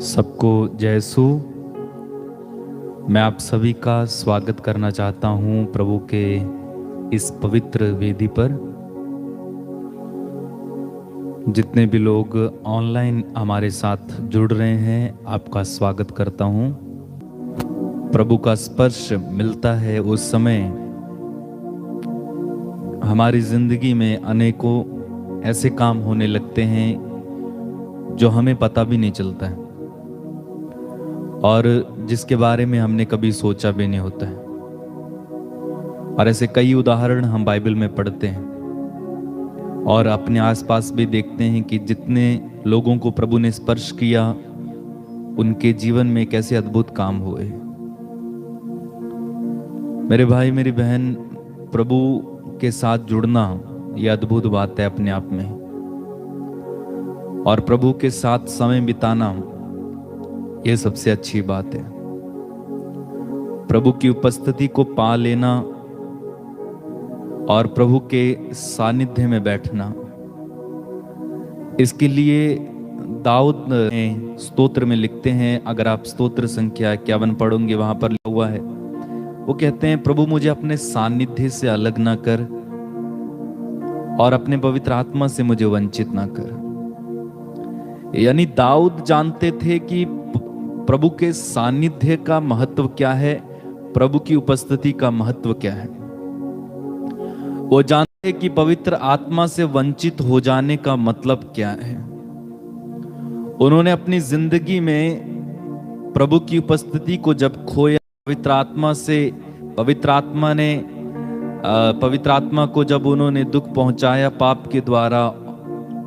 सबको जय यीशु। मैं आप सभी का स्वागत करना चाहता हूं प्रभु के इस पवित्र वेदी पर। जितने भी लोग ऑनलाइन हमारे साथ जुड़ रहे हैं, आपका स्वागत करता हूं। प्रभु का स्पर्श मिलता है उस समय हमारी जिंदगी में अनेकों ऐसे काम होने लगते हैं जो हमें पता भी नहीं चलता है और जिसके बारे में हमने कभी सोचा भी नहीं होता है। और ऐसे कई उदाहरण हम बाइबल में पढ़ते हैं और अपने आसपास भी देखते हैं कि जितने लोगों को प्रभु ने स्पर्श किया उनके जीवन में कैसे अद्भुत काम हुए। मेरे भाई मेरी बहन, प्रभु के साथ जुड़ना यह अद्भुत बात है अपने आप में, और प्रभु के साथ समय बिताना यह सबसे अच्छी बात है। प्रभु की उपस्थिति को पा लेना और प्रभु के सानिध्य में बैठना, इसके लिए दाऊद ने स्तोत्र में लिखते हैं। अगर आप स्तोत्र संख्या 51 पढ़ोगे, वहां पर लिखा हुआ है, वो कहते हैं, प्रभु मुझे अपने सानिध्य से अलग ना कर और अपने पवित्र आत्मा से मुझे वंचित ना कर। यानी दाऊद जानते थे कि प्रभु के सानिध्य का महत्व क्या है, प्रभु की उपस्थिति का महत्व क्या है। वो जानते कि पवित्र आत्मा से वंचित हो जाने का मतलब क्या है। उन्होंने अपनी जिंदगी में प्रभु की उपस्थिति को जब खोया, पवित्र आत्मा को जब उन्होंने दुख पहुंचाया पाप के द्वारा,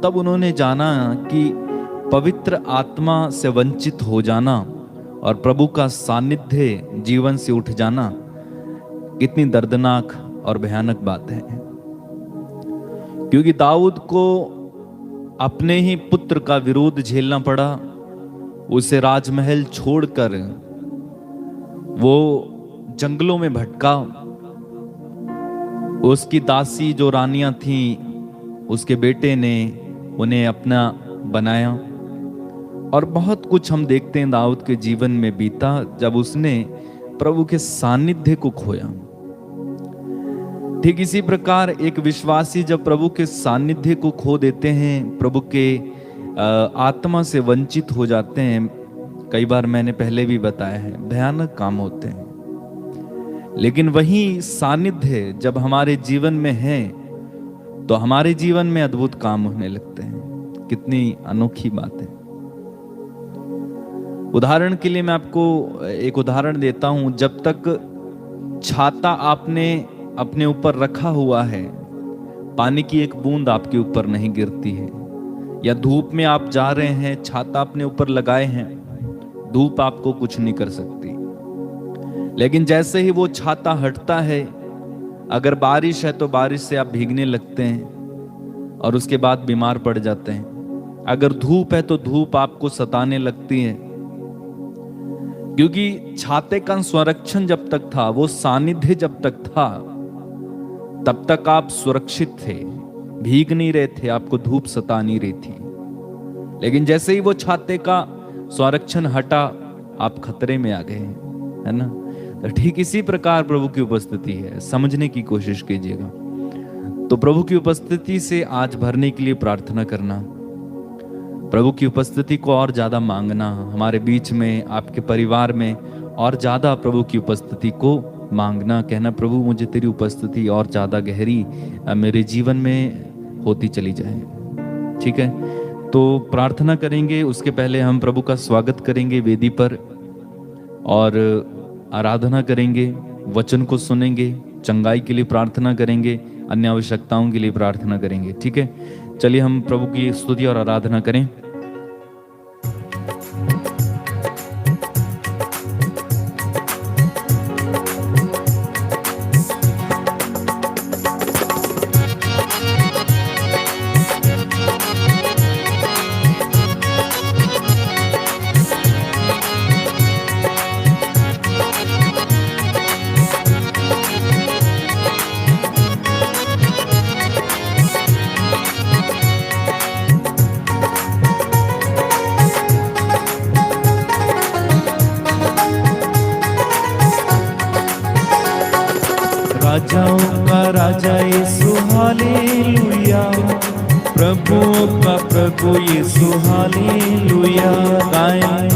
तब उन्होंने जाना कि पवित्र आत्मा से वंचित हो जाना और प्रभु का सानिध्य जीवन से उठ जाना कितनी दर्दनाक और भयानक बात है। क्योंकि दाऊद को अपने ही पुत्र का विरोध झेलना पड़ा। उसे राजमहल छोड़कर वो जंगलों में भटका। उसकी दासी जो रानियां थीं, उसके बेटे ने उन्हें अपना बनाया और बहुत कुछ हम देखते हैं दाऊद के जीवन में बीता जब उसने प्रभु के सानिध्य को खोया। ठीक इसी प्रकार एक विश्वासी जब प्रभु के सानिध्य को खो देते हैं, प्रभु के आत्मा से वंचित हो जाते हैं, कई बार मैंने पहले भी बताया है, भयानक काम होते हैं। लेकिन वही सानिध्य जब हमारे जीवन में है तो हमारे जीवन में अद्भुत काम होने लगते हैं। कितनी अनोखी बात है। उदाहरण के लिए मैं आपको एक उदाहरण देता हूं। जब तक छाता आपने अपने ऊपर रखा हुआ है, पानी की एक बूंद आपके ऊपर नहीं गिरती है। या धूप में आप जा रहे हैं, छाता अपने ऊपर लगाए हैं, धूप आपको कुछ नहीं कर सकती। लेकिन जैसे ही वो छाता हटता है, अगर बारिश है तो बारिश से आप भीगने लगते हैं और उसके बाद बीमार पड़ जाते हैं। अगर धूप है तो धूप आपको सताने लगती है। क्योंकि छाते का संरक्षण जब तक था, वो सानिध्य जब तक था, तब तक आप सुरक्षित थे, भीग नहीं रहे थे, आपको धूप सता नहीं रही थी। लेकिन जैसे ही वो छाते का संरक्षण हटा, आप खतरे में आ गए, है ना। तो ठीक इसी प्रकार प्रभु की उपस्थिति है, समझने की कोशिश कीजिएगा। तो प्रभु की उपस्थिति से आज भरने के लिए प्रार्थना करना, प्रभु की उपस्थिति को और ज्यादा मांगना, हमारे बीच में, आपके परिवार में और ज्यादा प्रभु की उपस्थिति को मांगना, कहना, प्रभु मुझे तेरी उपस्थिति और ज्यादा गहरी मेरे जीवन में होती चली जाए। ठीक है, तो प्रार्थना करेंगे। उसके पहले हम प्रभु का स्वागत करेंगे वेदी पर और आराधना करेंगे, वचन को सुनेंगे, चंगाई के लिए प्रार्थना करेंगे, अन्य आवश्यकताओं के लिए प्रार्थना करेंगे। ठीक है, चलिए हम प्रभु की स्तुति और आराधना करें। यीशु हालेलुया गाएं।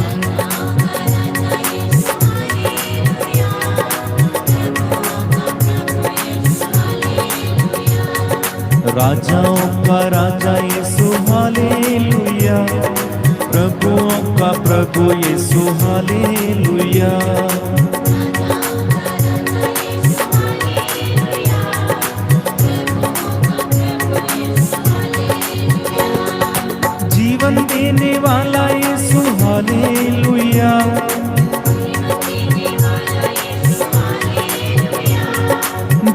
राजाओं का राजा यीशु हालेलुया, प्रभुओं का प्रभु यीशु हालेलुया। जीवन देने वाला यीशु हालेलुया,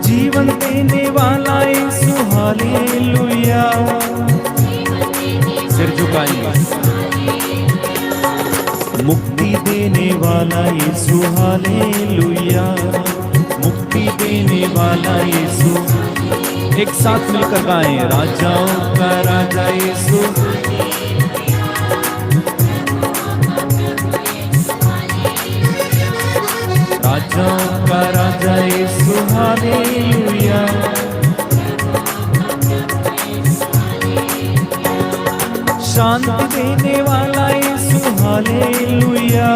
जीवन देने वाला यीशु हालेलुया। सिर झुकाएंगे। मुक्ति देने वाला यीशु हालेलुया, मुक्ति देने वाला यीशु। एक साथ मिलकर गाएं। राजाओं का राजा यीशु, राजाओं का राजा यीशु हालेलुया। शांति देने वाला यीशु हालेलुया,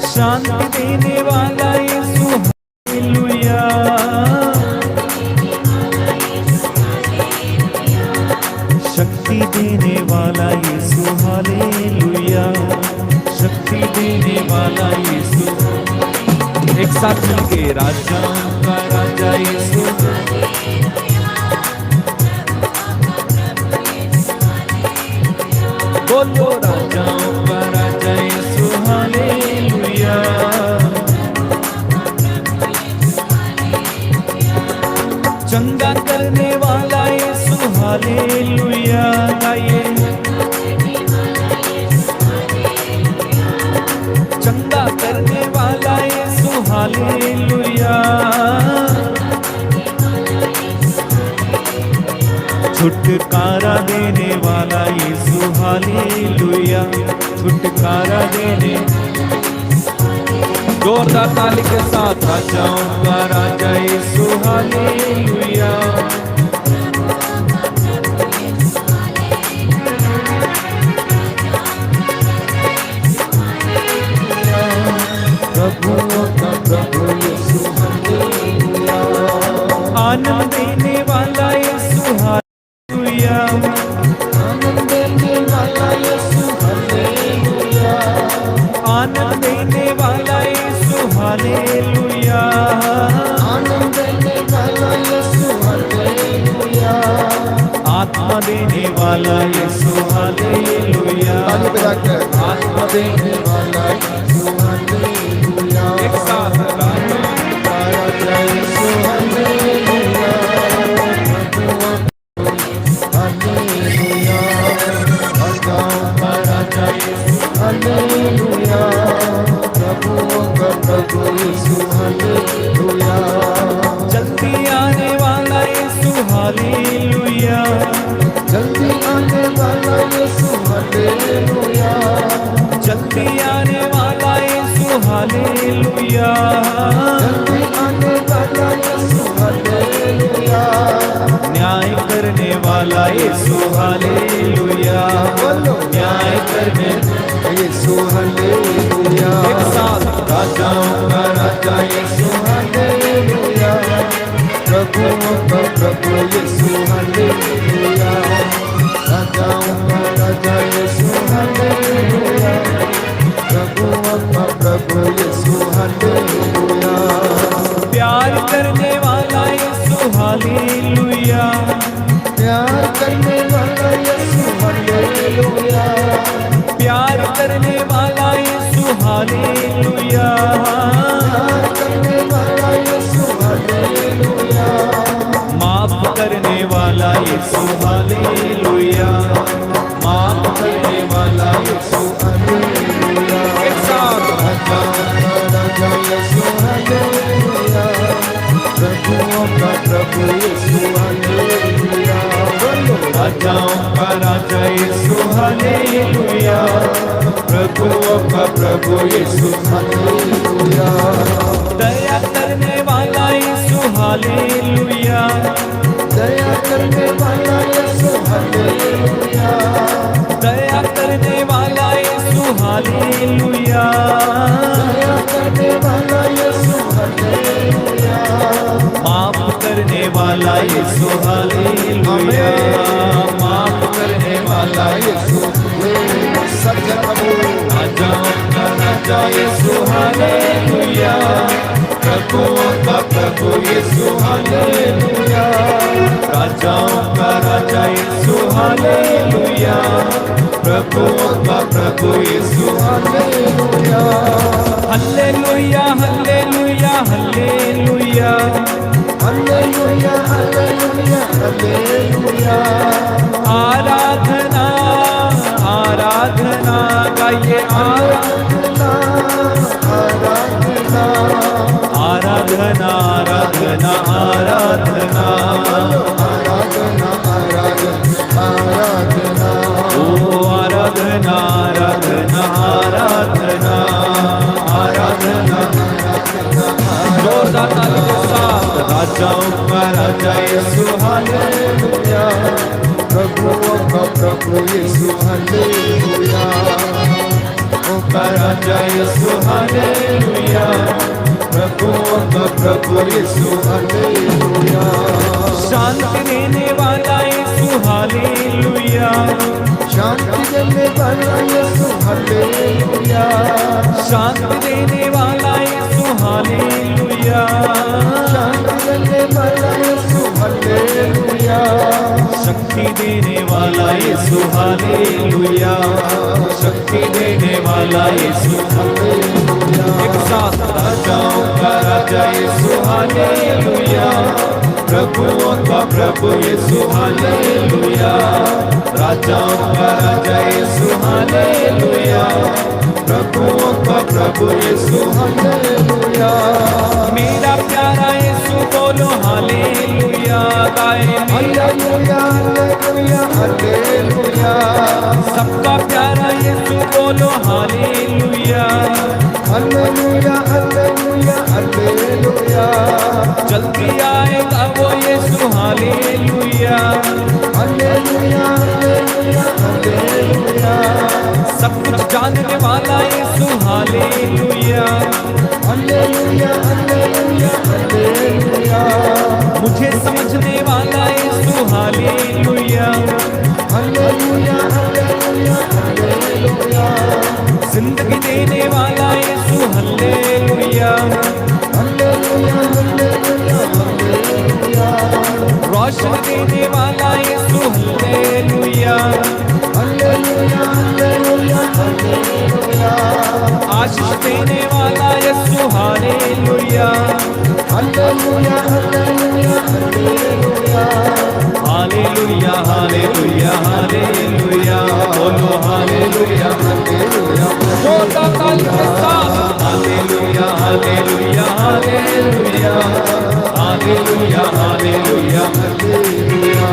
शांति देने वाला यीशु हालेलुया। शक्ति देने वाला यीशु हालेलुया, शक्ति देने वाला यीशु। एक साथ मिलके राजाओं का राजा यीशु, बोलो राजाओं का राजा यीशु हालेलुया। चंगा करने वाला यीशु हालेलुया गाइए। चंगा करने वाला यीशु हालेलुया। छुटकारा देने वाला यीशु हालेलुया, छुटकारा देने। जोरदार ताली के साथ राजाओं का राजा यीशु हालेलुया। प्रभुओं का प्रभु यीशु हालेलुया। आनंद देने वाला यीशु हालेलुया, आनंद देने वाला यीशु हालेलुया। आनंद देने वाला यीशु हालेलुया, आनंद देने वाला यीशु हालेलुया। आत्मा देने वाला यीशु हालेलुया, आत्मा देने वाला यीशु हालेलुया। एक साथ राजा यीशु हालेलुया, हालेलुया। राजाओं का राजा यीशु हालेलुया, प्रभुओं का प्रभु यीशु हालेलुया। जल्दी आने वाला यीशु हालेलुया, जल्दी आने वाला यीशु हालेलुया। जल्दी आने वाला यीशु हालेलुया, जल्दी आने वाला यीशु हालेलुया। न्याय करने वाला यीशु हालेलुया, न्याय करने यीशु हालेलुया। एक साथ राजाओं का राजा यीशु हालेलुया, प्रभुओं का प्रभु यीशु हालेलुया। राजाओं का राजा यीशु हालेलुया, प्रभुओं का प्रभु यीशु हालेलुया। प्यार करने वाला यीशु हालेलुया, प्यार करने वाला यीशु हालेलुया। प्यार करने वाला यीशु हालेलुया, प्यार करने वाला यीशु हालेलुया। माफ करने वाला यीशु हालेलुया, माफ करने वाला यीशु हालेलुया। एक साथ राजा यीशु हालेलुया, प्रभुओं का प्रभु यीशु हालेलुया। राजाओं का राजा यीशु हालेलुया, प्रभुओं का प्रभु यीशु हालेलुया। दया करने वाला यीशु हालेलुया, दया करने वाला यीशु हालेलुया, दया करने वाला यीशु हालेलुया, दया करने वाला यीशु हालेलुया, माफ करने वाला यीशु हालेलुया, माफ करने वाला यीशु सच्चा प्रभु, राजाओं का राजा यीशु हालेलुया, प्रभुओं का प्रभु यीशु हालेलुया, राजाओं का राजा यीशु हालेलुया, प्रभुओं का प्रभु Yeshu hallelujah, hallelujah, hallelujah, hallelujah, hallelujah, hallelujah, hallelujah, आराधना आराधना गाइए, आराधना आराधना आराधना आराधना आराधना आराधना आराधना आराधना, ओ आराधना आराधना आराधना आराधना, जोरदार ताली के साथ, राजाओं का राजा यीशु हालेलुया, प्रभुओं का प्रभु यीशु हालेलुया, का राजा यीशु हालेलुया, प्रभुओं का प्रभु यीशु हालेलुया, शांति देने वाला यीशु हालेलुया, शांति देने वाला यीशु हालेलुया, शांति देने वाला यीशु हालेलुया, शांति देने वाला यीशु हालेलुया, शक्ति देने वाला यीशु हालेलुया, शक्ति देने वाला यीशु हालेलुया, एक साथ, राजाओं का राजा यीशु हालेलुया, प्रभुओं का प्रभु यीशु हालेलुया, राजाओं का राजा यीशु हालेलुया, प्रभुओं का प्रभु यीशु हालेलुया, मेरा प्यारा यीशु बोलो हालेलुया, गाए हालेलुया, हालेलुया, हालेलुया, सबका प्यारा यीशु बोलो हालेलुया, हालेलुया, हालेलुया, हालेलुया, जल्दी आएगा वो Yeshu hallelujah, hallelujah, hallelujah, hallelujah, सब कुछ जानने वाला Yeshu hallelujah, hallelujah, hallelujah, hallelujah, मुझे समझने वाला Yeshu hallelujah, hallelujah, hallelujah, hallelujah, जिंदगी देने वाला Yeshu hallelujah, hallelujah, hallelujah, hallelujah, रोशन देने वाला Yeshu hallelujah, hallelujah, hallelujah, hallelujah, आशीष देने वाला Yeshu hallelujah, hallelujah, hallelujah, hallelujah, hallelujah, hallelujah, hallelujah, बोलो हालेलुया, हालेलुया, जोरदार ताली के साथ, hallelujah, hallelujah, hallelujah, hallelujah, hallelujah, hallelujah, hallelujah,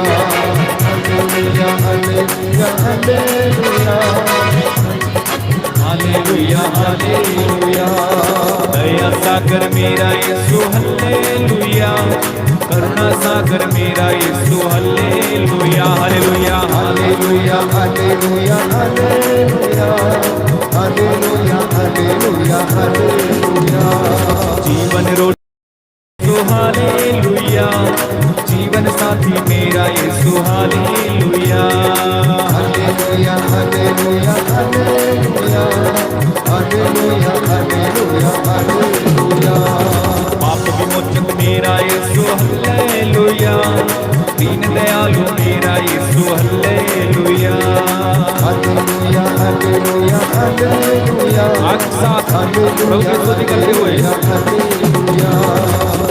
hallelujah, hallelujah, hallelujah, दया सागर मेरा यीशु हालेलुया, करुणा सागर मेरा Yeshu hallelujah, hallelujah, hallelujah, hallelujah, hallelujah, hallelujah, hallelujah, hallelujah, जीवन रोटी यीशु हालेलुया, जीवन साथी मेरा Yeshu hallelujah, hallelujah, hallelujah, hallelujah, hallelujah, hallelujah, hallelujah, पाप विमोचक मेरा यीशु हालेलुया, दीन दयालु मेरा Yeshu hallelujah, hallelujah, hallelujah, hallelujah, एक साथ प्रभु की स्तुति करते हुए, हालेलुया,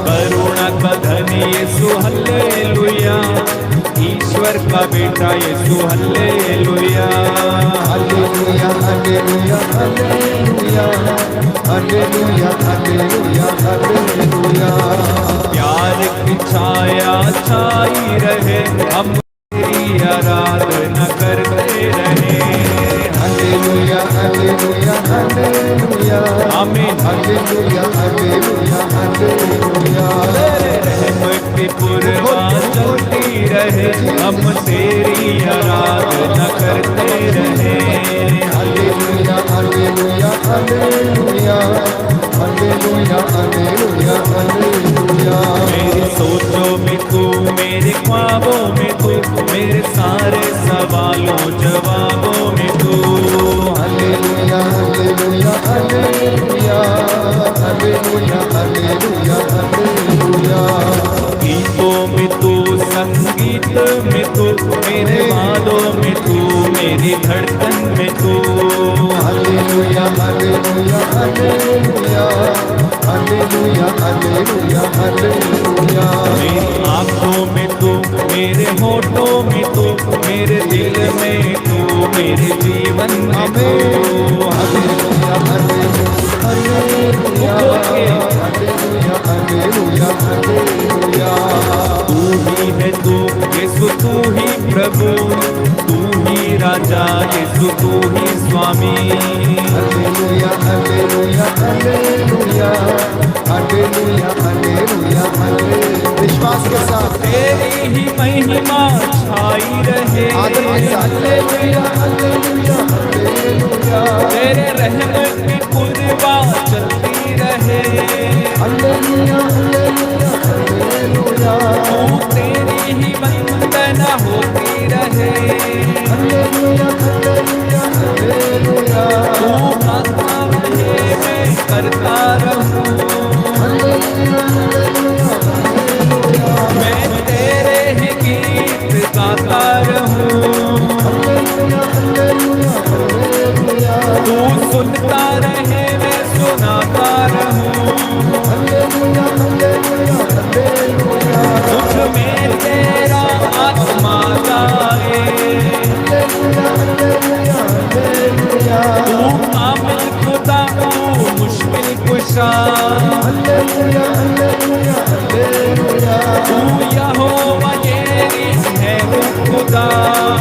करुणा का धनी यीशु हालेलुया, ईश्वर का बेटा Yeshu hallelujah, hallelujah, hallelujah, hallelujah, hallelujah, hallelujah, hallelujah, प्यार की छाया छाई रहे, हम तेरी आराधना करते रहे, हालेलुया, हालेलुया, हालेलुया, आमीन, हालेलुया, हालेलुया, हालेलुया, रहमत की पुरवा चलती रहे, हम तेरी आराधना करते रहे। Hallelujah hallelujah hallelujah hallelujah hallelujah hallelujah. मेरी सोचों में तू, मेरे ख्वाबों में तू, मेरे सारे सवालों जवाबों में तू। Hallelujah hallelujah hallelujah hallelujah hallelujah hallelujah. गीतों में तू, संगीत में तू, मेरे बालों में तू, मेरी धड़कन में तू। Hallelujah hallelujah hallelujah hallelujah hallelujah hallelujah. मेरी आँखों में तू, मेरे होठों में तू, मेरे दिल में तू, मेरे जीवन में तू। Hallelujah hallelujah hallelujah hallelujah hallelujah. तू ही है तू यीशु, तू ही प्रभु, तू ही राजा यीशु, तू ही स्वामी। Hallelujah hallelujah hallelujah hallelujah hallelujah hallelujah. विश्वास के साथ तेरी ही महिमा छाई रहे, हालेलुया हालेलुया हालेलुया तेरे रहमत की पुरवा चलती रहे। हालेलुया हालेलुया हालेलुया तू तेरी ही वंदना होती रहे। हालेलुया हालेलुया हालेलुया तू गाता रहे, मैं करता रहूं। हालेलुया हालेलुया मैं तेरे ही गीत गाता रहूं। हालेलुया हालेलुया हालेलुया तू सुनता रहे, मैं सुनाता रहूं। हालेलुया हालेलुया हालेलुया तुझ में तेरा आत्मा गाए। हालेलुया हालेलुया हालेलुया तू कामिल खुदा, तू मुश्किल कुशा। हालेलुया हालेलुया हालेलुया तू यहोवा येरी है वो खुदा।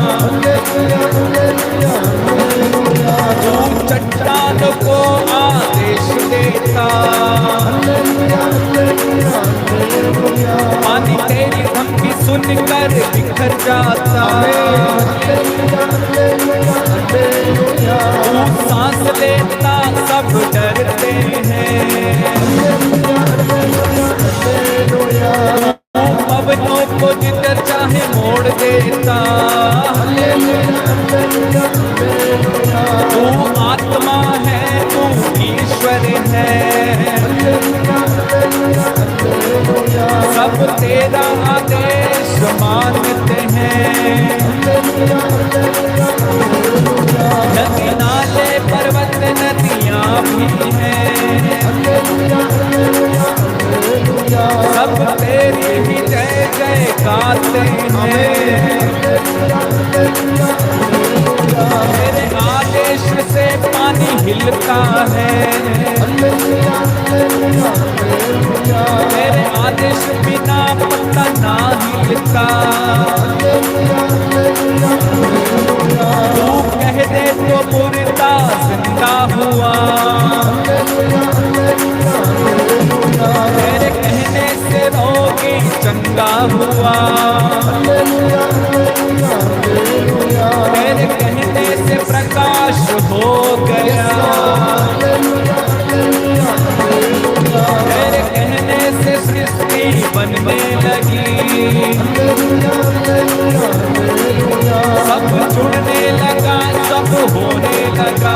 हालेलुया हालेलुया हालेलुया तू चट्टान को आदेश देता, हालेलुया हालेलुया हालेलुया पानी तेरी धमकी सुनकर बिखर जाता। हालेलुया हालेलुया हालेलुया तू सांस लेता सब डरते हैं। हालेलुया हालेलुया हालेलुया तू पवनों को जिधर चाहे मोड़ देता। हालेलुया हालेलुया हालेलुया तू आत्मा है, तू ईश्वर है। हालेलुया हालेलुया हालेलुया सब तेरा आदेश मानते हैं। हालेलुया हालेलुया हालेलुया नदी नाले पर्वत नदियाँ भी हैं। हालेलुया हालेलुया हालेलुया सब तेरी ही जय जय गाते हैं। हालेलुया हालेलुया हालेलुया तेरे आदेश से पानी हिलता है। हालेलुया हालेलुया हालेलुया तेरे आदेश बिना पत्ता ना हिलता। हालेलुया हालेलुया हालेलुया तू कह दे तो मुर्दा जिंदा हुआ। हालेलुया हालेलुया हालेलुया तेरे कहने से रोगी चंगा हुआ। हालेलुया हालेलुया हालेलुया तेरे कहने से प्रकाश हो गया। हालेलुया हालेलुया हालेलुया तेरे कहने से सृष्टि बनने लगी। हालेलुया हालेलुया हालेलुया सब जुड़ने लगा, सब होने लगा।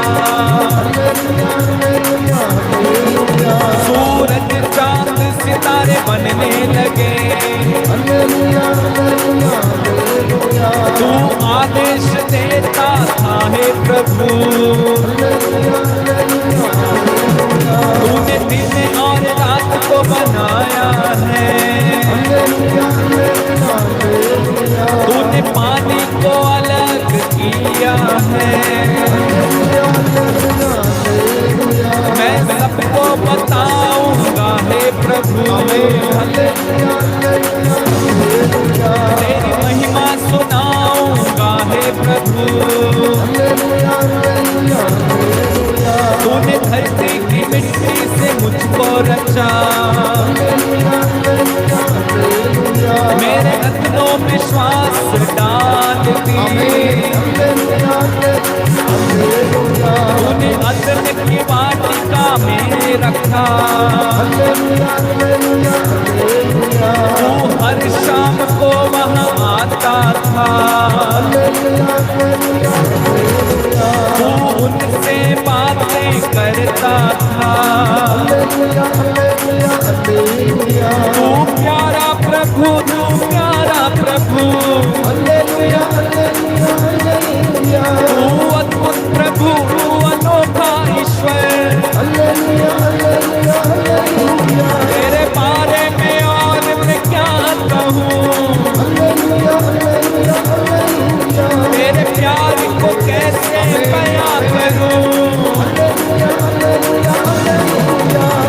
हालेलुया हालेलुया हालेलुया सूरज चांद सितारे बनने लगे। हालेलुया हालेलुया हालेलुया तू आदेश देता था हे प्रभु। हालेलुया हालेलुया हालेलुया तूने दिन और रात को बनाया है। हालेलुया हालेलुया हालेलुया तूने पानी को अलग किया है। हालेलुया हालेलुया हालेलुया मैं सबको बताऊंगा हे प्रभु। हालेलुया हालेलुया हालेलुया तेरी महिमा सुनाऊंगा हे प्रभु। हालेलुया हालेलुया हालेलुया तूने धरती की मिट्टी से मुझको रचा। हालेलुया हालेलुया हालेलुया मेरे अंदरों में श्वास आस डाल दी। तूने अदन की वाटिका में रखा, तू हर शाम को वहाँ आता था, तू उनसे बातें करता था। तू प्यारा प्रभु, तू प्यारा प्रभु, तू अद्भुत प्रभु, तू अनोखा ईश्वर। तेरे बारे में और मैं क्या कहूँ, तेरे प्यार को कैसे बयां करूँ,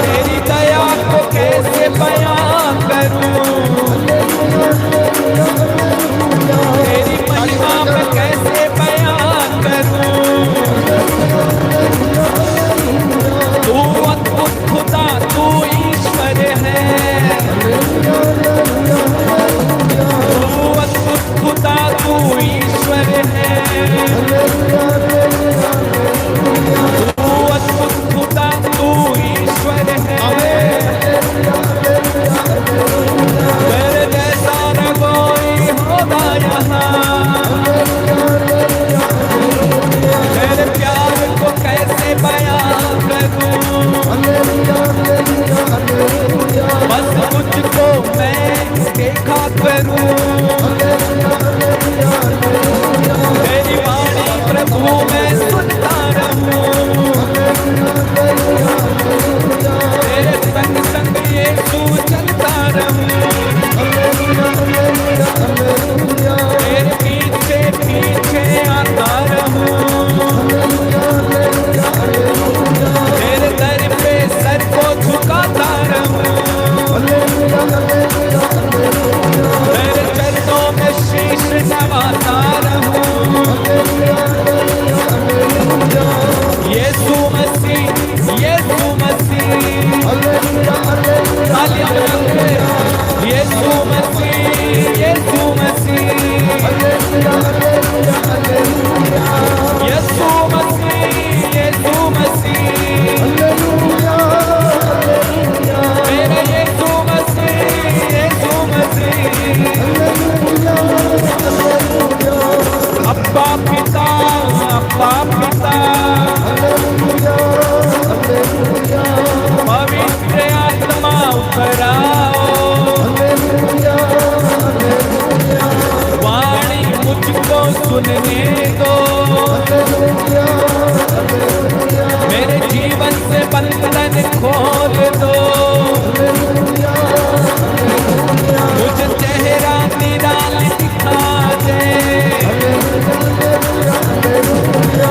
तेरी दया को कैसे बयां करूँ, तेरी महिमा में कैसे बयां करूँ। तू अद्भुत खुदा, तू ईश्वर है, तू अद्भुत खुदा, तू ईश्वर है, तू अद्भुत खुदा, तू ईश्वर है। तेरे जैसा न कोई होगा यहाँ, तेरे प्यार को कैसे बयां करूं, बस मुझको मैं देखा करूं। तेरी वाणी प्रभु मैं सुनता रहूं, तेरे संग संग यीशु चलता रहूं, तेरे पीछे पीछे आता रहूं, तेरे दर पे सर को झुकाता रहूं, तेरे चरणों में शीश नवाता रहूं। यीशु मसीह, यीशु मसीह, तालियां बजाते, यीशु मसीह, यीशु मसीह, यीशु मसीह, यीशु मसीह, मेरा यीशु मसीह, यीशु मसीह। अब्बा पिता, अब्बा पिता, पवित्र आत्मा ऊपर आओ, वाणी मुझको सुनने दो, मेरे जीवन से बंधन खोल दो, मुझे चेहरा निराला दिखा दे,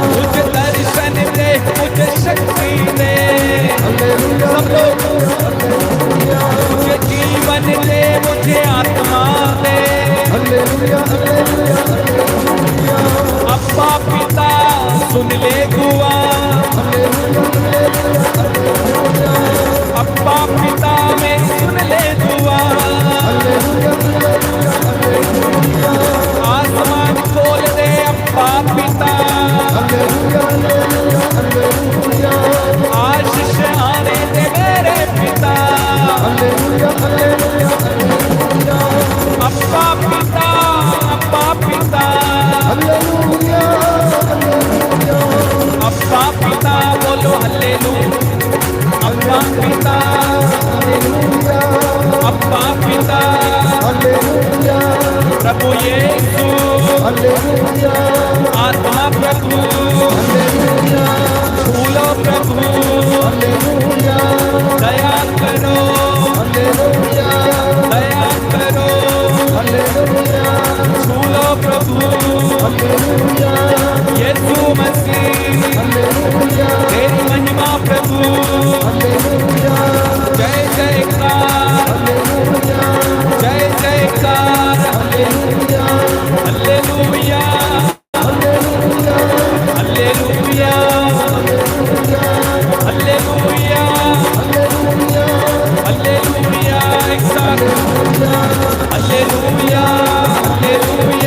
मुझे दर्शन दे, मुझे शक्ति दे, सब लोग मुझे जीवन दे, मुझे आत्मा दे। अब्बा पिता सुन ले दुआ, अब्बा पिता मेरी सुन ले दुआ, आसमान खोल दे अब्बा पिता, आशीष आने दे मेरे पिता। अब्बा पिता, अब्बा पिता, अब्बा पिता बोलो हल्लेलुया। अब्बा पिता, अब्बा पिता, प्रभु यीशु, आत्मा प्रभु, भूलो प्रभु, दया करो, दया करो, भूलो प्रभु, यीशु मसीह, तेरी महिमा प्रभु, जय जयकार, जय जयकार, hallelujah, hallelujah, hallelujah, hallelujah, hallelujah, एक साथ hallelujah, hallelujah.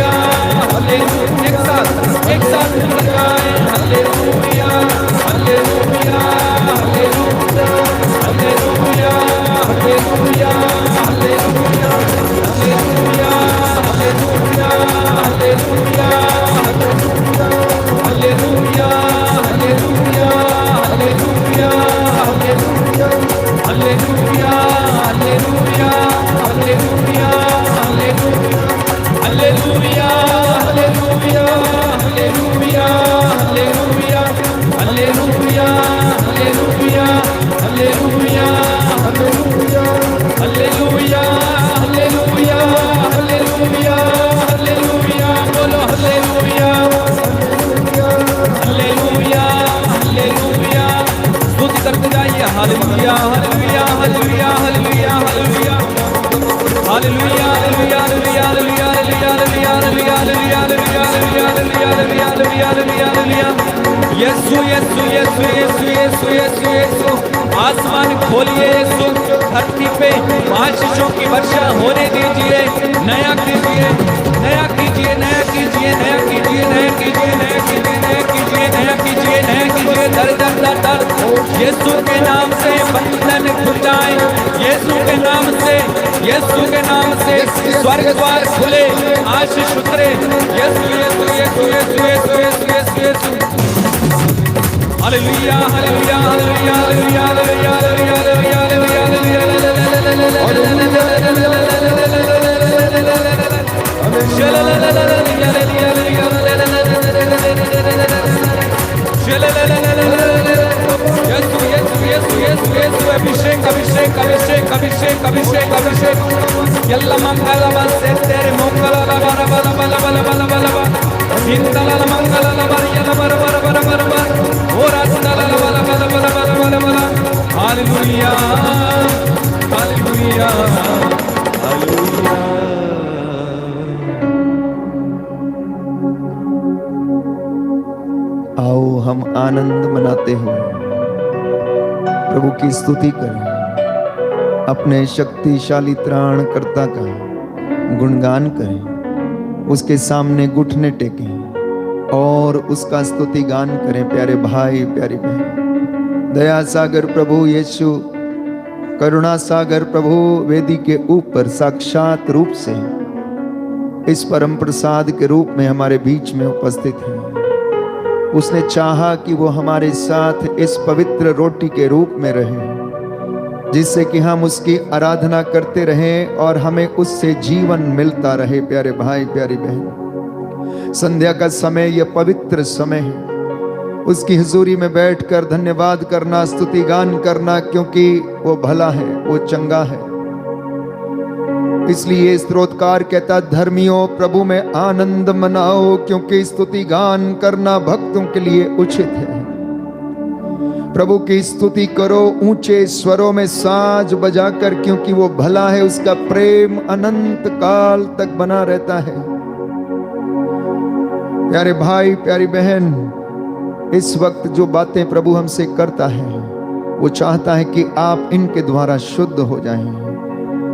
Hallelujah hallelujah. Yeshu Yeshu Yeshu Yeshu Yeshu Yeshu Yeshu. आसमान खोलिए यीशु, धरती पे आशीषों की वर्षा होने दीजिए। नया कीजिए नया कीजिए नया कीजिए नया कीजिए नया कीजिए नया कीजिए नया कीजिए नया कीजिए नया कीजिए। दर दर दर दर यीशु के नाम से बंधन खुल जाए। यीशु के नाम से यीशु के नाम से स्वर्ग द्वार खुले, आशीष उतरे। Yeshu Yeshu Yeshu Yeshu Yeshu Yeshu Yeshu Yeshu. Hallelujah hallelujah hallelujah hallelujah hallelujah hallelujah hallelujah अभिषेक अभिषेक अभिषेक अभिषेक अभिषेक अभिषेक। यल्ला मंगल बसे तेरे मंगल बला बला बला बला बला बला बला इंदल मंगल बला यला बरा बरा बरा बरा बरा और असदल बला बला बला बला बला बला। Hallelujah hallelujah hallelujah. आओ हम आनंद मनाते हुए प्रभु की स्तुति करें, अपने शक्तिशाली त्राणकर्ता का गुणगान करें, उसके सामने घुटने टेकें और उसका स्तुति गान करें। प्यारे भाई प्यारी बहन, दया सागर प्रभु यीशु, करुणा सागर प्रभु वेदी के ऊपर साक्षात रूप से इस परम प्रसाद के रूप में हमारे बीच में उपस्थित है। उसने चाहा कि वो हमारे साथ इस पवित्र रोटी के रूप में रहे, जिससे कि हम उसकी आराधना करते रहें और हमें उससे जीवन मिलता रहे। प्यारे भाई प्यारी बहन, संध्या का समय यह पवित्र समय है, उसकी हुजूरी में बैठकर धन्यवाद करना, स्तुति गान करना, क्योंकि वो भला है, वो चंगा है। इसलिए स्तोत्रकार कहता, धर्मियों प्रभु में आनंद मनाओ, क्योंकि स्तुति गान करना भक्तों के लिए उचित है। प्रभु की स्तुति करो ऊंचे स्वरों में साज बजाकर, क्योंकि वो भला है, उसका प्रेम अनंत काल तक बना रहता है। प्यारे भाई प्यारी बहन, इस वक्त जो बातें प्रभु हमसे करता है, वो चाहता है कि आप इनके द्वारा शुद्ध हो जाएं।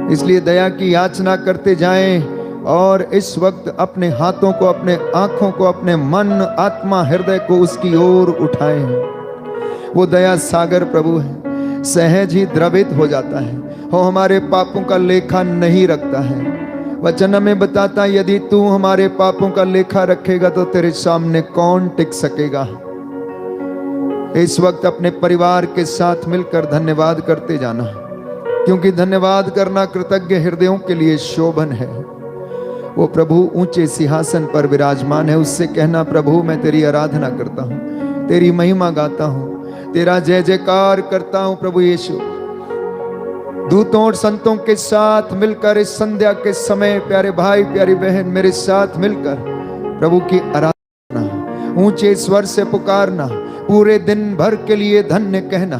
इसलिए दया की याचना करते जाएं और इस वक्त अपने हाथों को, अपने आंखों को, अपने मन, आत्मा, हृदय को उसकी ओर उठाएं। वो दया सागर प्रभु है, सहज ही द्रवित हो जाता है, वो हमारे पापों का लेखा नहीं रखता है। वचन में बताता, यदि तू हमारे पापों का लेखा रखेगा तो तेरे सामने कौन टिक सकेगा। इस वक्त अपने परिवार के साथ मिलकर धन्यवाद करते जाना, क्योंकि धन्यवाद करना कृतज्ञ हृदयों के लिए शोभन है। वो प्रभु ऊंचे सिंहासन पर विराजमान है, उससे कहना, प्रभु मैं तेरी आराधना करता हूँ, तेरी महिमा गाता हूँ, तेरा जय जयकार करता हूँ। प्रभु यीशु, दूतों और संतों के साथ मिलकर इस संध्या के समय प्यारे भाई प्यारी बहन मेरे साथ मिलकर प्रभु की आराधना, ऊंचे स्वर से पुकारना, पूरे दिन भर के लिए धन्य कहना।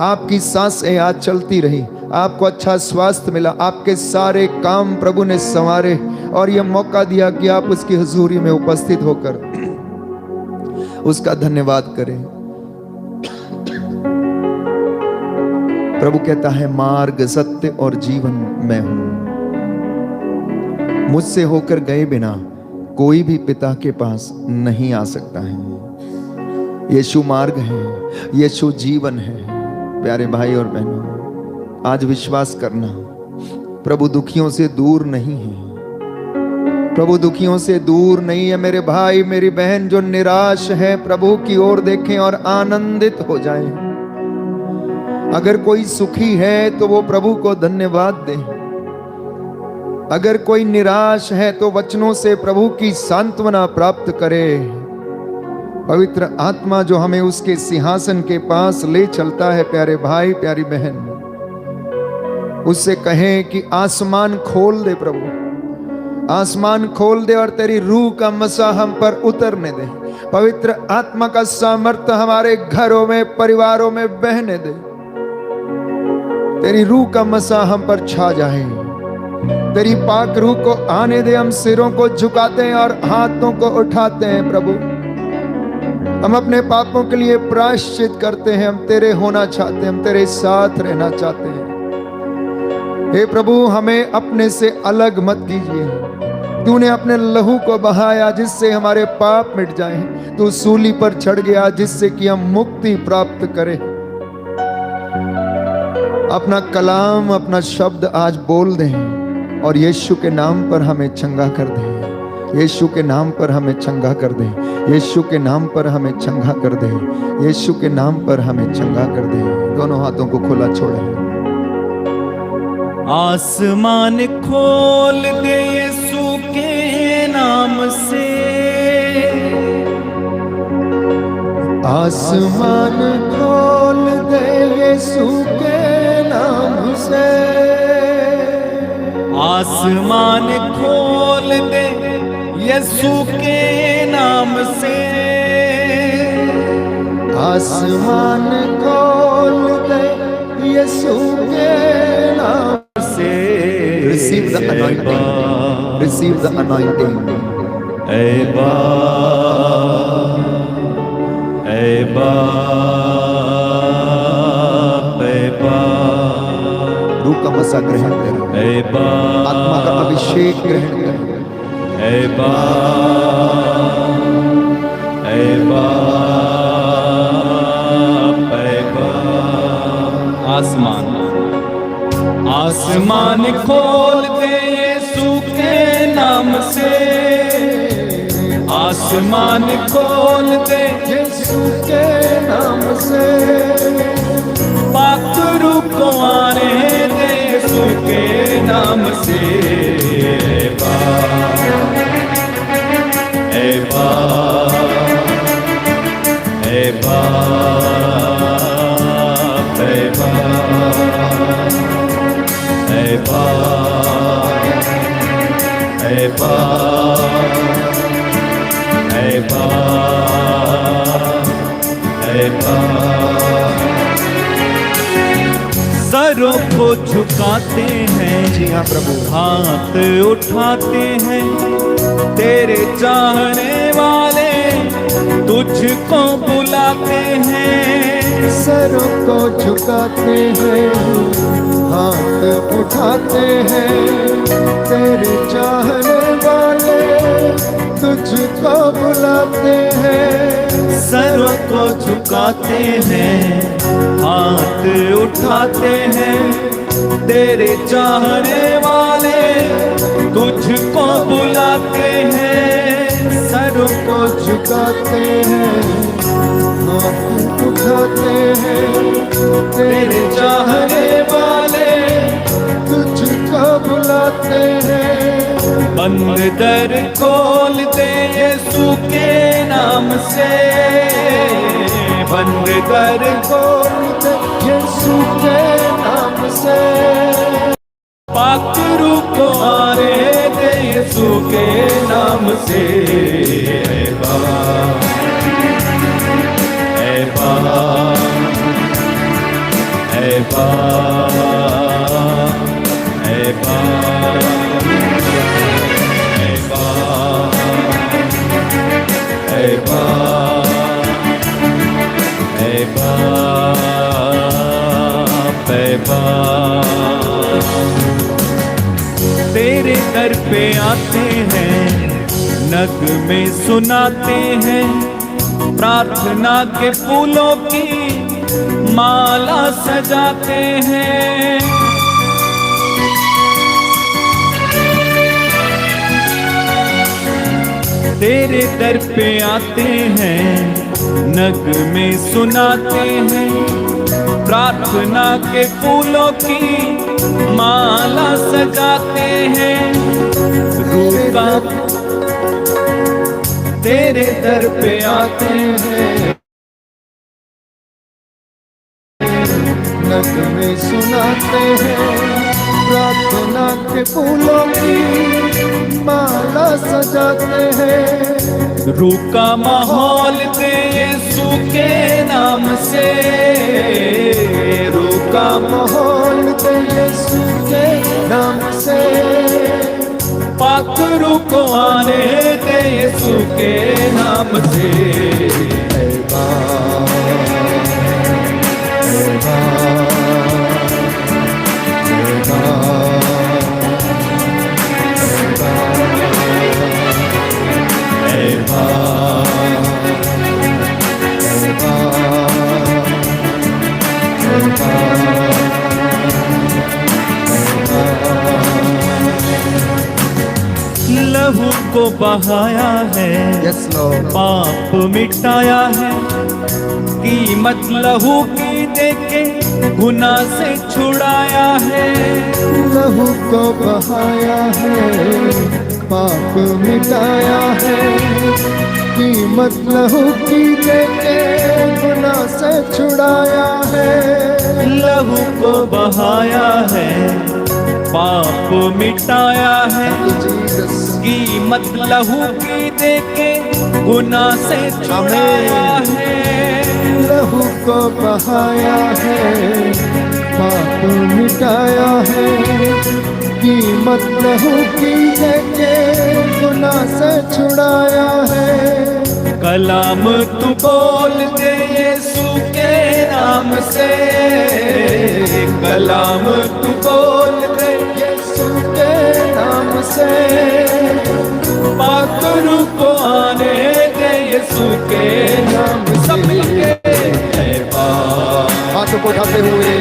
आपकी सांसें आज चलती रही, आपको अच्छा स्वास्थ्य मिला, आपके सारे काम प्रभु ने संवारे और यह मौका दिया कि आप उसकी हुजूरी में उपस्थित होकर उसका धन्यवाद करें। प्रभु कहता है, मार्ग, सत्य और जीवन मैं हूं, मुझसे होकर गए बिना कोई भी पिता के पास नहीं आ सकता है। यीशु मार्ग है, यीशु जीवन है। प्यारे भाई और बहनों, आज विश्वास करना, प्रभु दुखियों से दूर नहीं है, प्रभु दुखियों से दूर नहीं है। मेरे भाई मेरी बहन जो निराश है, प्रभु की ओर देखें और आनंदित हो जाएं। अगर कोई सुखी है तो वो प्रभु को धन्यवाद दे, अगर कोई निराश है तो वचनों से प्रभु की सांत्वना प्राप्त करे। पवित्र आत्मा जो हमें उसके सिंहासन के पास ले चलता है, प्यारे भाई प्यारी बहन, उससे कहें कि आसमान खोल दे प्रभु, आसमान खोल दे और तेरी रूह का मसा हम पर उतरने दे। पवित्र आत्मा का सामर्थ्य हमारे घरों में, परिवारों में बहने दे। तेरी रूह का मसा हम पर छा जाए, तेरी पाक रूह को आने दे। हम सिरों को झुकाते हैं और हाथों को उठाते हैं प्रभु, हम अपने पापों के लिए प्रायश्चित करते हैं। हम तेरे होना चाहते हैं, हम तेरे साथ रहना चाहते हैं। हे प्रभु, हमें अपने से अलग मत कीजिए। तूने अपने लहू को बहाया जिससे हमारे पाप मिट जाएं। तू सूली पर चढ़ गया जिससे कि हम मुक्ति प्राप्त करें। अपना कलाम, अपना शब्द आज बोल दें और यीशु के नाम पर हमें चंगा कर दें। यीशु के नाम पर हमें चंगा कर दे। यीशु के नाम पर हमें चंगा कर दे। यीशु के नाम पर हमें चंगा कर दे। दोनों हाथों को खुला छोड़े। आसमान खोल दे यीशु के नाम से। आसमान खोल दे यीशु के नाम से। आसमान खोल दे यीशु के नाम से। आसमान खोल दे यीशु के नाम से। Receive the anointing. Receive the anointing. ऐबा ऐबा ऐबा। रूह का मसा ग्रहण करें। ऐबा आत्मा का अभिषेक ग्रहण करें। ऐबा ऐबा ऐबा। आसमान आसमान खोल दे यीशु के नाम से। आसमान खोल दे यीशु के नाम से। पाक रूह को आने दे यीशु के नाम से। ऐबा ऐबा ऐबा ऐबा ऐबा ऐबा ऐबा ऐबा। सरों को झुकाते हैं, जी हाँ प्रभु, हाथ उठाते हैं। तेरे चाहने वाले तुझको बुलाते हैं। सरों को झुकाते हैं, हाथ उठाते हैं। तेरे चाहने वाले तुझको बुलाते हैं। सरों को झुकाते हैं, हाथ उठाते हैं। तेरे चाहने वाले तुझको बुलाते हैं। सरों को झुकाते हैं, हाथ उठाते हैं। तेरे चाहने वाले तुझको बुलाते हैं। बंद दर खोल दे यीशु के नाम से। बंद दर खोल दे यीशु के नाम से। पाक रूह को आने दे यीशु के नाम से। ऐबा ऐबा ऐबा ऐबा ऐबा ऐबा ऐबा। तेरे दर पे आते हैं, नगमे सुनाते हैं। प्रार्थना के फूलों की माला सजाते हैं। तेरे दर पे आते हैं, नगमे सुनाते हैं। प्रार्थना के फूलों की माला सजाते हैं। रूह का तेरे दर पे आते हैं, नगमे सुनाते हैं। प्रार्थना के फूलों की माला सजाते हैं। रूह का माहौल दे यीशु के नाम से। रूह का माहौल दे यीशु के नाम से। पाक रूह को आने दे यीशु के नाम से। लहू को बहाया है, यस लॉर्ड, पाप मिटाया है, कीमत लहू की देके गुनाह से छुड़ाया है। लहू को बहाया है, पाप मिटाया है, कीमत लहू की देके गुनाह से छुड़ाया है। लहू को बहाया है, पाप मिटाया है, कीमत लहू की देके गुनाह से छुड़ाया है। लहू को बहाया है, पाप मिटाया है, कीमत लहू की देके गुनाह से छुड़ाया है। कलाम तू बोल दे यीशु के नाम से, कलाम तू बोल दे यीशु के नाम से, पाक रूह को आने दे यीशु के नाम से। सब मिलके हाथों को उठाते हुए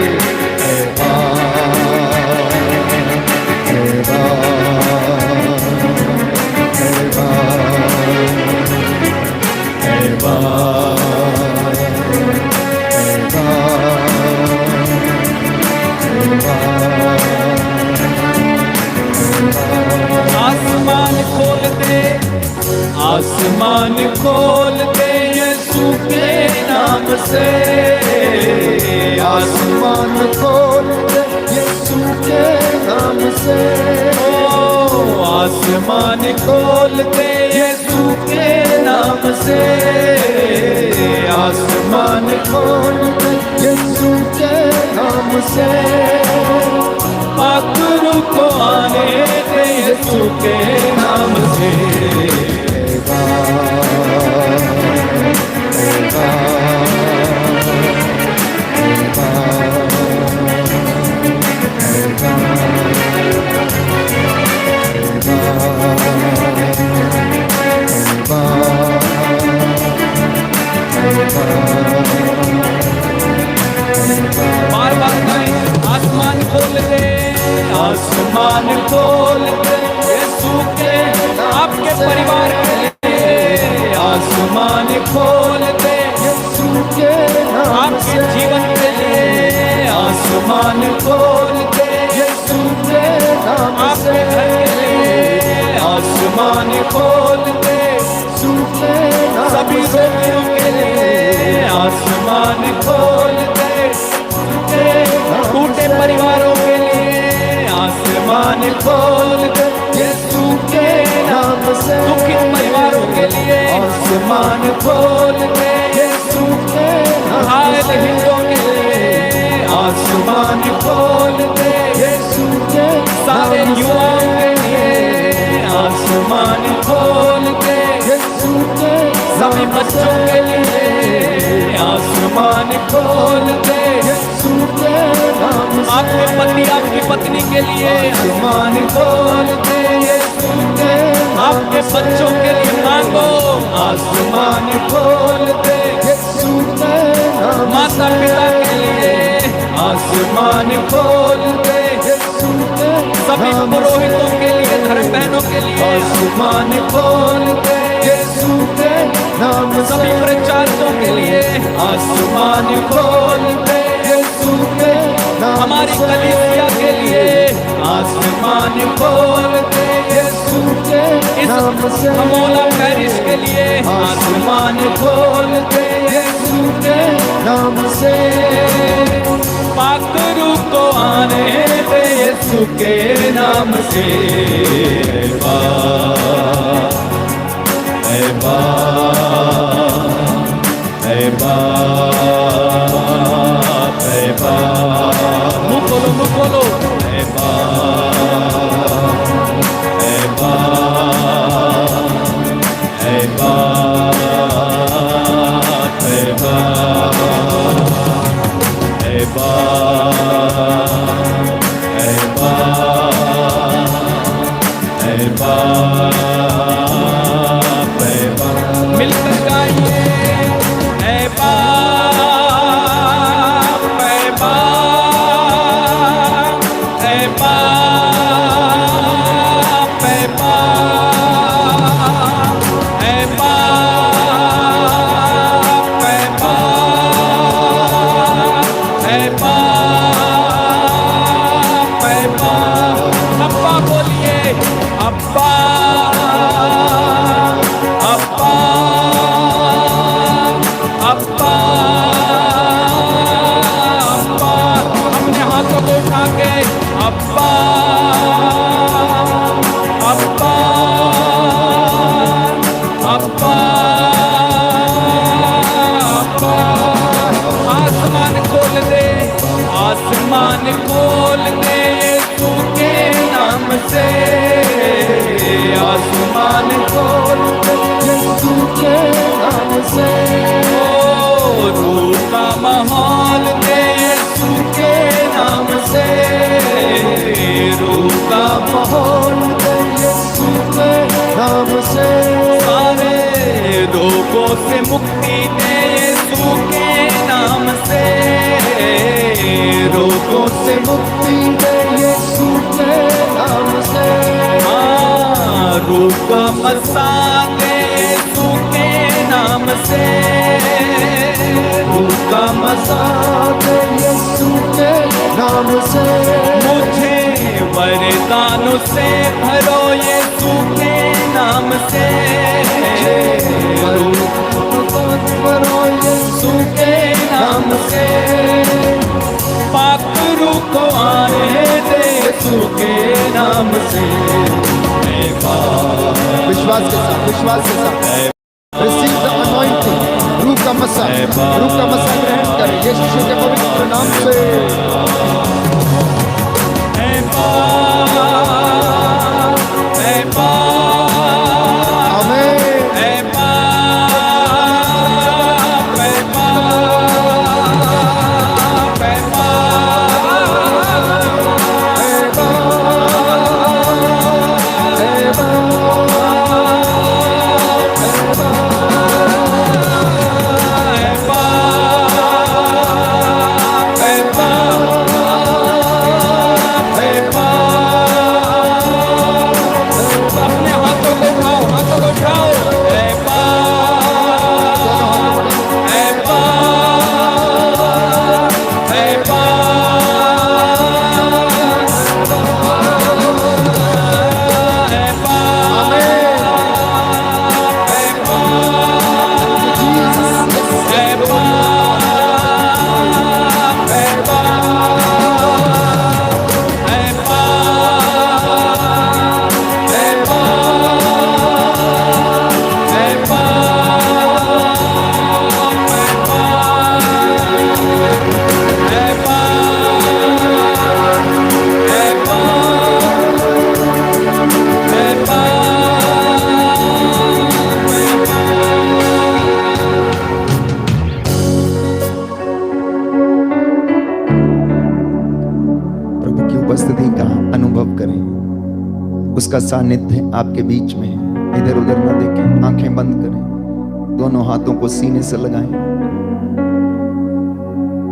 आसमान खोल दे, आसमान खोल दे यीशु के नाम से, आसमान खोल दे यीशु के नाम से। ओ आसमान खोल दे यीशु के नाम से, आसमान खोल दे यीशु के नाम से, पाक रूह को आने दे यीशु के नाम से। बार बार गाएं, आसमान खोल दे, आसमान खोल दे यीशु के आपके परिवार के लिए, आसमान खोल दे यीशु के नाम आपके से, जीवन के लिए, आसमान खोल दे यीशु के नाम आपके से, घर के लिए, आसमान खोल दे यीशु के नाम सभी से, रोगियों के लिए, आसमान खोल दे टूटे परिवारों के लिए, आसमान खोल दे यीशु के नाम से, दुखित परिवारों के लिए, आसमान खोल दे यीशु के नाम घायल से, हिंदुओं के लिए, आसमान खोल दे यीशु के सारे नाम से, युवाओं के लिए, आसमान खोल दे यीशु के सभी नाम बच्चों से, के लिए, आसमान खोल दे यीशु के नाम से, आपके पति आपकी पत्नी के लिए, आसमान खोल दे यीशु के नाम आपके बच्चों के लिए मांगो, आसमान खोल दे यीशु के नाम माता पिता के लिए, आसमान खोल दे यीशु के सभी नाम पुरोहितों के लिए, धर्म बहनों के लिए, आसमान खोल दे यीशु के नाम से, सभी प्रचारकों के लिए, आसमान खोल दे यीशु के नाम हमारी से, कलीसिया के लिए, आसमान खोल दे यीशु के इस नाम से, अमोला पैरिश के लिए, आसमान खोल दे यीशु के नाम से, पाक रूह को आने दे यीशु के नाम से। ऐ बाप, ऐ बाप, ऐ बाप, मुँह खोलो, मुँह खोलो, ऐ बाप, ऐ बाप, ऐ बाप, ऐ बाप, ऐ बाप, ऐ बाप, ऐ बाप, ऐ बाप। अब्बा अब्बा। आसमान खोल दे, आसमान खोल दे यीशु के नाम से, आसमान खोल दे यीशु के नाम से। ओ रूह का माहौल दे यीशु के नाम से, रूह का माहौल दे यीशु के नाम से। सारे रोगों से मुक्ति दे यीशु के नाम से, रोगों से मुक्ति दे यीशु के नाम से। हाँ, रूह का मसा दे यीशु के नाम से, रूह का मसा दे यीशु के नाम से। मुझे वरदानों से भरो यीशु के नाम से, भरो यीशु के नाम से। पाक रूह को आने दे यीशु के नाम से। विश्वास के साथ, विश्वास के साथ रिसीव द अनॉइंटिंग। रूह का मसा ग्रहण करें यीशु के पवित्र नाम से। उपस्थिति का अनुभव करें, उसका सानिध्य आपके बीच में है। इधर उधर ना देखें, आंखें बंद करें, दोनों हाथों को सीने से लगाएं,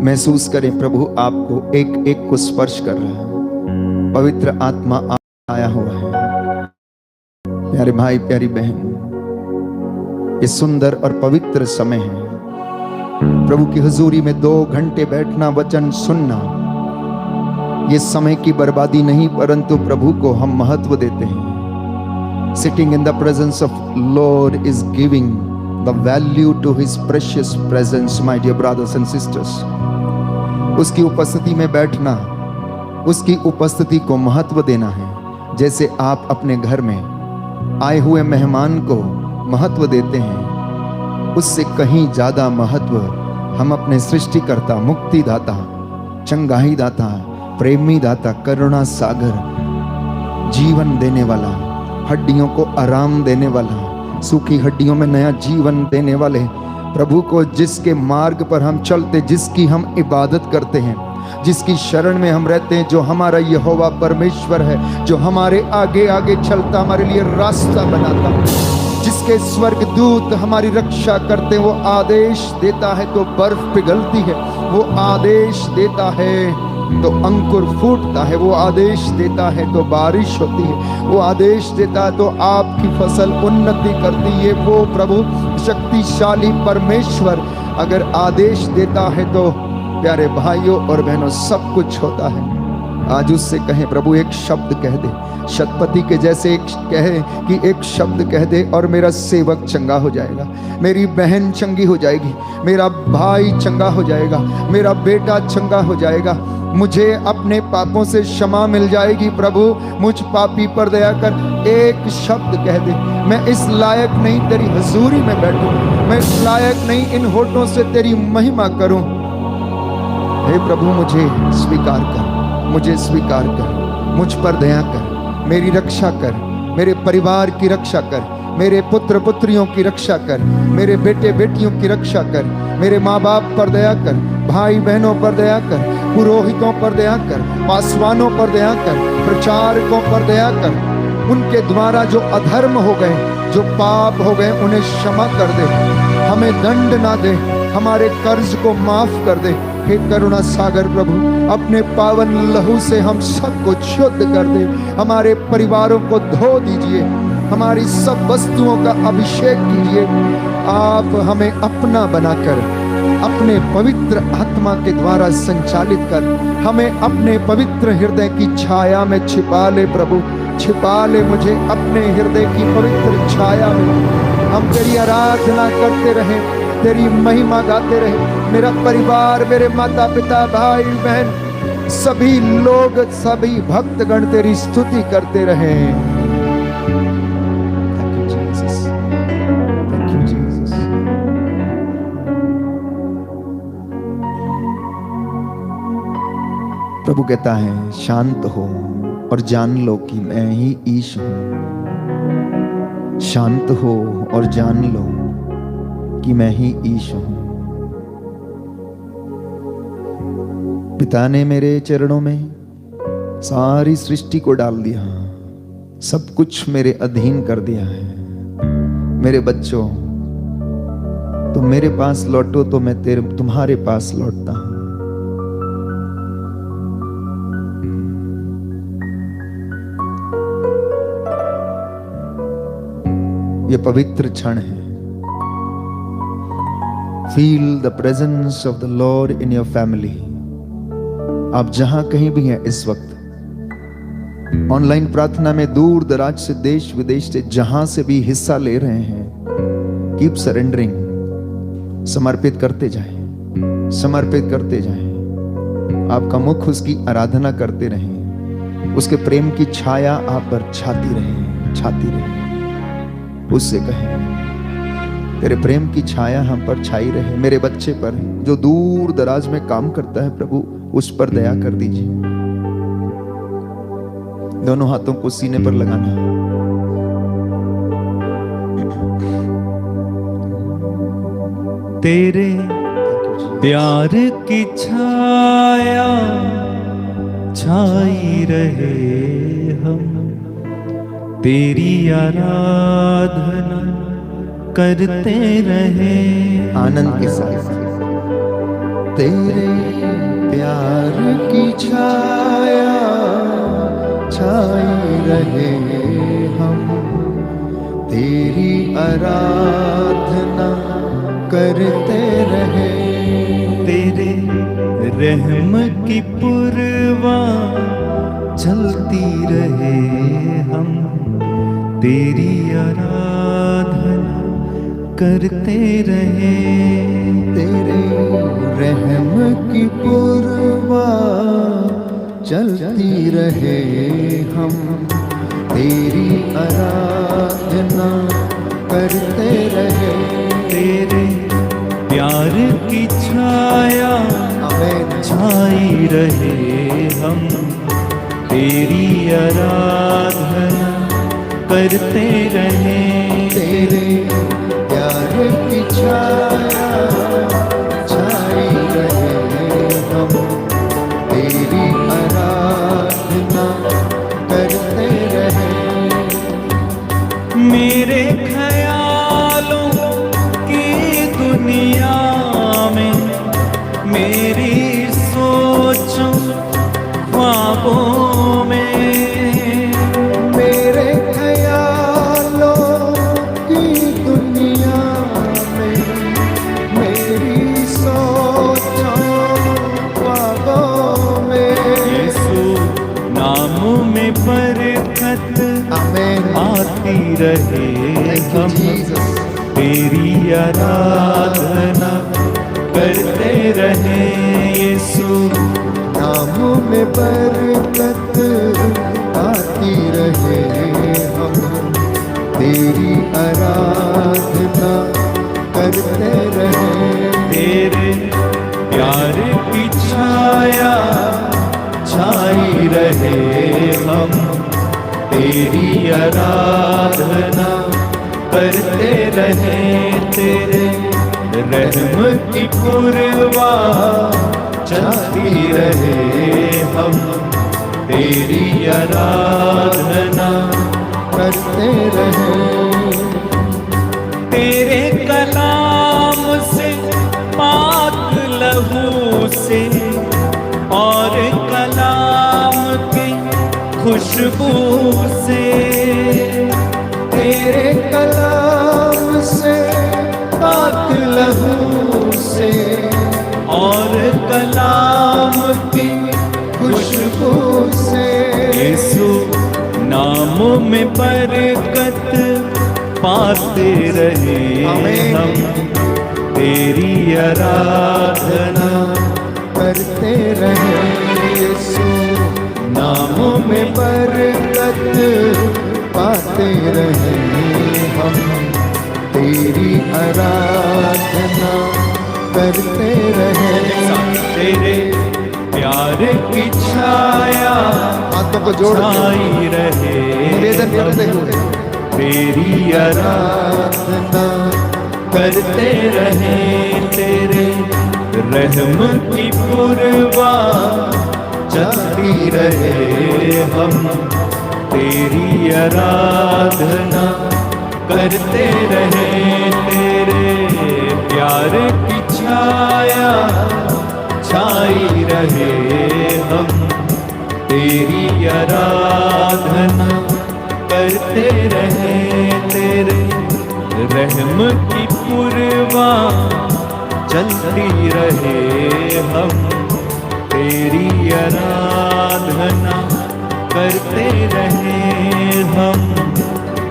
महसूस करें प्रभु आपको एक एक को स्पर्श कर रहा है। पवित्र आत्मा आया हुआ है। प्यारे भाई प्यारी बहन, ये सुंदर और पवित्र समय है। प्रभु की हुजूरी में 2 घंटे बैठना, वचन सुनना, ये समय की बर्बादी नहीं, परंतु प्रभु को हम महत्व देते हैं। Sitting in the presence of Lord is giving the value to his precious presence, my dear brothers and sisters. उसकी उपस्थिति में बैठना, उसकी उपस्थिति को महत्व देना है। जैसे आप अपने घर में आए हुए मेहमान को महत्व देते हैं, उससे कहीं ज्यादा महत्व हम अपने सृष्टिकर्ता, मुक्तिदाता, चंगाई दाता, प्रेमी दाता, करुणा सागर, जीवन देने वाला, हड्डियों को आराम देने वाला, सूखी हड्डियों में नया जीवन देने वाले प्रभु को, जिसके मार्ग पर हम चलते, जिसकी हम इबादत करते हैं, जिसकी शरण में हम रहते हैं, जो हमारा यहोवा परमेश्वर है, जो हमारे आगे आगे चलता, हमारे लिए रास्ता बनाता, जिसके स्वर्ग दूत हमारी रक्षा करते। वो आदेश देता है तो बर्फ पिघलती है, वो आदेश देता है तो अंकुर फूटता है, वो आदेश देता है तो बारिश होती है, वो आदेश देता है तो आपकी फसल उन्नति करती है। वो प्रभु शक्तिशाली परमेश्वर अगर आदेश देता है तो प्यारे भाइयों और बहनों सब कुछ होता है। आज उससे कहें प्रभु एक शब्द कह दे, शतपति के जैसे एक कहे कि एक शब्द कह दे और मेरा सेवक चंगा हो जाएगा, मेरी बहन चंगी हो जाएगी, मेरा भाई चंगा हो जाएगा, मेरा बेटा चंगा हो जाएगा। मुझे अपने पापों से क्षमा मिल जाएगी। प्रभु मुझ पापी पर दया कर। एक शब्द कह दे, मैं इस लायक नहीं तेरी हजूरी में बैठूं, मैं इस लायक नहीं इन होठों से तेरी महिमा करूं। हे प्रभु मुझे स्वीकार कर, मुझे स्वीकार कर, मुझ पर दया कर, मेरी रक्षा कर, मेरे परिवार की रक्षा कर, मेरे पुत्र पुत्रियों की रक्षा कर, मेरे बेटे बेटियों की रक्षा कर, मेरे माँ बाप पर दया कर, भाई बहनों पर दया कर, पुरोहितों पर दया कर, पासवानों पर दया कर, प्रचारकों पर दया कर। उनके द्वारा जो अधर्म हो गए, जो पाप हो गए, उन्हें क्षमा कर दे, हमें दंड ना दे, हमारे कर्ज को माफ कर दे। हे करुणा सागर प्रभु, अपने पावन लहू से हम सबको शुद्ध कर दे, हमारे परिवारों को धो दीजिए, हमारी सब वस्तुओं का अभिषेक कीजिए। आप हमें अपना बनाकर अपने पवित्र आत्मा के द्वारा संचालित कर, हमें अपने पवित्र हृदय की छाया में छिपा ले। प्रभु छिपा ले मुझे अपने हृदय की पवित्र छाया में। हम तेरी आराधना करते रहें, तेरी महिमा गाते रहे। मेरा परिवार, मेरे माता पिता, भाई बहन, सभी लोग, सभी भक्तगण तेरी स्तुति करते रहे। प्रभु कहता है, शांत हो और जान लो कि मैं ही ईश हूं। शांत हो और जान लो कि मैं ही ईश हूं। पिता ने मेरे चरणों में सारी सृष्टि को डाल दिया, सब कुछ मेरे अधीन कर दिया है। मेरे बच्चों, तुम मेरे पास लौटो तो मैं तुम्हारे पास लौटता हूं। ये पवित्र क्षण है। Feel the presence of the Lord in your family. आप जहां कहीं भी हैं इस वक्त, ऑनलाइन प्रार्थना में दूर दराज से, देश विदेश से, जहां से भी हिस्सा ले रहे हैं, कीप सरेंडरिंग। समर्पित करते जाएं, समर्पित करते जाएं। आपका मुख उसकी आराधना करते रहें, उसके प्रेम की छाया आप पर छाती रहे, छाती रहे। उससे कहें, तेरे प्रेम की छाया हम पर छाई रहे। मेरे बच्चे पर जो दूर दराज में काम करता है, प्रभु उस पर दया कर दीजिए। दोनों हाथों को सीने पर लगाना। तेरे प्यार की छाया छाई रहे हम, तेरी आराधना करते रहे। आनंद के साथ, तेरे प्यार की छाया छाई रहे हम, तेरी आराधना करते रहे। तेरे रहम की पुरवा चलती रहे हम, तेरी आराधना करते रहे। तेरे रहम की पुरवा चलती रहे हम, तेरी आराधना करते रहे। तेरे प्यार की छाया छाई रहे हम, तेरी आराधना करते रहे। तेरे प्यार की छाया छाई रहे हम, तेरी आराधना करते रहे। मेरे ख्यालों की दुनिया में, मेरी सोचों ख्वाबों में, आती रहे हम, तेरी आराधना करते रहे। यीशु नाम में बरकत आती रहे हम तेरी आराधना करते रहे। तेरे प्यार की छाया छाई रहे हम तेरी आराधना करते रहे। तेरे रहम की पुरवा चलती रहे हम तेरी आराधना करते रहे। तेरे कलाम से पाक लहू से और कलाम की खुशबू से। तेरे कलाम से पाक लहू से और कलाम की खुशबू से। यीशु नाम में बरकत पाते रहे आमीन। हम तेरी आराधना करते रहे। यीशु नाम में बरकत पाते रहे हम तेरी आराधना करते रहे। तेरे प्यार की छाया हाथों को जोड़ छाई रहे निवेदन करते हुए तेरी आराधना करते रहे। तेरे रहम की पुरवा चलती रहे हम तेरी आराधना करते रहे। तेरे प्यार की छाया छाई रहे हम तेरी आराधना करते रहे। तेरे रहम की पुरवा चलती रहे हम तेरी आराधना करते रहे हम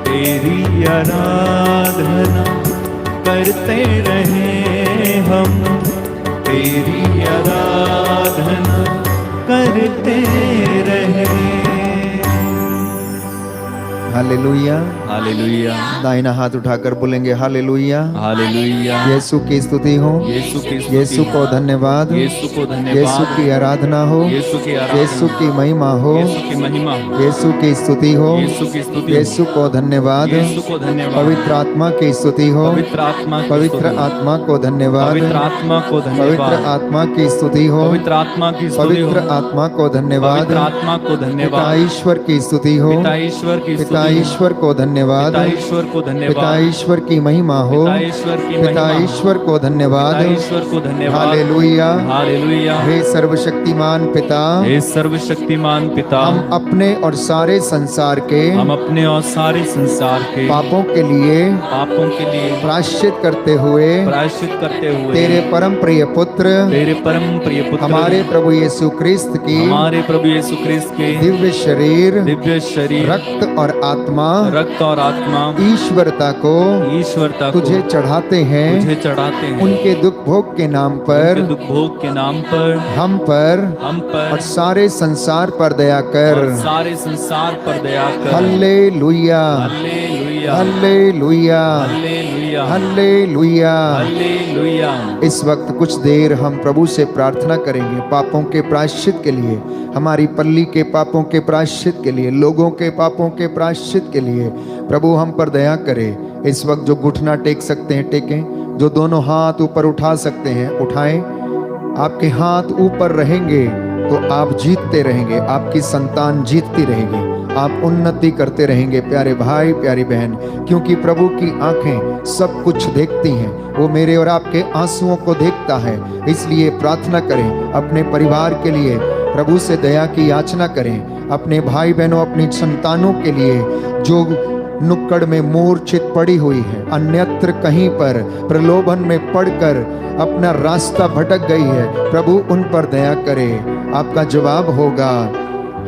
तेरी आराधना करते रहे हम तेरी आराधना करते रहे। हालेलुया। हालेलुया। दाहिना हाथ उठाकर बोलेंगे हालेलुया। हालेलुया। यीशु की स्तुति हो। यीशु की स्तुति यीशु को हो। धन्यवाद। यीशु को धन्यवाद। यीशु की आराधना हो। यीशु की आराधना। यीशु की महिमा हो। यीशु की महिमा हो। यीशु की स्तुति हो। यीशु की स्तुति हो। यीशु को धन्यवाद। यीशु को धन्यवाद। पवित्र आत्मा की स्तुति हो। पवित्र आत्मा की पवित्र स्तुति हो। आत्मा को धन्यवाद। पवित्र आत्मा को पवित्र धन्यवाद। आत्मा की स्तुति हो। पवित्र आत्मा की स्तुति हो। पवित्र आत्मा को धन्यवाद। पवित्र आत्मा को पिता धन्यवाद। ईश्वर की स्तुति हो। पिता ईश्वर की पिता स्तुति हो। ईश्वर को धन्यवाद। पिता ईश्वर को पिता धन्यवाद। ईश्वर की महिमा हो। पिता ईश्वर की पिता महिमा हो। ईश्वर को धन्यवाद। पिता ईश्वर को धन्यवाद। हालेलुया। हालेलुया। हे सर्वशक्तिमान पिता, हे सर्वशक्तिमान पिता, हम अपने और सारे संसार के हम अपने और सारे संसार के पापों के लिए पापों के लिए प्रायश्चित करते हुए प्रायश्चित करते हुए तेरे परम प्रिय पुत्र तेरे परम प्रिय पुत्र हमारे प्रभु यीशु क्रिस्त की हमारे प्रभु यीशु क्रिस्त के दिव्य शरीर, दिव्य शरीर, रक्त और आत्मा, रक्त और आत्मा ईश्वरता को ईश्वरता को तुझे चढ़ाते हैं। तुझे चढ़ाते हैं। उनके दुख भोग के नाम पर उनके दुख भोग के नाम पर हम हम पर और सारे संसार पर दया कर। और सारे संसार पर दया कर। Hallelujah. Hallelujah. Hallelujah. Hallelujah. Hallelujah. Hallelujah. इस वक्त कुछ देर हम प्रभु से प्रार्थना करेंगे पापों के प्रायश्चित के लिए, हमारी पल्ली के पापों के प्रायश्चित के लिए, लोगों के पापों के प्रायश्चित के लिए। प्रभु हम पर दया करे। इस वक्त जो घुटना टेक सकते हैं टेकें, जो दोनों हाथ ऊपर उठा सकते हैं उठाएं। आपके हाथ ऊपर रहेंगे तो आप जीतते रहेंगे, आपकी संतान जीतती रहेगी, आप उन्नति करते रहेंगे प्यारे भाई प्यारी बहन, क्योंकि प्रभु की आंखें सब कुछ देखती हैं। वो मेरे और आपके आंसुओं को देखता है। इसलिए प्रार्थना करें अपने परिवार के लिए, प्रभु से दया की याचना करें। अपने भाई बहनों, अपनी संतानों के लिए जो नुक्कड़ में मूर्छित पड़ी हुई है, अन्यत्र कहीं पर प्रलोभन में पड़कर अपना रास्ता भटक गई है, प्रभु उन पर दया करे। आपका जवाब होगा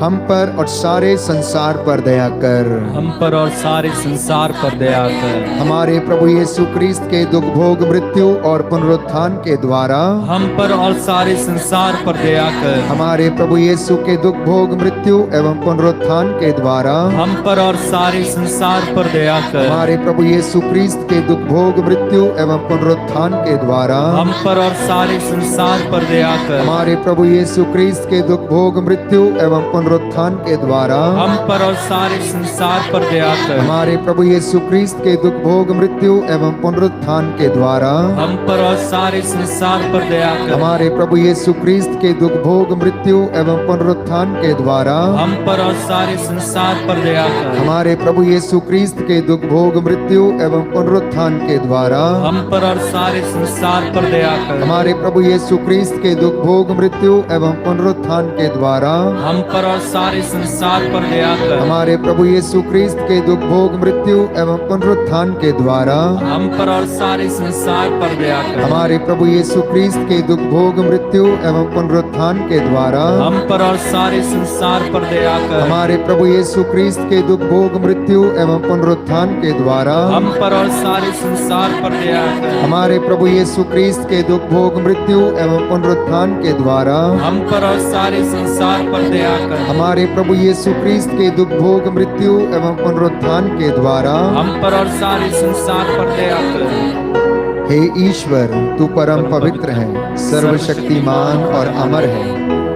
हम पर और सारे संसार पर दया कर। हम पर और सारे संसार पर दया कर। हमारे प्रभु यीशु क्रिस्त के दुख भोग मृत्यु और पुनरुत्थान के द्वारा हम पर और सारे संसार पर दया कर। हमारे प्रभु यीशु के दुख भोग मृत्यु एवं पुनरुत्थान के द्वारा हम पर और सारे संसार पर दया कर। हमारे प्रभु यीशु क्रिस्त के दुख भोग मृत्यु एवं पुनरुत्थान के द्वारा हम पर और सारे संसार पर दया कर। हमारे प्रभु यीशु क्रिस्त के दुख भोग मृत्यु एवं पुनरुत्थान के द्वारा हम पर और सारे संसार पर दया कर। हमारे प्रभु यीशु क्रिस्त के दुख भोग मृत्यु एवं पुनरुत्थान के द्वारा हम पर और सारे संसार पर दया कर। हमारे प्रभु यीशु क्रिस्त के दुख भोग मृत्यु एवं पुनरुत्थान के द्वारा हम पर और सारे संसार पर दया कर। हमारे प्रभु यीशु क्रिस्त के दुख भोग मृत्यु एवं पुनरुत्थान के द्वारा हम पर और सारे संसार पर दया कर। हमारे प्रभु यीशु क्रिस्त के दुख भोग मृत्यु एवं पुनरुत्थान के द्वारा हम पर और सारे संसार पर दया कर। हमारे प्रभु यीशु क्रिस्त के दुख भोग मृत्यु एवं पुनरुत्थान के द्वारा हम पर और सारे संसार पर दया कर। हमारे प्रभु यीशु क्रिस्त के दुख भोग मृत्यु एवं पुनरुत्थान के द्वारा हम पर और सारे संसार पर दया कर। हमारे प्रभु यीशु क्रिस्त के दुख भोग मृत्यु एवं पुनरुत्थान के द्वारा हम पर और सारे संसार पर दया कर। हमारे प्रभु यीशु क्रिस्त के दुख भोग मृत्यु एवं पुनरुत्थान के द्वारा हम पर और सारे संसार पर दया कर। हमारे प्रभु यीशु क्रिस्त के दुख भोग मृत्यु एवं पुनरुत्थान के द्वारा हम पर और सारे संसार पर दया कर। हे ईश्वर, तू परम पवित्र है, सर्वशक्तिमान और अमर है।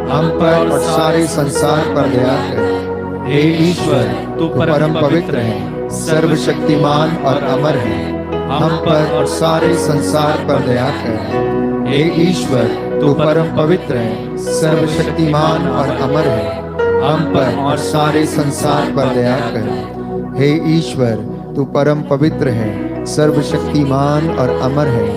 हम पर और सारे संसार पर दया कर। हे ईश्वर, तू परम पवित्र है, सर्वशक्तिमान और अमर है। हम पर और सारे संसार पर दया कर। हे ईश्वर, तू परम पवित्र है, सर्वशक्तिमान और अमर है। हम पर और सारे संसार पर दया कर। हे ईश्वर, तू परम पवित्र है, सर्वशक्तिमान और अमर है।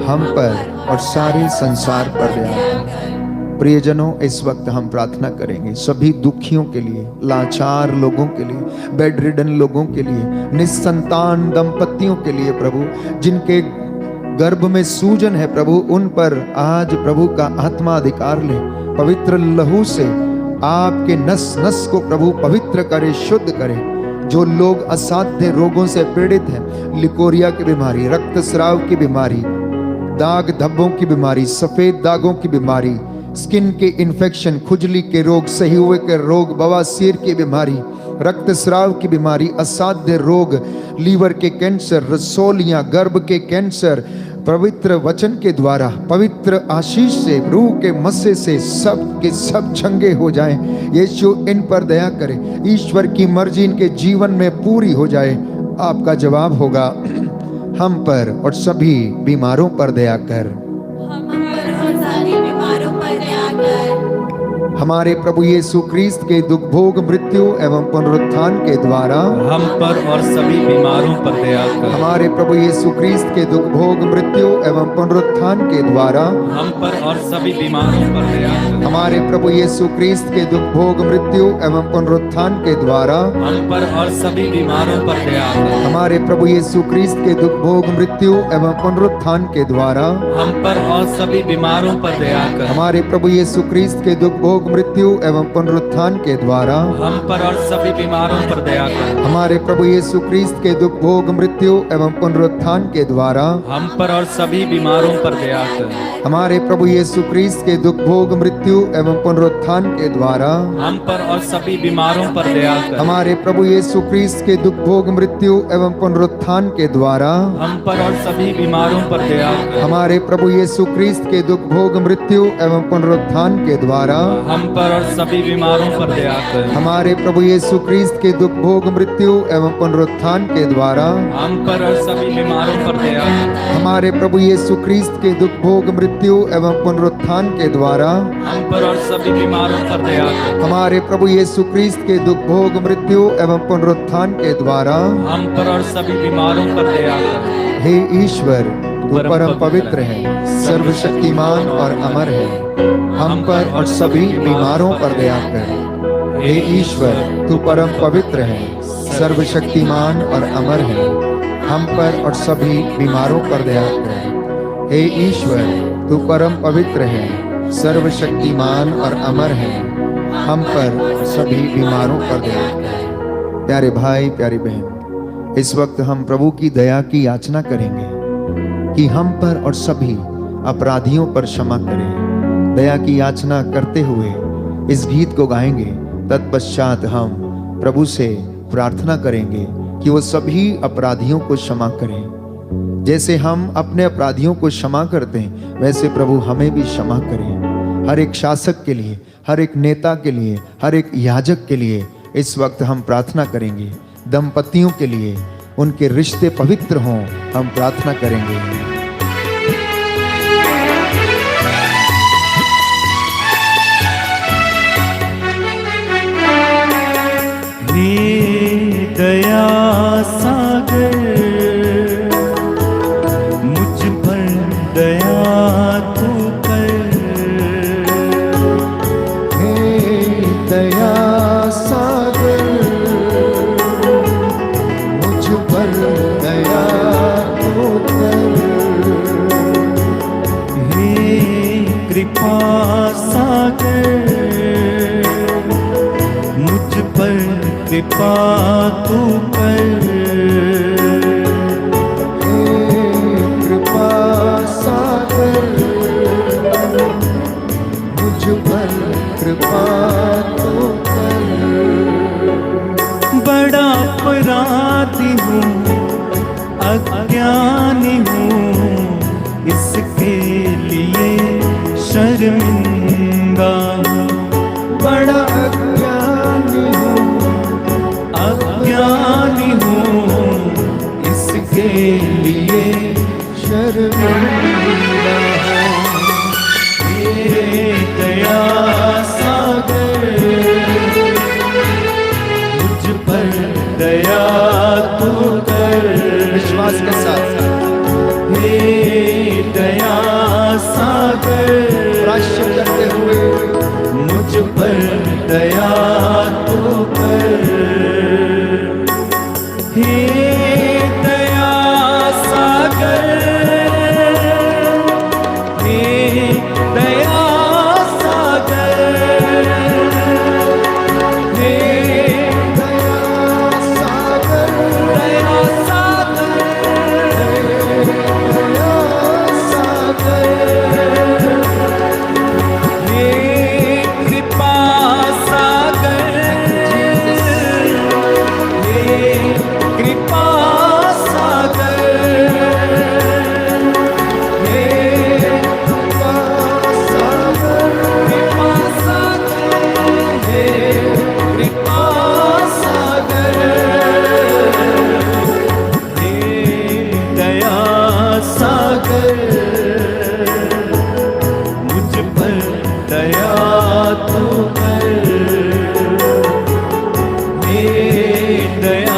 हम पर और सारे संसार पर दया कर। प्रियजनों, इस वक्त हम प्रार्थना करेंगे सभी दुखियों के लिए, लाचार लोगों के लिए, बेड रिडन लोगों के लिए, निस्संतान दंपतियों के लिए प्रभु, जिनके गर्भ में सूजन है प्रभु, उन पर आज प्रभु का आत्मा अधिकार ले। पवित्र लहू से आपके नस नस को प्रभु पवित्र करे, शुद्ध करे। जो लोग असाध्य रोगों से पीड़ित हैं, लिकोरिया की बीमारी, रक्तस्राव की बीमारी, दाग धब्बों की बीमारी, सफेद दागों की बीमारी, स्किन के इन्फेक्शन, खुजली के रोग, सही हुए के रोग, बवासीर की बीमारी, रक्तस्राव की बीमारी, असाध्य रोग, लीवर के कैंसर, रसोलियां, गर्भ के कैंसर, पवित्र वचन के द्वारा, पवित्र आशीष से, रूह के मस्से से सब के सब चंगे हो जाएं। यीशु इन पर दया करे। ईश्वर की मर्जी इनके जीवन में पूरी हो जाए। आपका जवाब होगा, हम पर और सभी बीमारों पर दया कर। हमारे प्रभु यीशु क्रिस्त के दुख भोग मृत्यु एवं पुनरुत्थान के द्वारा हम पर और सभी बीमारों पर दया कर। हमारे प्रभु यीशु क्रिस्त के दुख भोग मृत्यु एवं पुनरुत्थान के द्वारा हम पर और सभी बीमारों पर दया कर। हमारे प्रभु यीशु क्रिस्त के दुख भोग मृत्यु एवं पुनरुत्थान के द्वारा हम पर और सभी बीमारों पर दया कर। हमारे प्रभु यीशु क्रिस्त के दुख भोग मृत्यु एवं पुनरुत्थान के द्वारा हम पर और सभी बीमारों पर दया कर। हमारे प्रभु यीशु क्रिस्त के दुख भोग मृत्यु एवं पुनरुत्थान के द्वारा हम पर और सभी बीमारों पर दया कर। हमारे प्रभु यीशु क्रिस्त के दुख भोग मृत्यु एवं पुनरुत्थान के द्वारा हम पर और सभी बीमारों पर दया कर। हमारे प्रभु यीशु क्रिस्त के दुख भोग मृत्यु एवं पुनरुत्थान के द्वारा हम पर और सभी बीमारों पर दया कर। हमारे प्रभु यीशु क्रिस्त के दुख भोग मृत्यु एवं पुनरुत्थान के द्वारा हम पर और सभी बीमारों पर दया कर। हमारे प्रभु यीशु क्रिस्त के दुख भोग मृत्यु एवं पुनरुत्थान के द्वारा हम पर और सभी बीमारों पर दया कर। हमारे प्रभु यीशु क्रिस्त के दुख भोग मृत्यु एवं पुनरुत्थान के द्वारा हम पर और सभी बीमारों पर दया कर। हमारे प्रभु यीशु क्रिस्त के दुख भोग मृत्यु एवं पुनरुत्थान के द्वारा हम पर और सभी बीमारों पर दया कर। हमारे प्रभु यीशु क्रिस्त के दुख भोग मृत्यु एवं पुनरुत्थान के द्वारा हम पर और सभी बीमारों पर दया कर। हे ईश्वर, तू परम पवित्र है, सर्वशक्तिमान और अमर है। हम पर और सभी बीमारों पर दया कर। हे ईश्वर, तू परम पवित्र है, सर्वशक्तिमान और अमर है। हम पर और सभी बीमारों पर दया कर। हे ईश्वर, तू परम पवित्र है, सर्वशक्तिमान और अमर है। हम पर सभी बीमारों पर दया करें। प्यारे भाई प्यारी बहन, इस वक्त हम प्रभु की दया की याचना करेंगे कि हम पर और सभी अपराधियों पर क्षमा करें। दया की याचना करते हुए इस गीत को गाएंगे। तत्पश्चात हम प्रभु से प्रार्थना करेंगे कि वो सभी अपराधियों को क्षमा करें। जैसे हम अपने अपराधियों को क्षमा करते हैं, वैसे प्रभु हमें भी क्षमा करें। हर एक शासक के लिए, हर एक नेता के लिए, हर एक याजक के लिए इस वक्त हम प्रार्थना करेंगे। दंपतियों के लिए, उनके रिश्ते पवित्र हों, हम प्रार्थना करेंगे। दया सागर मुझ पर दया तू कर। हे दया सागर मुझ पर दया तू कर। हे कृपा सागर मुझ पर कृपा तू कर। हे कृपा सागर मुझ पर कृपा तू कर। बड़ा अपराधी हूँ, अज्ञानी हूँ, इसके लिए शर्मिंदा हूँ। बड़ा अज्ञानी हूँ, अज्ञानी हूँ, इसके लिए शर्मिंदा हूँ। हे दया सागर मुझ पर दया तू कर। विश्वास के साथ हे दया सागर प्रायश्चित करते हुए मुझ पर दया तू कर। हे दया सागर, हे दया सागर, हे दया सागर, दया सागर, दया सागर, हे कृपा सागर, हे कृपा सागर, हे कृपा सागर, कृपा सागर, हे कृपा सागर, हे दया सागर मुझ पर दया तू कर। हे दया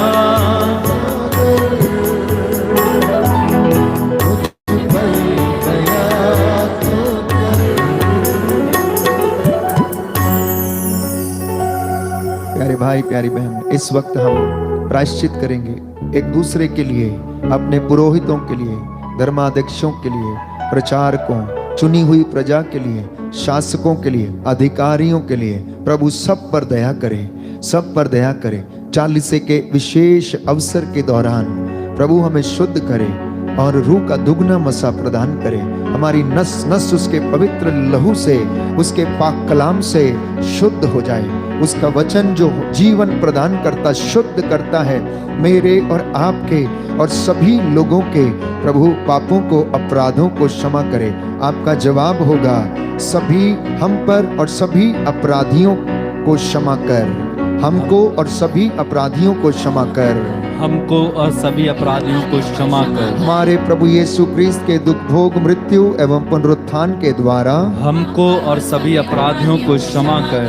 प्यारे भाई प्यारी बहन, इस वक्त हम प्रायश्चित करेंगे एक दूसरे के लिए, अपने पुरोहितों के लिए, धर्माध्यक्षों के लिए, प्रचारकों, चुनी हुई प्रजा के लिए, शासकों के लिए, अधिकारियों के लिए। प्रभु सब पर दया करे, सब पर दया करे। चालीसे के विशेष अवसर के दौरान प्रभु हमें शुद्ध करे और रूह का दुगना मसा प्रदान करे। हमारी नस नस उसके पवित्र लहू से, उसके पाक कलाम से शुद्ध हो जाए। उसका वचन जो जीवन प्रदान करता, शुद्ध करता है, मेरे और आपके और सभी लोगों के प्रभु पापों को, अपराधों को क्षमा करे। आपका जवाब होगा, सभी हम पर और सभी अपराधियों को क्षमा कर। हमको और सभी अपराधियों को क्षमा कर। हमको और सभी अपराधियों को क्षमा कर। हमारे प्रभु यीशु क्रिस्त के दुख भोग, मृत्यु एवं पुनरुत्थान के द्वारा हमको और सभी अपराधियों को क्षमा कर।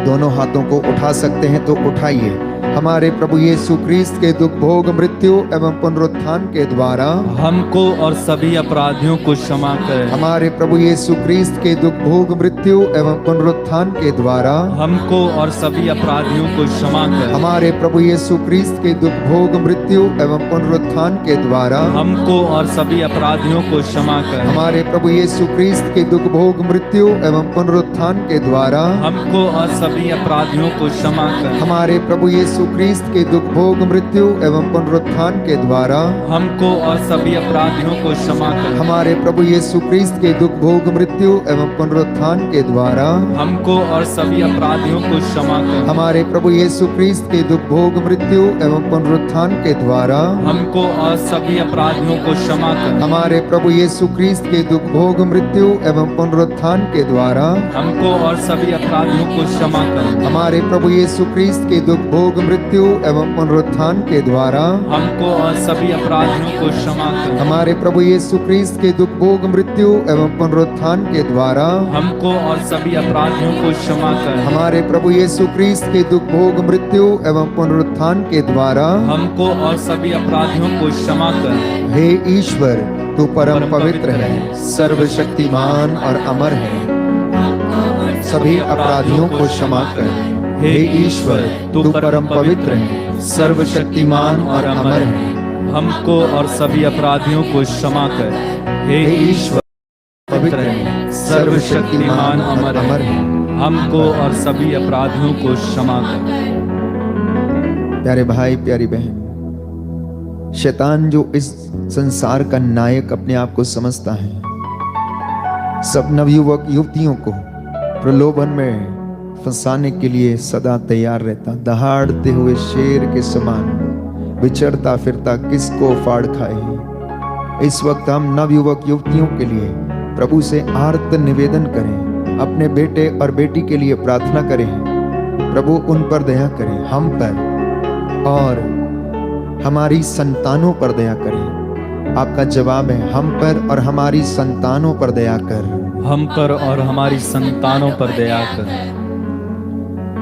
दोनों हाथों को उठा सकते हैं तो उठाइए। हमारे प्रभु यीशु क्रिस्त के दुख भोग मृत्यु एवं पुनरुत्थान के द्वारा हमको और सभी अपराधियों को क्षमा करें। हमारे प्रभु यीशु क्रिस्त के दुख भोग मृत्यु एवं पुनरुत्थान के द्वारा हमको और सभी अपराधियों को क्षमा करें। हमारे प्रभु यीशु क्रिस्त के दुख भोग मृत्यु एवं पुनरुत्थान के द्वारा हमको और सभी अपराधियों को क्षमा करें। हमारे प्रभु यीशु क्रिस्त के दुख भोग मृत्यु एवं पुनरुत्थान के द्वारा हमको और सभी अपराधियों को क्षमा करें। हमारे प्रभु यीशु क्रिस्त के दुख भोग मृत्यु एवं पुनरुत्थान के द्वारा हमको और सभी अपराधियों को क्षमा करें। हमारे प्रभु यीशु क्रिस्त के दुख भोग मृत्यु एवं पुनरुत्थान के द्वारा हमको और सभी अपराधियों को क्षमा करें। हमारे प्रभु यीशु क्रिस्त के दुख भोग मृत्यु एवं पुनरुत्थान के द्वारा हमको और सभी अपराधियों को क्षमा करें। हमारे प्रभु यीशु क्रिस्त के दुख भोग मृत्यु एवं पुनरुत्थान के द्वारा हमको और सभी अपराधियों को क्षमा करें। हमारे प्रभु यीशु क्रिस्त के दुख भोग मृत्यु एवं पुनरुत्थान के द्वारा हमको और सभी अपराधियों को क्षमा करें। हमारे प्रभु यीशु क्रिस्त के दुख भोग मृत्यु एवं पुनरुत्थान के द्वारा हमको और सभी अपराधियों को क्षमा करें। हमारे प्रभु यीशु क्रिस्त के दुख भोग मृत्यु एवं पुनरुत्थान के द्वारा हमको और सभी अपराधियों को क्षमा करें। हे ईश्वर, तू परम पवित्र है, सर्वशक्तिमान और अमर है, सभी अपराधियों को क्षमा कर। हे ईश्वर, तू परम पवित्र है, सर्वशक्तिमान और अमर है, हमको और सभी अपराधियों को क्षमा कर। हे ईश्वर पवित्र है, सर्वशक्तिमान अमर है, हमको और सभी अपराधियों को क्षमा कर। प्यारे भाई प्यारी बहन, शैतान जो इस संसार का नायक अपने आप को समझता है, सब नवयुवक युवतियों को प्रलोभन में फंसाने के लिए सदा तैयार रहता, दहाड़ते हुए शेर के समान विचरता फिरता किसको फाड़ खाए। इस वक्त हम नवयुवक युवतियों के लिए प्रभु से आर्त निवेदन करें, अपने बेटे और बेटी के लिए प्रार्थना करें, प्रभु उन पर दया करें, हम पर और हमारी संतानों पर दया करें। आपका जवाब है, हम पर और हमारी संतानों पर दया कर। हम पर और हमारी संतानों पर दया कर।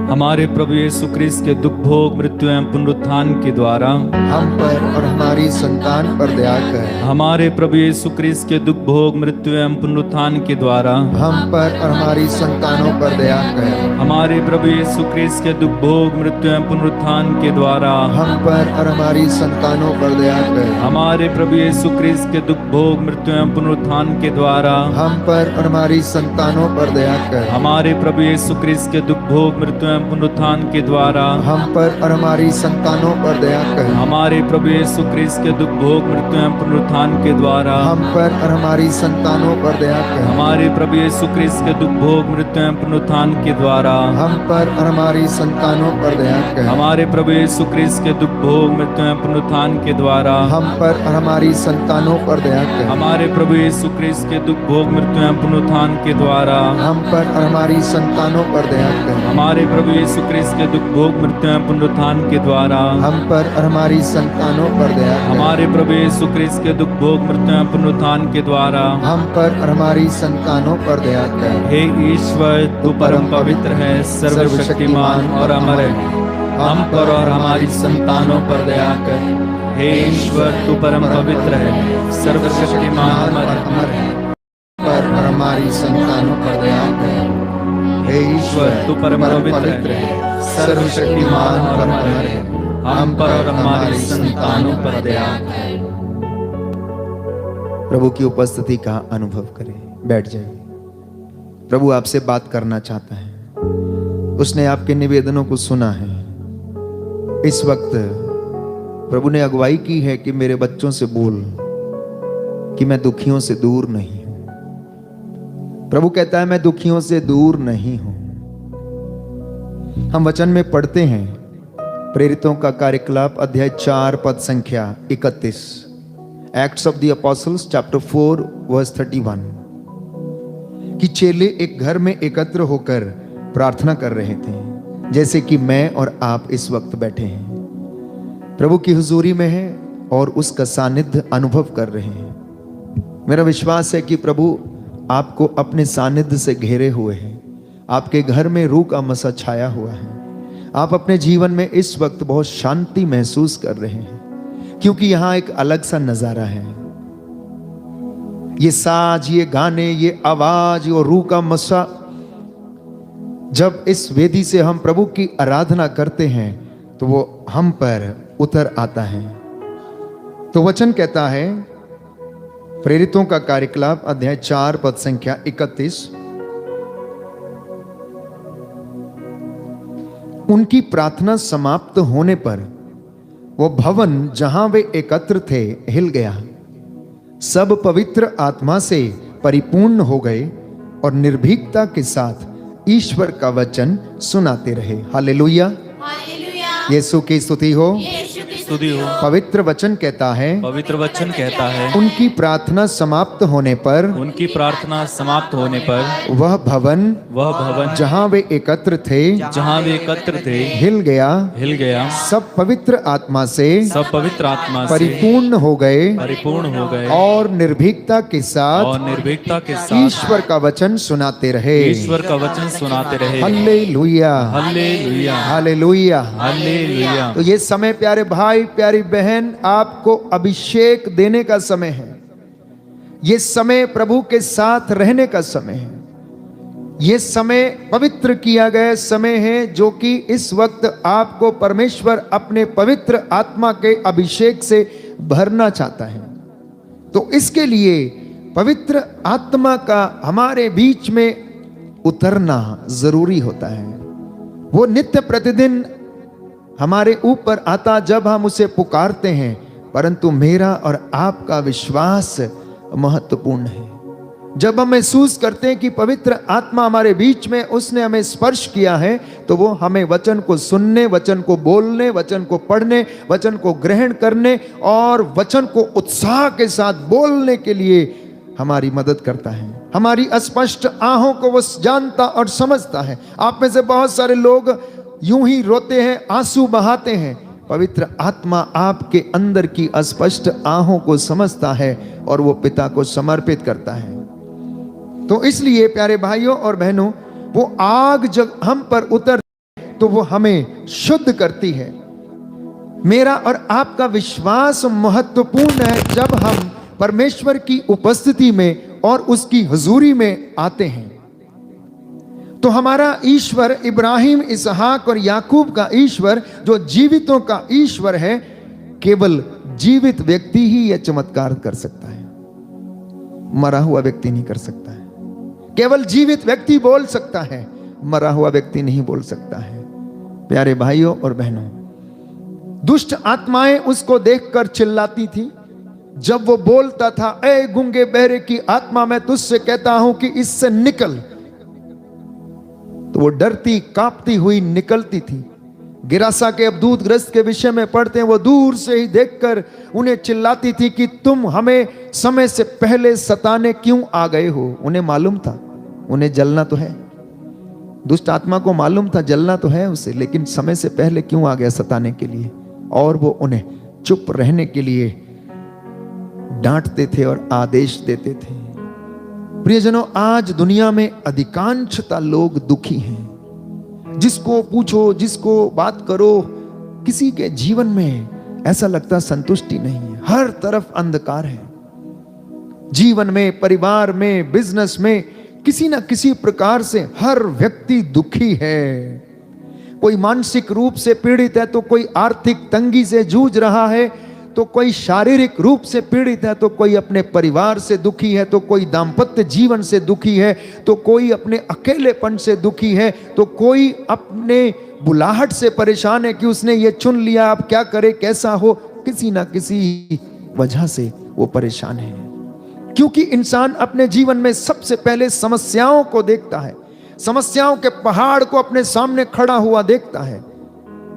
हमारे प्रभु यीशु क्रिस्त के दुख भोग मृत्यु एवं पुनरुत्थान के द्वारा हम पर और हमारी संतान पर दया कर। हमारे प्रभु यीशु क्रिस्त के दुख भोग मृत्यु एवं पुनरुत्थान के द्वारा हम पर और हमारी संतानों पर दया कर। हमारे प्रभु यीशु क्रिस्त के दुख भोग मृत्यु एवं पुनरुत्थान के द्वारा हम पर और हमारी संतानों पर दया कर। हमारे प्रभु यीशु क्रिस्त के दुख भोग मृत्यु एवं पुनरुत्थान के द्वारा हम पर और हमारी संतानों पर दया कर। हमारे प्रभु यीशु क्रिस्त के दुख भोग मृत्यु एवं पुनरुत्थान के द्वारा हम पर और हमारी संतानों पर दया कर। हमारे प्रभु यीशु क्रिस्त के दुख भोग मृत्यु एवं पुनरुत्थान के द्वारा हम पर और हमारी संतानों पर दया कर। हमारे प्रभु यीशु क्रिस्त के दुख भोग मृत्यु एवं पुनरुत्थान के द्वारा हम पर और हमारी संतानों पर दया कर। हमारे प्रभु यीशु क्रिस्त के दुख भोग मृत्यु एवं पुनरुत्थान के द्वारा हम पर और हमारी संतानों पर दया कर। हमारे प्रभु यीशु क्रिस्त के दुख भोग मृत्यु एवं पुनरुत्थान के द्वारा हम पर और हमारी संतानों पर दया कर। हमारे प्रभु यीशु क्रिस्त के दुख भोग मृत्यु एवं पुनरुत्थान के द्वारा हम पर और हमारी संतानों पर दया कर। हमारे प्रभु यीशु क्रिस्त के दुख भोग मृत्यु एवं पुनरुत्थान के द्वारा हम पर और हमारी संतानों पर दया कर। हे ईश्वर, तू परम पवित्र है, सर्वशक्तिमान और अमर है, हम पर और हमारी संतानों पर दया कर। हे ईश्वर, तू परम पवित्र है, सर्वशक्तिमान और अमर है, पर और हमारी संतानों पर दया कर। हे ईश्वर, तू परम पवित्र है, सर्वशक्तिमान और अमर है, हम पर और हमारी संतानों पर दया कर। प्रभु की उपस्थिति का अनुभव करें, बैठ जाइए। प्रभु आपसे बात करना चाहता है, उसने आपके निवेदनों को सुना है। इस वक्त प्रभु ने अगुवाई की है कि मेरे बच्चों से बोल कि मैं दुखियों से दूर नहीं हूं। प्रभु कहता है, मैं दुखियों से दूर नहीं हूं। हम वचन में पढ़ते हैं, प्रेरितों का कार्यकलाप अध्याय 4 पद संख्या 31, Acts of the Apostles chapter 4 verse 31, कि चेले एक घर में एकत्र होकर प्रार्थना कर रहे थे, जैसे कि मैं और आप इस वक्त बैठे हैं, प्रभु की हुजूरी में हैं और उसका सानिध्य अनुभव कर रहे हैं। मेरा विश्वास है कि प्रभु आपको अपने सानिध्य से घेरे हुए हैं। आपके घर में रूह का मसा छाया हुआ है। आप अपने जीवन में इस वक्त बहुत शांति महसूस कर रहे हैं, क्योंकि यहां एक अलग सा नजारा है। ये साज, ये गाने, ये आवाज और रूह का मसा, जब इस वेदी से हम प्रभु की आराधना करते हैं तो वो हम पर उतर आता है। तो वचन कहता है, प्रेरितों का कार्यकलाप अध्याय 4 पद संख्या 31, उनकी प्रार्थना समाप्त होने पर वो भवन जहां वे एकत्र थे हिल गया। सब पवित्र आत्मा से परिपूर्ण हो गए और निर्भीकता के साथ ईश्वर का वचन सुनाते रहे। हालेलुया, यीशु की स्तुति हो, स्तुति हो। पवित्र वचन कहता है, पवित्र वचन कहता है, उनकी प्रार्थना समाप्त होने पर, उनकी प्रार्थना समाप्त होने पर वह भवन जहां वे एकत्र थे हिल गया। सब पवित्र आत्मा से परिपूर्ण हो गए और निर्भीकता के साथ ईश्वर का वचन सुनाते रहे। Hallelujah, hallelujah, hallelujah, hallelujah. तो ये समय प्यारे भाई, प्यारी बहन, आपको अभिषेक देने का समय है। ये समय प्रभु के साथ रहने का समय है। ये समय पवित्र किया गया समय है, जो कि इस वक्त आपको परमेश्वर अपने पवित्र आत्मा के अभिषेक से भरना चाहता है। तो इसके लिए पवित्र आत्मा का हमारे बीच में उतरना जरूरी होता है। वो नित्य प्रतिदिन हमारे ऊपर आता जब हम उसे पुकारते हैं, परंतु मेरा और आपका विश्वास महत्वपूर्ण है। जब हम महसूस करते हैं कि पवित्र आत्मा हमारे बीच में, उसने हमें स्पर्श किया है, तो वो हमें वचन को सुनने, वचन को बोलने, वचन को पढ़ने, वचन को ग्रहण करने और वचन को उत्साह के साथ बोलने के लिए हमारी मदद करता है। हमारी अस्पष्ट आहों को वो जानता और समझता है। आप में से बहुत सारे लोग यूं ही रोते हैं, आंसू बहाते हैं। पवित्र आत्मा आपके अंदर की अस्पष्ट आहों को समझता है और वो पिता को समर्पित करता है। तो इसलिए प्यारे भाइयों और बहनों, वो आग जब हम पर उतर तो वो हमें शुद्ध करती है। मेरा और आपका विश्वास महत्वपूर्ण है। जब हम परमेश्वर की उपस्थिति में और उसकी हुजूरी में आते हैं, तो हमारा ईश्वर इब्राहिम, इसहाक और याकूब का ईश्वर, जो जीवितों का ईश्वर है, केवल जीवित व्यक्ति ही यह चमत्कार कर सकता है। मरा हुआ व्यक्ति नहीं कर सकता है। केवल जीवित व्यक्ति बोल सकता है, मरा हुआ व्यक्ति नहीं बोल सकता है। प्यारे भाइयों और बहनों, दुष्ट आत्माएं उसको देखकर चिल्लाती थी। जब वो बोलता था, ए गूंगे बहरे की आत्मा, मैं तुझसे कहता हूं कि इससे निकल, तो वो डरती कांपती हुई निकलती थी। गिरासा के अबदूत ग्रस्त के विषय में पढ़ते हैं, वो दूर से ही देखकर उन्हें चिल्लाती थी कि तुम हमें समय से पहले सताने क्यों आ गए हो। उन्हें मालूम था, उन्हें जलना तो है। दुष्ट आत्मा को मालूम था जलना तो है उसे, लेकिन समय से पहले क्यों आ गया सताने के लिए। और वो उन्हें चुप रहने के लिए डांटते थे और आदेश देते थे। प्रियजनों, आज दुनिया में अधिकांशता लोग दुखी हैं। जिसको पूछो, जिसको बात करो, किसी के जीवन में ऐसा लगता संतुष्टि नहीं है। हर तरफ अंधकार है। जीवन में, परिवार में, बिजनेस में किसी ना किसी प्रकार से हर व्यक्ति दुखी है। कोई मानसिक रूप से पीड़ित है, तो कोई आर्थिक तंगी से जूझ रहा है, तो कोई शारीरिक रूप से पीड़ित है, तो कोई अपने परिवार से दुखी है, तो कोई दाम्पत्य जीवन से दुखी है, तो कोई अपने अकेलेपन से दुखी है, तो कोई अपने बुलाहट से परेशान है कि उसने ये चुन लिया, अब क्या करे, कैसा हो। किसी ना किसी वजह से वो परेशान है, क्योंकि इंसान अपने जीवन में सबसे पहले समस्याओं को देखता है। समस्याओं के पहाड़ को अपने सामने खड़ा हुआ देखता है।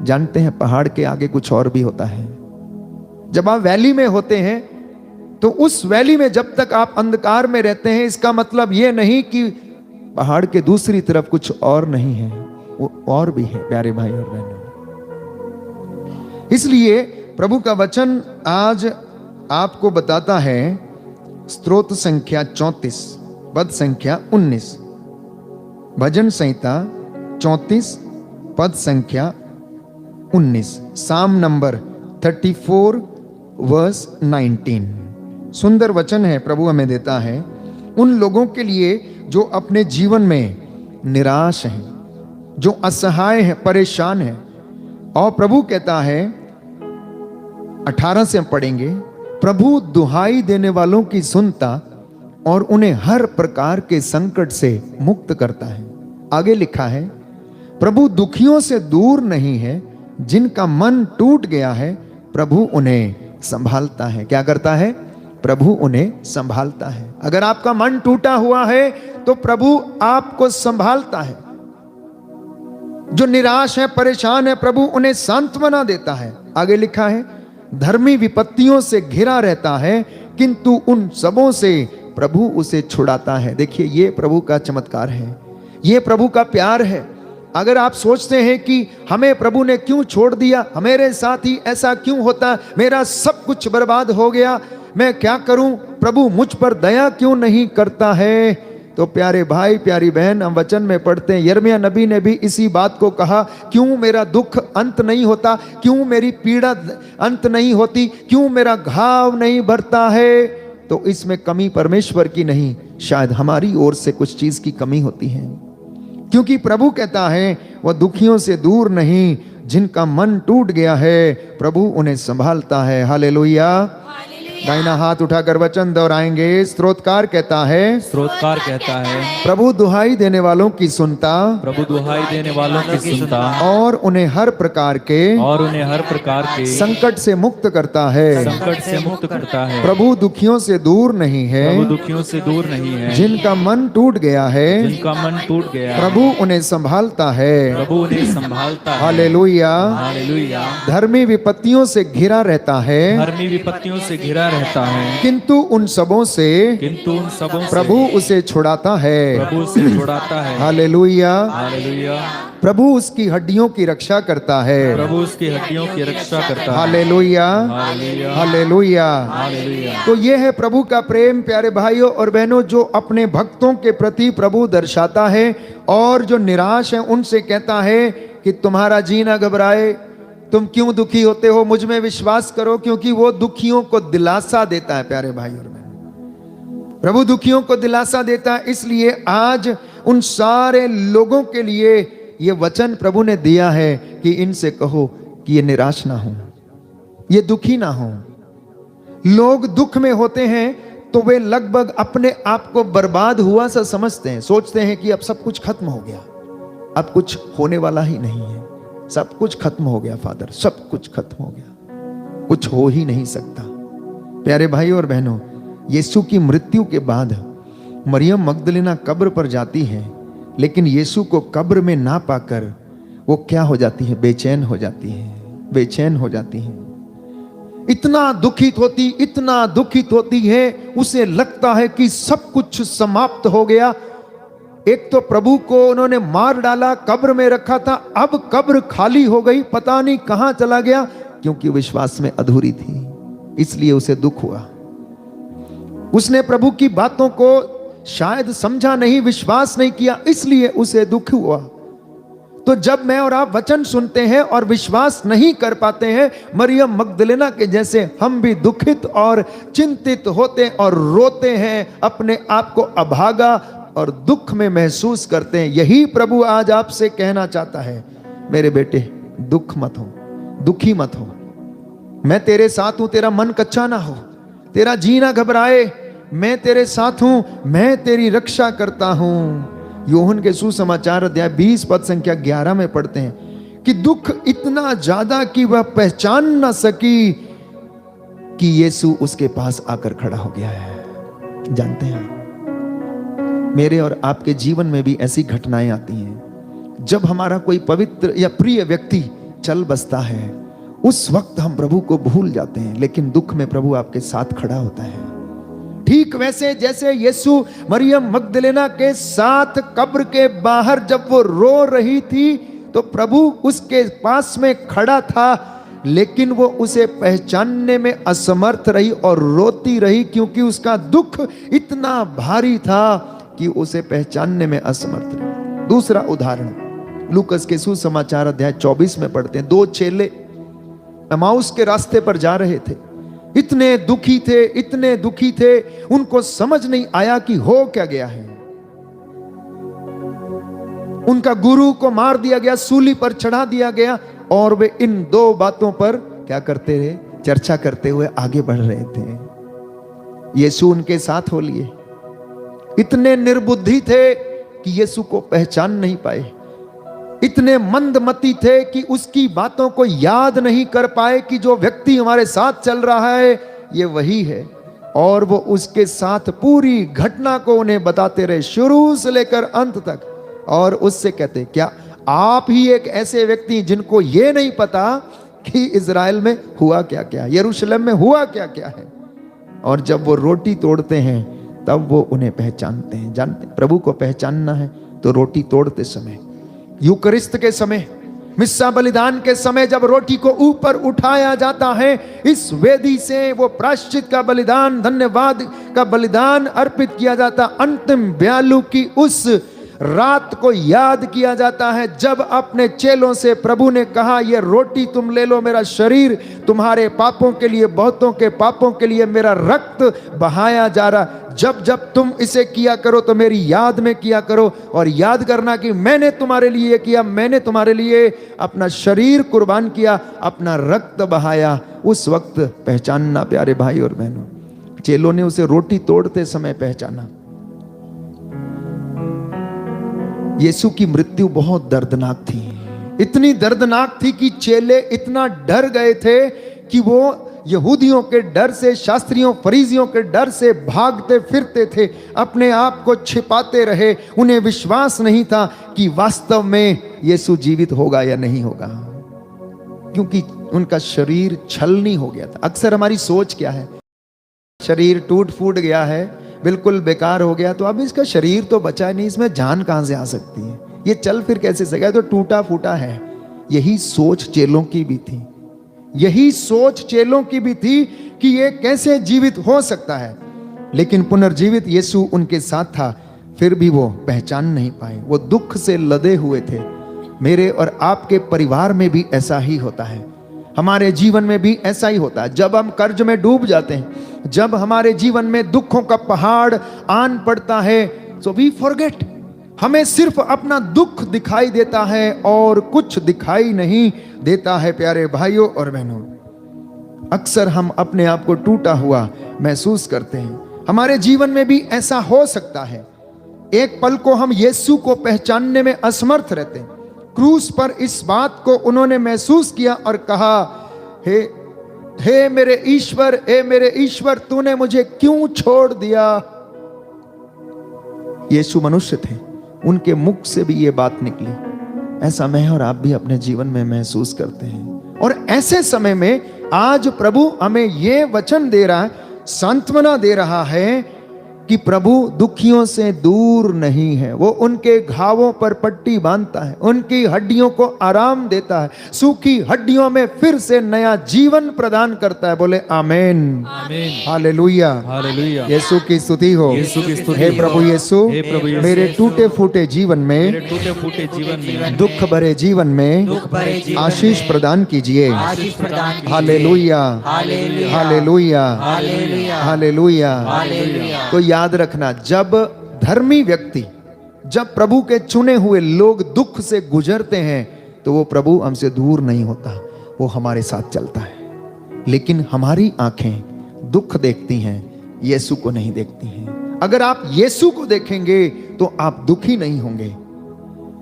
जानते हैं, पहाड़ के आगे कुछ और भी होता है। जब आप वैली में होते हैं, तो उस वैली में जब तक आप अंधकार में रहते हैं, इसका मतलब यह नहीं कि पहाड़ के दूसरी तरफ कुछ और नहीं है, वो और भी है प्यारे भाई और बहनों। इसलिए प्रभु का वचन आज आपको बताता है, स्तोत्र संख्या 34 पद संख्या 19, भजन संहिता 34 पद संख्या 19, साम नंबर 34 वर्स 19। सुंदर वचन है प्रभु हमें देता है उन लोगों के लिए जो अपने जीवन में निराश हैं, जो असहाय हैं, परेशान हैं। और प्रभु कहता है 18 से हम पढ़ेंगे, प्रभु दुहाई देने वालों की सुनता और उन्हें हर प्रकार के संकट से मुक्त करता है। आगे लिखा है, प्रभु दुखियों से दूर नहीं है, जिनका मन टूट गया है प्रभु उन्हें संभालता है। क्या करता है? प्रभु उन्हें संभालता है। अगर आपका मन टूटा हुआ है तो प्रभु आपको संभालता है। जो निराश है, परेशान है, प्रभु उन्हें सांत्वना देता है। आगे लिखा है, धर्मी विपत्तियों से घिरा रहता है किंतु उन सबों से प्रभु उसे छुड़ाता है। देखिए, ये प्रभु का चमत्कार है, ये प्रभु का प्यार है। अगर आप सोचते हैं कि हमें प्रभु ने क्यों छोड़ दिया, मेरे साथ ही ऐसा क्यों होता, मेरा सब कुछ बर्बाद हो गया, मैं क्या करूं, प्रभु मुझ पर दया क्यों नहीं करता है, तो प्यारे भाई, प्यारी बहन, हम वचन में पढ़ते हैं, यिर्मयाह नबी ने भी इसी बात को कहा, क्यों मेरा दुख अंत नहीं होता, क्यों मेरी पीड़ा अंत नहीं होती, क्यों मेरा घाव नहीं भरता है। तो इसमें कमी परमेश्वर की नहीं, शायद हमारी ओर से कुछ चीज की कमी होती है। क्योंकि प्रभु कहता है वह दुखियों से दूर नहीं, जिनका मन टूट गया है प्रभु उन्हें संभालता है। हालेलुया। दाहिना हाथ उठाकर वचन दोहराएंगे। स्तोत्रकार कहता है, स्त्रोतकार कहता है, प्रभु दुहाई देने वालों की सुनता, प्रभु दुहाई देने वालों की सुनता और उन्हें हर प्रकार के संकट से मुक्त करता है। संकट से मुक्त करता है। प्रभु दुखियों से दूर नहीं है, प्रभु दुखियों से दूर नहीं है, जिनका मन टूट गया है जिनका मन टूट गया, प्रभु उन्हें संभालता है। प्रभु उन्हें संभालता है। हालेलुया। हालेलुया। धर्मी विपत्तियों से घिरा रहता है, धर्मी विपत्तियों से घिरा रहता है, किंतु उन सबों से प्रभु उसे छुड़ाता है। प्रभु उसे छुड़ाता है। हालेलुया। हालेलुया। प्रभु उसकी हड्डियों की रक्षा करता है। प्रभु उसकी हड्डियों की रक्षा करता है। हालेलुया। हालेलुया। हालेलुया। हालेलुया। तो ये है प्रभु का प्रेम, प्यारे भाइयों और बहनों, जो अपने भक्तों के प्रति प्रभु दर्शाता है और जो निराश है उनसे कहता है कि तुम्हारा जी ना घबराए, तुम क्यों दुखी होते हो, मुझ में विश्वास करो, क्योंकि वो दुखियों को दिलासा देता है। प्यारे भाई और बहन, प्रभु दुखियों को दिलासा देता है। इसलिए आज उन सारे लोगों के लिए ये वचन प्रभु ने दिया है कि इनसे कहो कि ये निराश ना हो, ये दुखी ना हो। लोग दुख में होते हैं तो वे लगभग अपने आप को बर्बाद हुआ सा समझते हैं, सोचते हैं कि अब सब कुछ खत्म हो गया, अब कुछ होने वाला ही नहीं है, सब कुछ खत्म हो गया फादर, सब कुछ खत्म हो गया, कुछ हो ही नहीं सकता। प्यारे भाई और बहनों, यीशु की मृत्यु के बाद मरियम मगदलीना कब्र पर जाती है, लेकिन यीशु को कब्र में ना पाकर वो क्या हो जाती है? बेचैन हो जाती है, बेचैन हो जाती है। इतना दुखित होती है, उसे लगता है कि सब कुछ समाप्त हो गया। एक तो प्रभु को उन्होंने मार डाला, कब्र में रखा था, अब कब्र खाली हो गई, पता नहीं कहां चला गया, क्योंकि विश्वास में अधूरी थी, इसलिए उसे दुख हुआ। उसने प्रभु की बातों को शायद समझा नहीं, विश्वास नहीं किया, इसलिए उसे दुख हुआ। तो जब मैं और आप वचन सुनते हैं और विश्वास नहीं कर पाते हैं, मरियम मगदलेना के जैसे हम भी दुखित और चिंतित होते और रोते हैं, अपने आप को अभागा और दुख में महसूस करते हैं। यही प्रभु आज आपसे कहना चाहता है, मेरे बेटे दुख मत हो, दुखी मत हो, मैं तेरे साथ हूं, तेरा मन कच्चा ना हो, तेरा जी ना घबराए, मैं तेरे साथ हूं, मैं तेरी रक्षा करता हूं। यूहन्ना के सुसमाचार अध्याय 20 पद संख्या 11 में पढ़ते हैं कि दुख इतना ज्यादा कि वह पहचान ना सकी कि यीशु उसके पास आकर खड़ा हो गया है। जानते हैं, मेरे और आपके जीवन में भी ऐसी घटनाएं आती हैं, जब हमारा कोई पवित्र या प्रिय व्यक्ति चल बसता है, उस वक्त हम प्रभु को भूल जाते हैं, लेकिन दुख में प्रभु आपके साथ खड़ा होता है। ठीक वैसे जैसे यीशु मरियम मगदलेना के साथ कब्र के बाहर जब वो रो रही थी, तो प्रभु उसके पास में खड़ा था, लेकिन वो उसे पहचानने में असमर्थ रही और रोती रही, क्योंकि उसका दुख इतना भारी था कि उसे पहचानने में असमर्थ रही। दूसरा उदाहरण, लूकस के सुसमाचार अध्याय 24 में पढ़ते हैं, 2 चेले एमाउस के रास्ते पर जा रहे थे। इतने दुखी थे, इतने दुखी थे, उनको समझ नहीं आया कि हो क्या गया है। उनका गुरु को मार दिया गया, सूली पर चढ़ा दिया गया, और वे इन 2 बातों पर क्या करते रहे? चर्चा करते हुए आगे बढ़ रहे थे। यीशु उनके साथ हो लिए। इतने निर्बुद्धि थे कि यीशु को पहचान नहीं पाए, इतने मंदमती थे कि उसकी बातों को याद नहीं कर पाए कि जो व्यक्ति हमारे साथ चल रहा है ये वही है। और वो उसके साथ पूरी घटना को उन्हें बताते रहे, शुरू से लेकर अंत तक। और उससे कहते, क्या आप ही एक ऐसे व्यक्ति जिनको ये नहीं पता कि इज़राइल में हुआ क्या क्या, यरूशलेम में हुआ क्या क्या है? और जब वो रोटी तोड़ते हैं तब वो उन्हें पहचानते हैं। जानते, प्रभु को पहचानना है तो रोटी तोड़ते समय, यूकरिस्त के समय, मिस्सा बलिदान के समय, जब रोटी को ऊपर उठाया जाता है, इस वेदी से वो प्रायश्चित का बलिदान, धन्यवाद का बलिदान अर्पित किया जाता। अंतिम ब्यालू की उस रात को याद किया जाता है जब अपने चेलों से प्रभु ने कहा, ये रोटी तुम ले लो, मेरा शरीर तुम्हारे पापों के लिए, बहुतों के पापों के लिए मेरा रक्त बहाया जा रहा, जब जब तुम इसे किया करो तो मेरी याद में किया करो। और याद करना कि मैंने तुम्हारे लिए ये किया, मैंने तुम्हारे लिए अपना शरीर कुर्बान किया, अपना रक्त बहाया। उस वक्त पहचानना प्यारे भाई और बहनों, चेलों ने उसे रोटी तोड़ते समय पहचाना। यीशु की मृत्यु बहुत दर्दनाक थी, इतनी दर्दनाक थी कि चेले इतना डर गए थे कि वो यहूदियों के डर से, शास्त्रियों फरीसियों के डर से भागते फिरते थे, अपने आप को छिपाते रहे। उन्हें विश्वास नहीं था कि वास्तव में यीशु जीवित होगा या नहीं होगा, क्योंकि उनका शरीर छलनी हो गया था। अक्सर हमारी सोच क्या है, शरीर टूट फूट गया है, बिल्कुल बेकार हो गया, तो अब इसका शरीर तो बचा नहीं, इसमें जान कहां से आ सकती है, ये चल फिर कैसे सकेगा, तो टूटा फूटा है। यही सोच चेलों की भी थी, यही सोच चेलों की भी थी कि ये कैसे जीवित हो सकता है। लेकिन पुनर्जीवित यीशु उनके साथ था, फिर भी वो पहचान नहीं पाए, वो दुख से लदे हुए थे। मेरे और आपके परिवार में भी ऐसा ही होता है, हमारे जीवन में भी ऐसा ही होता है। जब हम कर्ज में डूब जाते हैं, जब हमारे जीवन में दुखों का पहाड़ आन पड़ता है, सो वी फॉरगेट, हमें सिर्फ अपना दुख दिखाई देता है और कुछ दिखाई नहीं देता है। प्यारे भाइयों और बहनों, अक्सर हम अपने आप को टूटा हुआ महसूस करते हैं। हमारे जीवन में भी ऐसा हो सकता है, एक पल को हम यीशु को पहचानने में असमर्थ रहते हैं। क्रूस पर इस बात को उन्होंने महसूस किया और कहा, हे मेरे ईश्वर, हे मेरे ईश्वर, तूने मुझे क्यों छोड़ दिया। यीशु मनुष्य थे, उनके मुख से भी ये बात निकली। ऐसा मैं और आप भी अपने जीवन में महसूस करते हैं। और ऐसे समय में आज प्रभु हमें ये वचन दे रहा है, सांत्वना दे रहा है कि प्रभु दुखियों से दूर नहीं है, वो उनके घावों पर पट्टी बांधता है, उनकी हड्डियों को आराम देता है, सूखी हड्डियों में फिर से नया जीवन प्रदान करता है। बोले आमेन, आमीन, हालेलुया, हालेलुया। यीशु की स्तुति हो। यीशु की स्तुति हे हो। प्रभु यीशु, हे प्रभु यीशु, मेरे टूटे फूटे जीवन में, मेरे टूटे फूटे जीवन में, दुख भरे जीवन में दुख भरे जीवन आशीष में प्रदान कीजिए। आशीष प्रदान कीजिए। Hallelujah, hallelujah, hallelujah, hallelujah, hallelujah. Hallelujah. तो याद रखना, जब धर्मी व्यक्ति, जब प्रभु के चुने हुए लोग दुख से गुजरते हैं तो वो प्रभु हमसे दूर नहीं होता, वो हमारे साथ चलता है। लेकिन हमारी आंखें दुख देखती हैं, यीशु को नहीं देखती हैं। अगर आप यीशु को देखेंगे तो आप दुखी नहीं होंगे।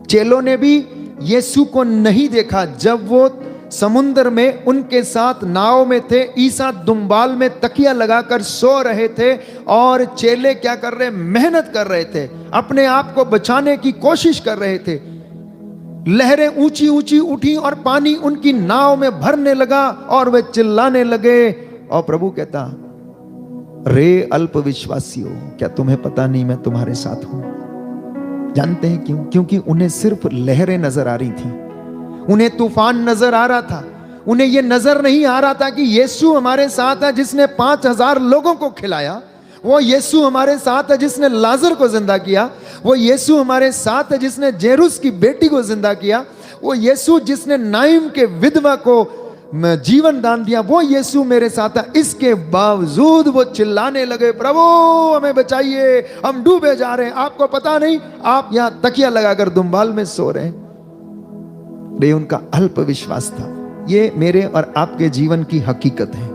चेलों ने भी यीशु को नहीं देखा जब वो समुद्र में उनके साथ नाव में थे, ईसा दुम्बाल में तकिया लगाकर सो रहे थे और चेले क्या कर रहे, मेहनत कर रहे थे, अपने आप को बचाने की कोशिश कर रहे थे। लहरें ऊंची ऊंची उठी और पानी उनकी नाव में भरने लगा और वे चिल्लाने लगे। और प्रभु कहता, रे अल्प विश्वासियों, क्या तुम्हें पता नहीं मैं तुम्हारे साथ हूं। जानते हैं क्यों? क्योंकि उन्हें सिर्फ लहरें नजर आ रही थी, उन्हें तूफान नजर आ रहा था, उन्हें यह नजर नहीं आ रहा था कि यीशु हमारे साथ है जिसने 5000 लोगों को खिलाया, वो यीशु हमारे साथ है जिसने लाजर को जिंदा किया। वो यीशु हमारे साथ है जिसने जेरुस की बेटी को जिंदा किया। वो यीशु जिसने नाइम के विधवा को जीवन दान दिया, वो यीशु मेरे साथ है। इसके बावजूद वो चिल्लाने लगे, प्रभु हमें बचाइए, हम डूबे जा रहे हैं। आपको पता नहीं, आप यहां तकिया लगाकर दुम्बाल में सो रहे हैं। ये उनका अल्प विश्वास था। ये मेरे और आपके जीवन की हकीकत है।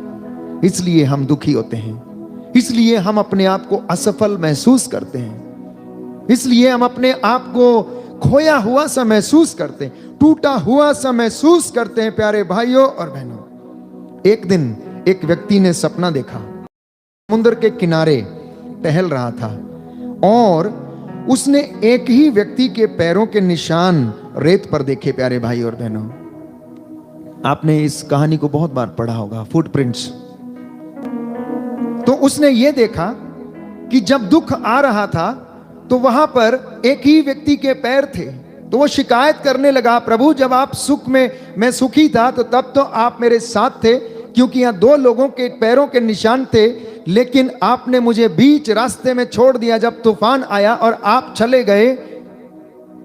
इसलिए हम दुखी होते हैं, इसलिए हम अपने आप को असफल महसूस करते हैं, इसलिए हम अपने आप को खोया हुआ सा महसूस करते हैं, टूटा हुआ सा महसूस करते हैं। प्यारे भाइयों और बहनों, एक दिन एक व्यक्ति ने सपना देखा, समुद्र के किनारे टहल रहा था और उसने एक ही व्यक्ति के पैरों के निशान रेत पर देखे। प्यारे भाई और बहनों, आपने इस कहानी को बहुत बार पढ़ा होगा, फुटप्रिंट्स। तो उसने ये देखा कि जब दुख आ रहा था तो वहां पर एक ही व्यक्ति के पैर थे। तो वो शिकायत करने लगा, प्रभु जब आप सुख में, मैं सुखी था तो तब तो आप मेरे साथ थे, क्योंकि यहां दो लोगों के पैरों के निशान थे, लेकिन आपने मुझे बीच रास्ते में छोड़ दिया जब तूफान आया और आप चले गए।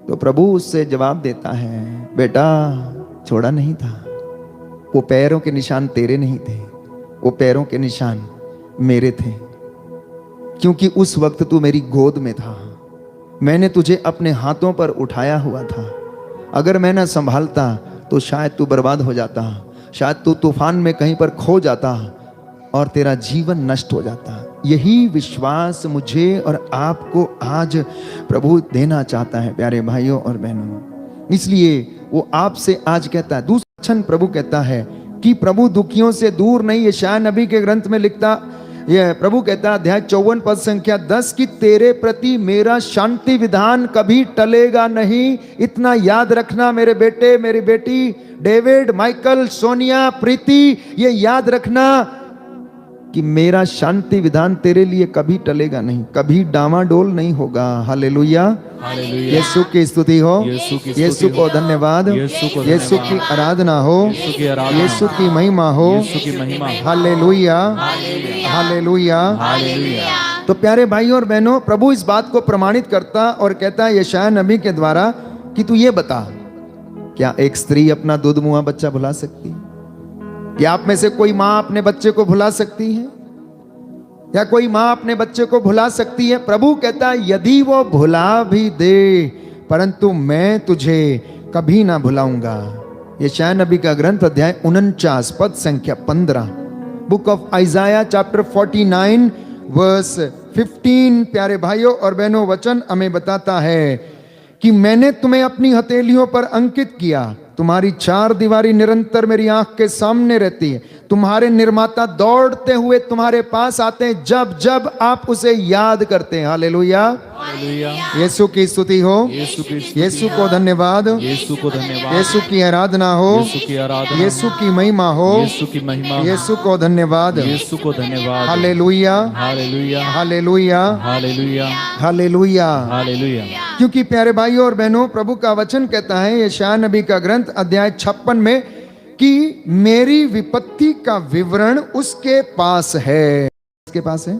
तो प्रभु उससे जवाब देता है, बेटा छोड़ा नहीं था, वो पैरों के निशान तेरे नहीं थे, वो पैरों के निशान मेरे थे, क्योंकि उस वक्त तू मेरी गोद में था, मैंने तुझे अपने हाथों पर उठाया हुआ था। अगर मैं ना संभालता तो शायद तू बर्बाद हो जाता, शायद तू तूफान में कहीं पर खो जाता और तेरा जीवन नष्ट हो जाता। यही विश्वास मुझे और आपको आज प्रभु देना चाहता है प्यारे भाइयों और बहनों। इसलिए वो आपसे आज कहता है, दूसरा वचन प्रभु कहता है कि प्रभु दुखियों से दूर नहीं। यशायाह नबी के ग्रंथ में लिखता, यह प्रभु कहता है अध्याय 54 पद संख्या 10 कि तेरे प्रति मेरा शांति विधान कभी टलेगा नहीं। इतना याद रखना मेरे बेटे, मेरी बेटी, डेविड, माइकल, सोनिया, प्रीति, ये याद रखना कि मेरा शांति विधान तेरे लिए कभी टलेगा नहीं, कभी डामाडोल नहीं होगा। हालेलुया, यीशु की स्तुति हो, यीशु को धन्यवाद, यीशु की आराधना हो, यीशु की महिमा हो। Hallelujah, hallelujah. तो प्यारे भाइयों और बहनों, प्रभु इस बात को प्रमाणित करता और कहता है यशायाह नबी के द्वारा कि तू ये बता, क्या एक स्त्री अपना दूध मुआ बच्चा भुला सकती है? क्या आप में से कोई मां अपने बच्चे को भुला सकती है? या कोई मां अपने बच्चे को भुला सकती है? प्रभु कहता है यदि वो भुला भी दे, परंतु मैं तुझे कभी ना भुलाऊंगा। यशायाह नबी का ग्रंथ अध्याय 49 पद संख्या 15, book of Isaiah chapter 49 verse 15। प्यारे भाइयों और बहनों, वचन हमें बताता है कि मैंने तुम्हें अपनी हथेलियों पर अंकित किया, तुम्हारी चार दीवारी निरंतर मेरी आंख के सामने रहती है, तुम्हारे निर्माता दौड़ते हुए तुम्हारे पास आते हैं जब जब आप उसे याद करते हैं। हालेलुया, यीशु की स्तुति हो, यीशु को धन्यवाद, यीशु को धन्यवाद, यीशु की आराधना हो, यीशु की महिमा हो, यीशु को धन्यवाद, यीशु को धन्यवाद। Hallelujah, hallelujah, hallelujah, hallelujah, hallelujah, hallelujah. क्योंकि प्यारे भाइयों और बहनों, प्रभु का वचन कहता है यशायाह नबी का ग्रंथ अध्याय 56 में कि मेरी विपत्ति का विवरण उसके पास है। किसके पास है?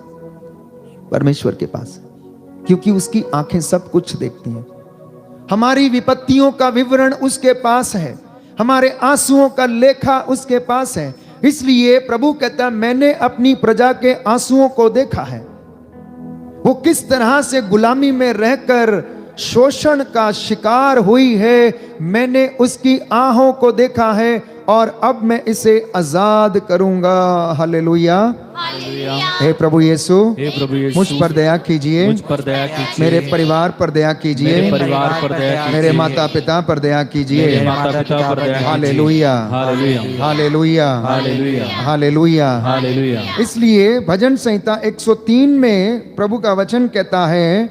परमेश्वर के पास है, क्योंकि उसकी आंखें सब कुछ देखती हैं। हमारी विपत्तियों का विवरण उसके पास है, हमारे आंसुओं का लेखा उसके पास है। इसलिए प्रभु कहता है मैंने अपनी प्रजा के आंसुओं को देखा है, वो किस तरह से गुलामी में रहकर शोषण का शिकार हुई है, मैंने उसकी आहों को देखा है और अब मैं इसे आजाद करूंगा। हालेलुया, हे प्रभु यीशु, हे प्रभु यीशु, मुझ पर दया कीजिए, मुझ पर दया कीजिए, मेरे परिवार पर दया कीजिए, मेरे परिवार पर दया कीजिए, मेरे माता पिता पर दया कीजिए। मेरे माता पिता पर दया कीजिए। Hallelujah, hallelujah, hallelujah, hallelujah, hallelujah, hallelujah. इसलिए भजन संहिता 103 में प्रभु का वचन कहता है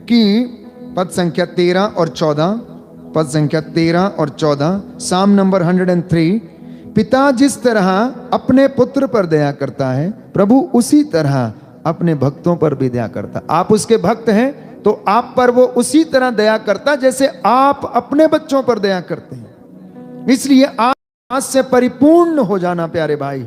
कि पद संख्या 13 और 14, पद संख्या 13 और 14, साम नंबर 103, पिता जिस तरह अपने पुत्र पर दया करता है, प्रभु उसी तरह अपने भक्तों पर भी दया करता। आप उसके भक्त हैं तो आप पर वो उसी तरह दया करता जैसे आप अपने बच्चों पर दया करते हैं। इसलिए आप आज से परिपूर्ण हो जाना प्यारे भाई,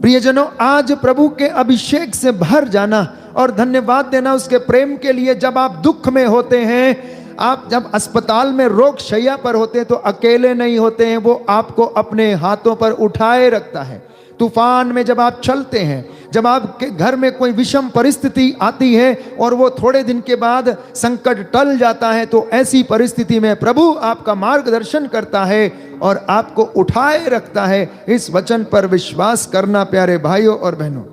प्रियजनों, आज प्रभु के अभिषेक से भर जाना और धन्यवाद देना उसके प्रेम के लिए। जब आप दुख में होते हैं, आप जब अस्पताल में रोग शैया पर होते हैं, तो अकेले नहीं होते हैं, वो आपको अपने हाथों पर उठाए रखता है। तूफान में जब आप चलते हैं, जब आपके घर में कोई विषम परिस्थिति आती है और वो थोड़े दिन के बाद संकट टल जाता है, तो ऐसी परिस्थिति में प्रभु आपका मार्गदर्शन करता है और आपको उठाए रखता है। इस वचन पर विश्वास करना प्यारे भाइयों और बहनों।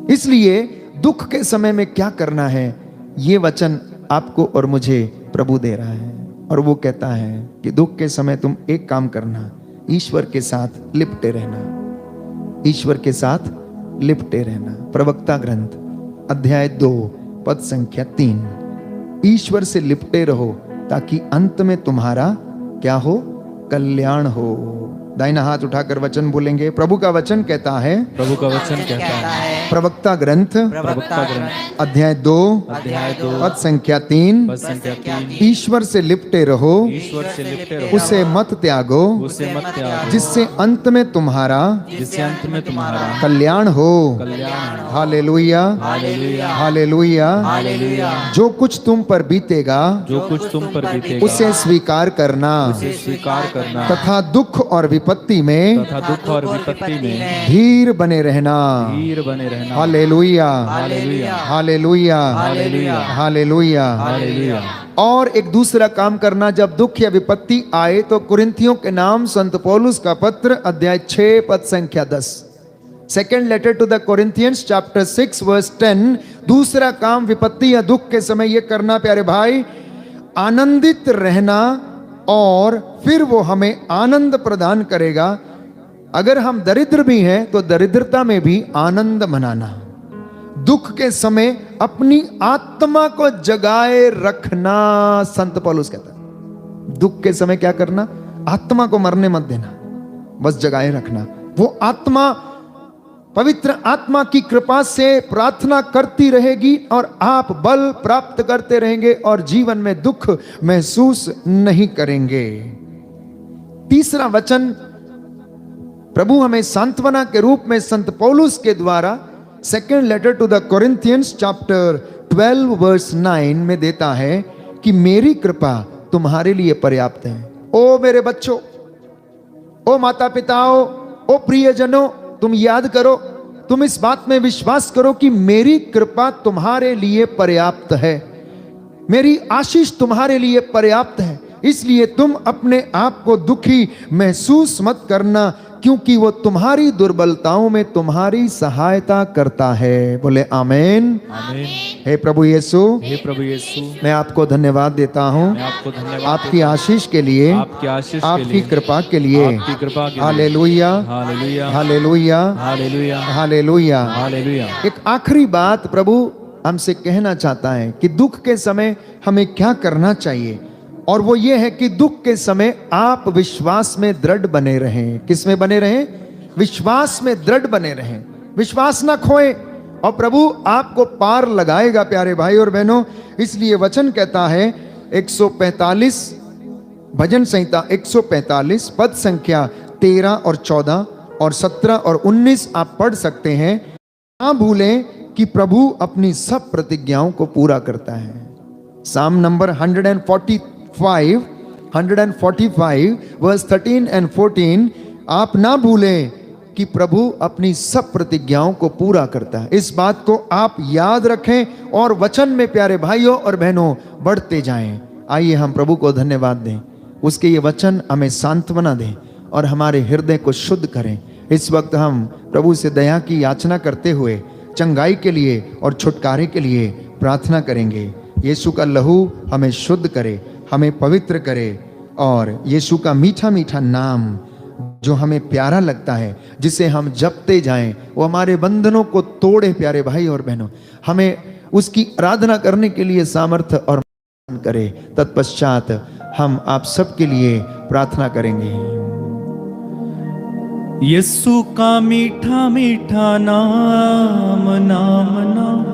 इसलिए दुख के समय में क्या करना है, ये वचन आपको और मुझे प्रभु दे रहा है। और वो कहता है कि दुख के समय तुम एक काम करना, ईश्वर के साथ लिपटे रहना, ईश्वर के साथ लिपटे रहना। प्रवक्ता ग्रंथ अध्याय 2 पद संख्या 3। ईश्वर से लिपटे रहो ताकि अंत में तुम्हारा क्या हो, कल्याण हो। दाहिना हाथ उठाकर वचन बोलेंगे। प्रभु का वचन कहता है, प्रभु का वचन कहता है, प्रवक्ता ग्रंथ अध्याय 2 पद संख्या 3, ईश्वर से लिपटे रहो, ईश्वर से लिपटे रहो, उसे मत त्यागो, उसे मत त्यागो, जिससे अंत में तुम्हारा कल्याण हो। Hallelujah, hallelujah, hallelujah. जो कुछ तुम पर बीतेगा, जो कुछ तुम पर बीतेगा, उसे स्वीकार करना, स्वीकार करना, तथा दुख और विपत्ति में, तथा दुख और विपत्ति में धीर बने रहना। धीर बने रहना। Hallelujah, hallelujah, hallelujah, hallelujah, hallelujah, hallelujah. और एक दूसरा काम करना, जब दुख या विपत्ति आए तो कुरिन्थियों के नाम संत पौलुस का पत्र अध्याय 6 पद संख्या 10, second letter to the Corinthians chapter 6 verse 10। दूसरा काम विपत्ति या दुख के समय ये करना प्यारे भाई, आनंदित रहना, और फिर वो हमें आनंद प्रदान करेगा। अगर हम दरिद्र भी हैं तो दरिद्रता में भी आनंद मनाना। दुख के समय अपनी आत्मा को जगाए रखना, संत पौलुस कहता है। दुख के समय क्या करना, आत्मा को मरने मत देना, बस जगाए रखना। वो आत्मा पवित्र आत्मा की कृपा से प्रार्थना करती रहेगी और आप बल प्राप्त करते रहेंगे और जीवन में दुख महसूस नहीं करेंगे। तीसरा वचन प्रभु हमें सांत्वना के रूप में संत पौलुस के द्वारा second letter to the Corinthians chapter 12 verse 9 में देता है कि मेरी कृपा तुम्हारे लिए पर्याप्त है। ओ मेरे बच्चों, ओ माता पिताओं, ओ प्रियजनों, तुम याद करो, तुम इस बात में विश्वास करो कि मेरी कृपा तुम्हारे लिए पर्याप्त है, मेरी आशीष तुम्हारे लिए पर्याप्त है। इसलिए तुम अपने आप को दुखी महसूस मत करना, क्योंकि वो तुम्हारी दुर्बलताओं में तुम्हारी सहायता करता है। बोले आमेन, आमेन। हे प्रभु यीशु, हे प्रभु यीशु, मैं आपको धन्यवाद देता हूँ, मैं आपको धन्यवाद आपकी आशीष के लिए, आपकी आशीष के आपकी लिए, कृपा के लिए। आपकी कृपा के लिए। Hallelujah, hallelujah, hallelujah, hallelujah, hallelujah. Hallelujah. एक आखिरी बात प्रभु हमसे कहना चाहता है कि दुख के समय हमें क्या करना चाहिए, और वो ये है कि दुख के समय आप विश्वास में दृढ़ बने रहें। किस में बने रहें? विश्वास में दृढ़ बने रहें, विश्वास ना खोएं, और प्रभु आपको पार लगाएगा प्यारे भाई और बहनों। इसलिए वचन कहता है 145 भजन संहिता 145 पद संख्या 13 और 14 और 17 और 19 आप पढ़ सकते हैं। ना भूलें कि प्रभु अपनी सब प्रतिज्ञाओं को पूरा करता है। साम नंबर 145 वर्स 13 एंड 14, आप ना भूलें कि प्रभु अपनी सब प्रतिज्ञाओं को पूरा करता है। इस बात को आप याद रखें और वचन में प्यारे भाइयों और बहनों बढ़ते जाएं। आइए हम प्रभु को धन्यवाद दें, उसके ये वचन हमें सांत्वना दें और हमारे हृदय को शुद्ध करें। इस वक्त हम प्रभु से दया की याचना करते हुए चंगाई के लिए और छुटकारे के लिए प्रार्थना करेंगे। यीशु का लहू हमें शुद्ध करे, हमें पवित्र करे, और यीशु का मीठा मीठा नाम जो हमें प्यारा लगता है, जिसे हम जपते जाएं, वो हमारे बंधनों को तोड़े प्यारे भाई और बहनों। हमें उसकी आराधना करने के लिए सामर्थ्य और करे। तत्पश्चात हम आप सबके लिए प्रार्थना करेंगे। यीशु का मीठा मीठा नाम, नाम नाम।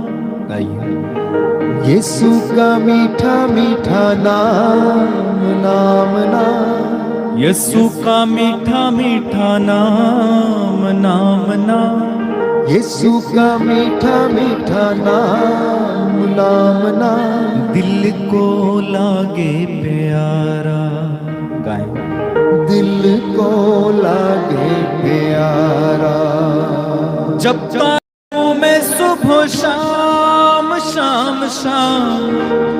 यीशु का मीठा मीठा नाम, नाम नाम। यीशु का मीठा मीठा नाम नाम नाम, यीशु का मीठा मीठा नाम नाम नाम, दिल को लागे प्यारा। गाएं। दिल को लागे प्यारा। जब तारों में सुबह शाम शाम शाम,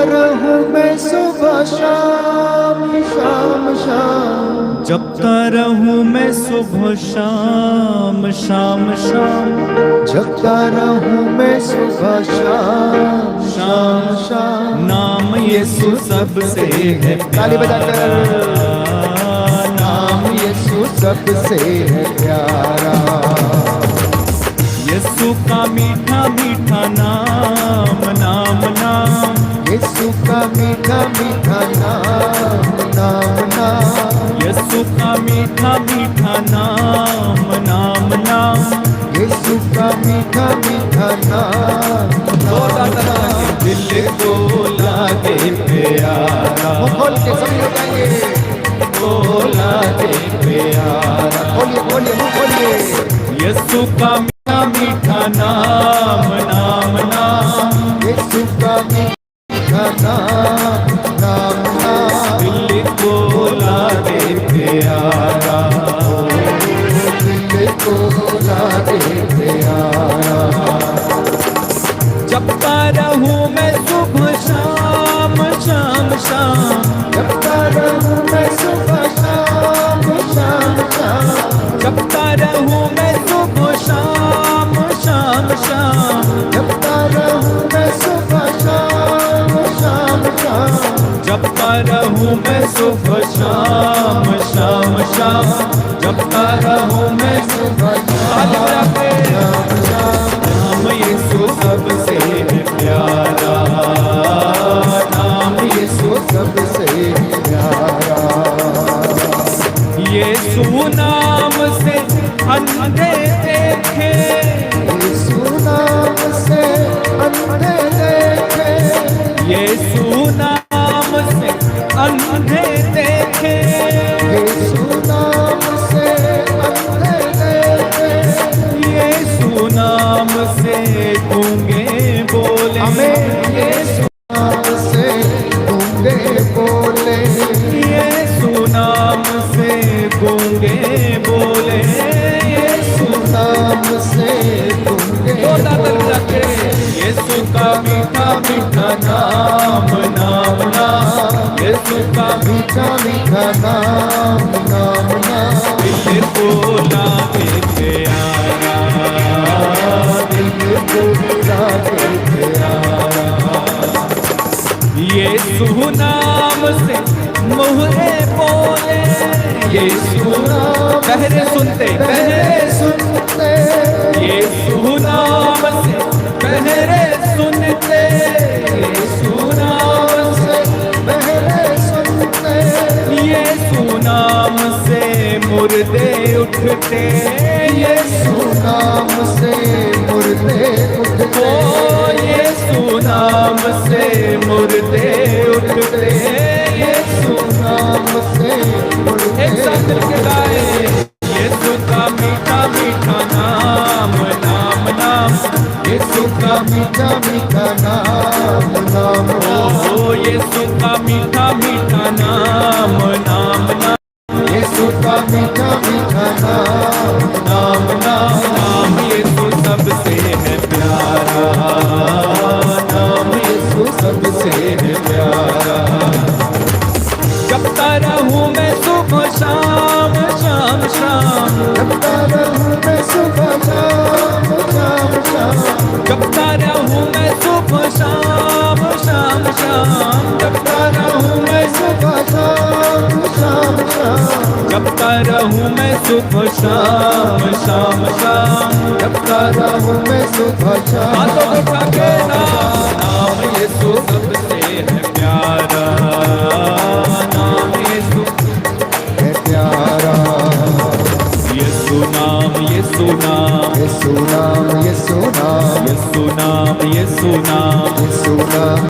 रहूं मैं सुबह शाम शाम शाम, जपता रहूं मैं सुबह शाम शाम शाम, जपता रहूं मैं सुबह शाम शाम शाम। नाम यीशु सबसे है ताली बजाकर। प्यारा, नाम यीशु सबसे है प्यारा। यीशु का मीठा मीठा नाम नाम नाम, यीशु का मीठा मीठा नाम नाम नाम, यीशु का मीठा मीठा नाम नाम नाम, यीशु का मीठा मीठा नाम नाम नाम। दिल को लागे प्यारा, मुंह खोल के सभी लोग गाएंगे। को लागे प्यारा, खोलिए खोलिए मुंह खोलिए। यीशु का मीठा मीठा नाम नाम नाम, यीशु का मीठा नाम नाम नाम, दिल को लागे प्यारा, दिल को लागे प्यारा। जपता रहूं मैं सुबह शाम शाम शाम, जपता रहूं मैं सुबह शाम शाम शाम, जपता रहूं मैं सुबह शाम शाम शाम, जपता रहूं मैं सुबह शाम शाम शाम, जपता रहूं मैं सुबह शाम शाम शाम, जपता रहूं मैं सुबह शाम शाम शाम। नाम यीशु सबसे है प्यारा, नाम यीशु सबसे प्यारा। यीशु नाम से अंधे देखे, यीशु नाम से अंधे देखे, यीशु नाम से अंधे देखे, यीशु नाम से अंधे देखे, यीशु नाम से गूंगे बोले, हमें यीशु नाम से गूंगे बोले, यीशु नाम से गूंगे बोले, यीशु नाम से गूंगे बोले। यीशु का मीठा मीठा नाम नाम नाम, यीशु का मीठा मीठा नाम नाम नाम, दिल को लागे प्यारा, दिल को लागे प्यारा। यीशु नाम से मोहरे बोले, यीशु नाम पहरे सुनते पहरे सुनते, यीशु नाम से पहरे सुनते, यीशु नाम से पहले सुनते, यीशु नाम से मुर्दे उठते, यीशु नाम से मुर्दे उठते, ओ यीशु नाम से मुर्दे उठते, यीशु नाम से मुर्दे एक साथ मिलके गाए। यीशु का मीठा मीठा नाम नाम नाम, यीशु का मीठा मीठा नाम नाम नाम, ओ यीशु का मीठा मीठा नाम नाम नाम, यीशु का मीठा मीठा नाम नाम नाम नाम, यीशु सबसे है प्यारा, नाम यीशु सबसे है प्यारा। जपता रहूं मैं सुबह शाम शाम शाम, जपता रहूं मैं सुबह शाम शाम शाम, जपता रहूं मैं सुबह शाम शाम शाम, जपता रहूं मैं सुबह शाम शाम शाम, जपता रहूं मैं सुबह शाम शाम शाम, जपता रहूं मैं सुबह शाम। हाथों को उठा के नाम यीशु सबसे है प्यारा, नाम यीशु है प्यारा। यीशु नाम यीशु नाम, यीशु नाम यीशु नाम, यीशु नाम यीशु नाम, यीशु नाम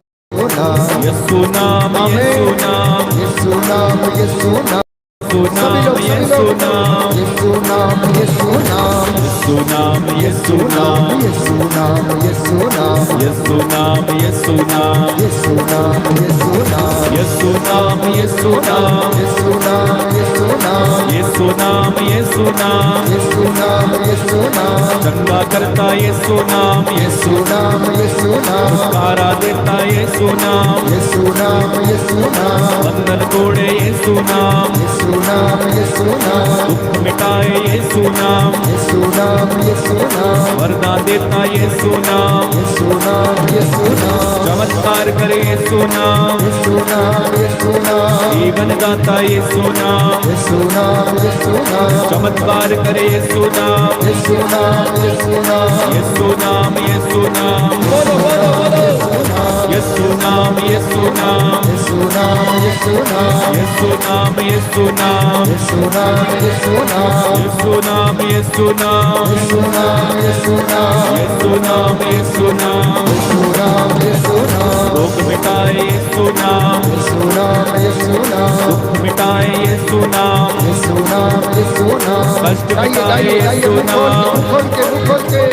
यीशु नाम यीशु नाम, यीशु नाम यीशु नाम। सभी लोग यीशु नाम, यीशु नाम, यीशु नाम, यीशु नाम, यीशु नाम, यीशु नाम, यीशु नाम, यीशु नाम, यीशु नाम, यीशु नाम, यीशु नाम, यीशु नाम, यीशु नाम, यीशु नाम, यीशु नाम, यीशु नाम, यीशु नाम, यीशु नाम, यीशु नाम, चंगा करता यीशु नाम, यीशु नाम, यीशु नाम, छुटकारा देता यीशु नाम, यीशु नाम, यीशु नाम, बंधन तोड़े यीशु नाम, यीशु नाम, यीशु नाम, दुख मिटाए यीशु नाम, यीशु नाम, यीशु नाम, वरदान देता यीशु नाम, यीशु नाम, यीशु नाम, चमत्कार करे यीशु नाम, यीशु नाम, यीशु नाम, जीवन दाता यीशु नाम, यीशु नाम, यीशु नाम, चमत्कार करे यीशु नाम, यीशु नाम, यीशु नाम, यीशु नाम, यीशु नाम, बोलो बोलो बोलो, यीशु नाम, यीशु नाम, यीशु नाम, यीशु नाम, यीशु नाम, यीशु नाम, यीशु नाम, यीशु नाम, यीशु नाम, यीशु नाम, यीशु नाम, यीशु नाम, यीशु नाम, यीशु नाम, यीशु नाम, यीशु नाम, रोग मिटाए यीशु नाम, यीशु नाम, यीशु नाम, दुख मिटाए यीशु नाम, यीशु नाम, यीशु नाम, कष्ट गाइए, मिटाए गाइए, गाइए, यीशु मुख नाम, खोल के, मुख खोल के,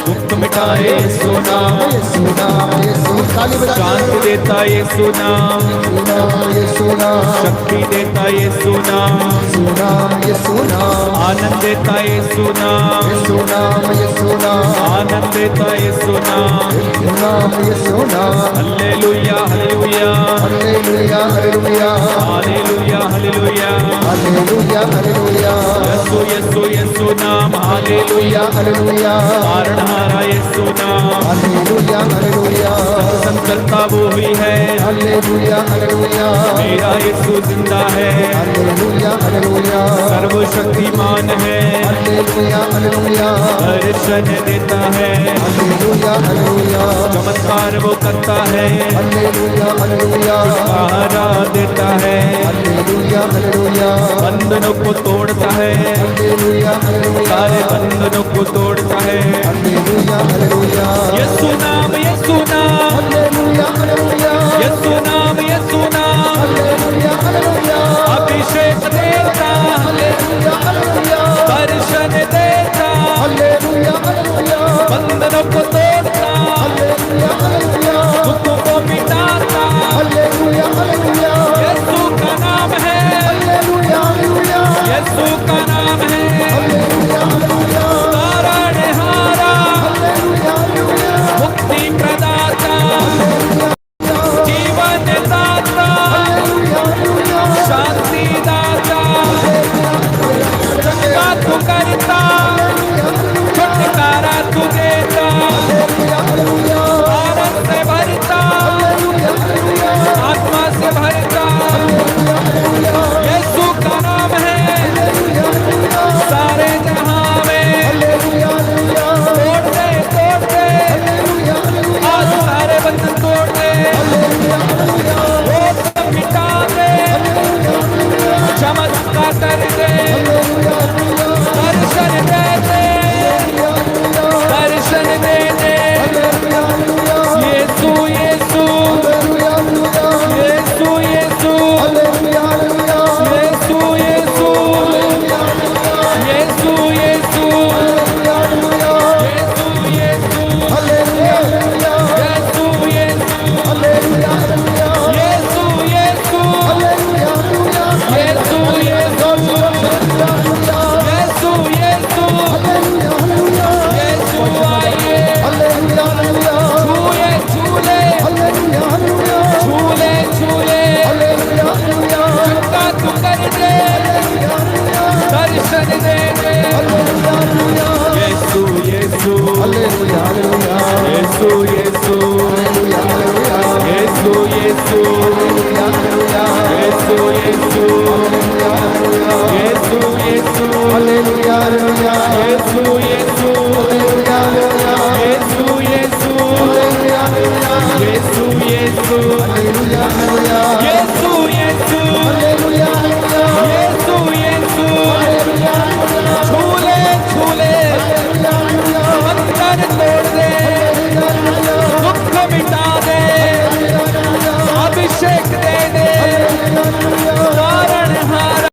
दुख मिटाए यीशु नाम, यीशु नाम, यीशु, ताली बजा के, शांति देता यीशु नाम, यीशु नाम, यीशु नाम, शक्ति देता यीशु नाम, यीशु नाम, यीशु नाम, आनंद देता यीशु नाम, यीशु नाम, यीशु नाम, आनंद देता यीशु नाम, यीशु नाम, यीशु नाम, hallelujah hallelujah hallelujah, hallelujah, hallelujah hallelujah, hallelujah, hallelujah, Yeshu Yeshu Yeshu नाम, हालेलुया, हालेलुया, तारणहारा यीशु नाम, हालेलुया, हालेलुया, संकल्पता वो हुई है, हालेलुया, हालेलुया, मेरा यीशु जिंदा है, हालेलुया, हालेलुया, सर्वशक्तिमान है, हालेलुया, हालेलुया, दर्शन देता है, हालेलुया, हालेलुया, चमत्कार वो करता है, हालेलुया, हालेलुया, सहारा देता है, हालेलुया, हालेलुया, बंधनों को तोड़ता है, हालेलुया, हालेलुया, सारे बंधनों को तोड़ता है, हालेलुया, हालेलुया, यीशु नाम, यीशु नाम, हालेलुया, हालेलुया, यीशु नाम, यीशु नाम, हालेलुया, हालेलुया, अभिषेक देता, हालेलुया, हालेलुया, दर्शन देता, हालेलुया, हालेलुया, बंधनों को तोड़ता, हालेलुया, हालेलुया, दुख को मिटाता, हालेलुया, हालेलुया, यीशु का नाम है, हालेलुया, हालेलुया, यीशु का नाम है, हालेलुया, हालेलुया, तारणहारा, हालेलुया, हालेलुया, मुक्ति प्रदाता, जीवन दाता, हालेलुया, हालेलुया, शांति दाता, चंगा तू करता, छुटकारा तू देता, आनंद से भरता, आत्मा से भरता, यीशु का नाम है, सारे जहां में तोड़ दे, तोड़ दे, आज सारे बंधन तोड़ दे, वो सब मिटा दे, चमत्कार कर दे, दर्शन दे दे, दर्शन दे दे, यीशु यीशु यीशु यीशु यीशु यीशु यीशु यीशु दर्शन दे दे, यीशु Yeshu hallelujah, hallelujah, Yeshu Yeshu Yeshu Yeshu hallelujah, Yeshu Yeshu Yeshu Yeshu hallelujah, hallelujah, Yeshu Yeshu hallelujah, Yeshu Yeshu hallelujah, Yeshu Yeshu hallelujah, hallelujah, Yeshu Yeshu hallelujah, Yeshu यीशु झूले झूले बंधन तोड़ दे, दुख मिटा दे, अभिषेक दे दे, तारणहारा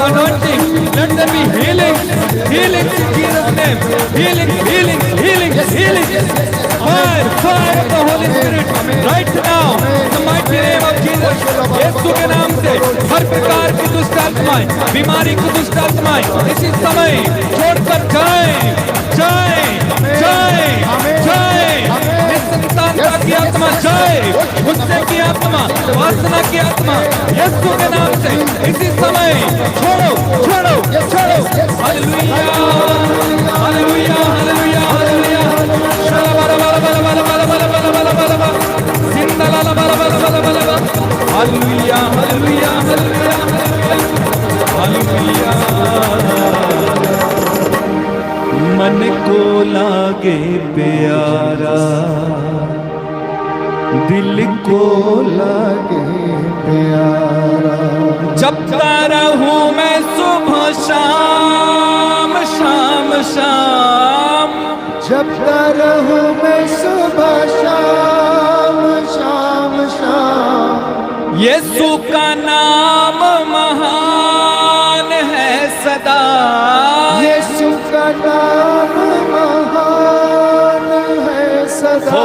anointing. Let there be healing. Healing in Jesus' name. Healing, healing, healing, healing. Fire, fire of the Holy Spirit. Right now, in the mighty name of Jesus. यीशु के नाम से हर प्रकार की दुष्ट आत्माएं, बीमारी की दुष्ट आत्माएं इसी समय छोड़कर जाए, जाए, जाए, जाए। निसंतानता की आत्मा जाए, गुस्से की आत्मा, वासना की आत्मा यीशु के नाम से इसी समय छोड़ो, छोड़ो, छोड़ो। Hallelujah, hallelujah, hallelujah, hallelujah. शला बाला बाला बाला बाला बाला बाला बाला बाला बाला बाला। जिंदा लाला बाला बाला बाला बाला बाला। Hallelujah, hallelujah, hallelujah, hallelujah. मन को लागे प्यारा, दिल को लागे प्यारा, जपता रहूं मैं सुबह शाम, शाम शाम। जपता रहूं मैं सुबह शाम, शाम शाम। यीशु का नाम महान है सदा, यीशु का नाम महान है सदा। ओ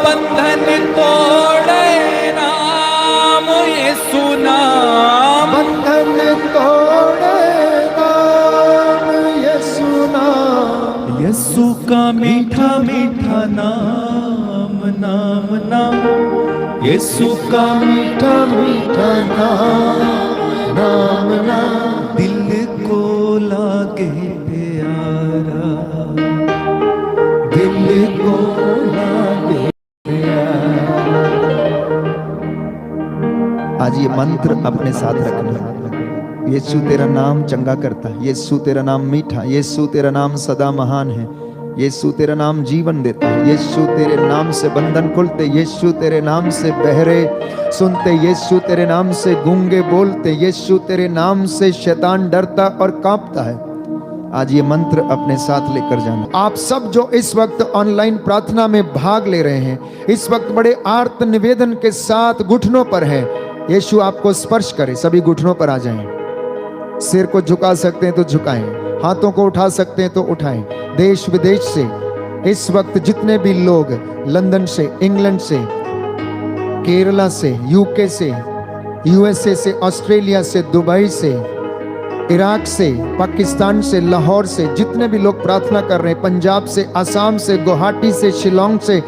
बंधन तोड़े नाम यीशु नाम, बंधन तोड़े नाम यीशु नाम। यीशु का मीठा मीठा नाम, नाम नाम। यीशु का मीठा मीठा नाम, नाम नाम। दिल को लागे प्यारा, दिल को लागे प्यारा। आज ये मंत्र अपने साथ रखना। यीशु तेरा नाम चंगा करता है, यीशु तेरा नाम मीठा, यीशु तेरा नाम सदा महान है, यीशु तेरा नाम जीवन देता है, यीशु तेरे नाम से बंधन खुलते, यीशु तेरे नाम से बहरे सुनते, यीशु तेरे नाम से गूंगे बोलते, यीशु तेरे नाम से शैतान डरता और कांपता है। आज ये मंत्र अपने साथ लेकर जाना। आप सब जो इस वक्त ऑनलाइन प्रार्थना में भाग ले रहे हैं, इस वक्त बड़े आर्त निवेदन के साथ घुटनों पर हैं, यीशु आपको स्पर्श करे। सभी घुटनों पर आ जाएं। सिर को झुका सकते हैं तो झुकाएं, हाथों को उठा सकते हैं तो उठाएं। देश विदेश से इस वक्त जितने भी लोग, लंदन से, इंग्लैंड से, केरला से, यूके से, यूएसए से, ऑस्ट्रेलिया से, दुबई से, इराक से, पाकिस्तान से, लाहौर से, जितने भी लोग प्रार्थना कर रहे हैं, पंजाब से, असम से, गुवाहाटी से, शिलोंग से,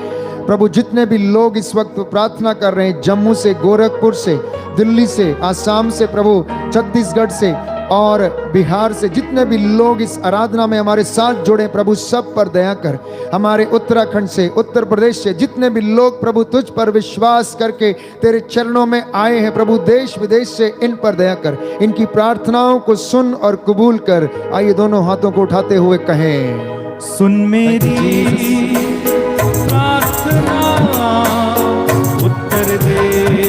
प्रभु जितने भी लोग इस वक्त प्रार्थना कर रहे हैं, जम्मू से, गोरखपुर से, दिल्ली से, आसाम से, प्रभु छत्तीसगढ़ से और बिहार से, जितने भी लोग इस आराधना में हमारे साथ जुड़े, प्रभु सब पर दया कर। हमारे उत्तराखंड से, उत्तर प्रदेश से जितने भी लोग प्रभु तुझ पर विश्वास करके तेरे चरणों में आए हैं, प्रभु देश विदेश से इन पर दया कर, इनकी प्रार्थनाओं को सुन और कबूल कर। आइए दोनों हाथों को उठाते हुए कहें, सुन मेरी प्रार्थना, उत्तर दे,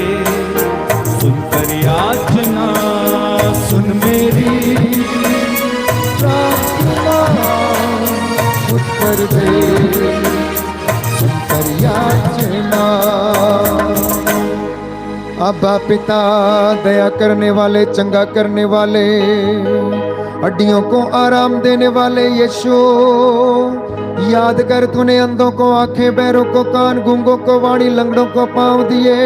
सुनकर याचना, सुन मेरी प्रार्थना, उत्तर दे, सुनकर याचना। अब्बा पिता, दया करने वाले, चंगा करने वाले, हड्डियों को आराम देने वाले यीशु, याद कर तूने अंधों को आंखें, बहरों को कान, गूंगों को वाणी, लंगड़ों को पांव दिए,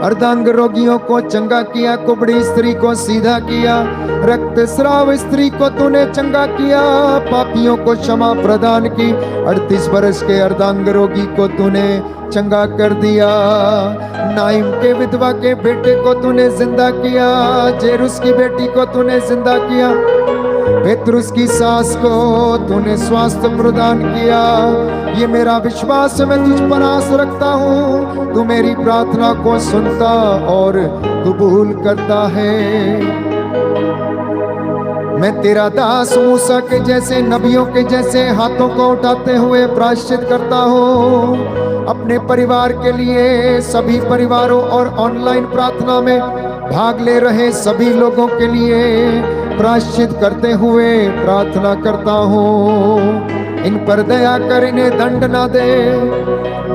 अर्धांग रोगियों को चंगा किया, कुबड़ी स्त्री को सीधा किया, रक्त स्राव स्त्री को तूने चंगा किया, पापियों को क्षमा प्रदान की, 38 बरस के अर्धांग रोगी को तूने चंगा कर दिया, नाइम के विधवा के बेटे को तूने जिंदा किया, जेरुस की बेटी को तूने जिंदा किया, पेतरुस की सास को तूने स्वास्थ्य प्रदान किया। ये मेरा विश्वास है, मैं तुझ पर आस रखता हूँ, तू मेरी प्रार्थना को सुनता और कबूल करता है। मैं तेरा दास मूसा के जैसे, नबियों के जैसे हाथों को उठाते हुए प्रायश्चित करता हूँ, अपने परिवार के लिए, सभी परिवारों और ऑनलाइन प्रार्थना में भाग ले रहे सभी लोगों के लिए प्रायश्चित करते हुए प्रार्थना करता हूँ। इन पर दया कर, इन्हें दंड ना दे,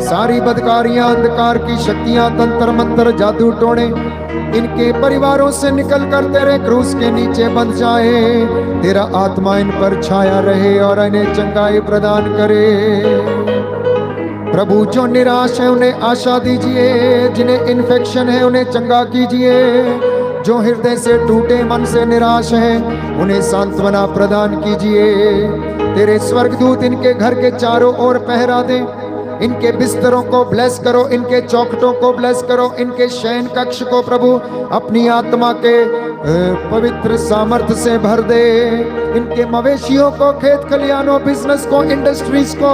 सारी बदकारियां, अंधकार की शक्तियां, तंत्र मंत्र, जादू टोने इनके परिवारों से निकल कर तेरे क्रूस के नीचे बंध जाए। तेरा आत्मा इन पर छाया रहे और इन्हें चंगाई प्रदान करे। प्रभु जो निराश है उन्हें आशा दीजिए, जिन्हें इन्फेक्शन है उन्हें चंगा कीजिए, जो हृदय से टूटे मन से निराश है उन्हें सांत्वना प्रदान कीजिए। तेरे स्वर्गदूत इनके घर के चारों ओर पहरा दें, इनके बिस्तरों को ब्लेस करो, इनके चौखटों को ब्लेस करो, इनके शयन कक्ष को प्रभु अपनी आत्मा के पवित्र सामर्थ्य से भर दे। इनके मवेशियों को, खेत खलियानों, बिजनेस को, इंडस्ट्रीज को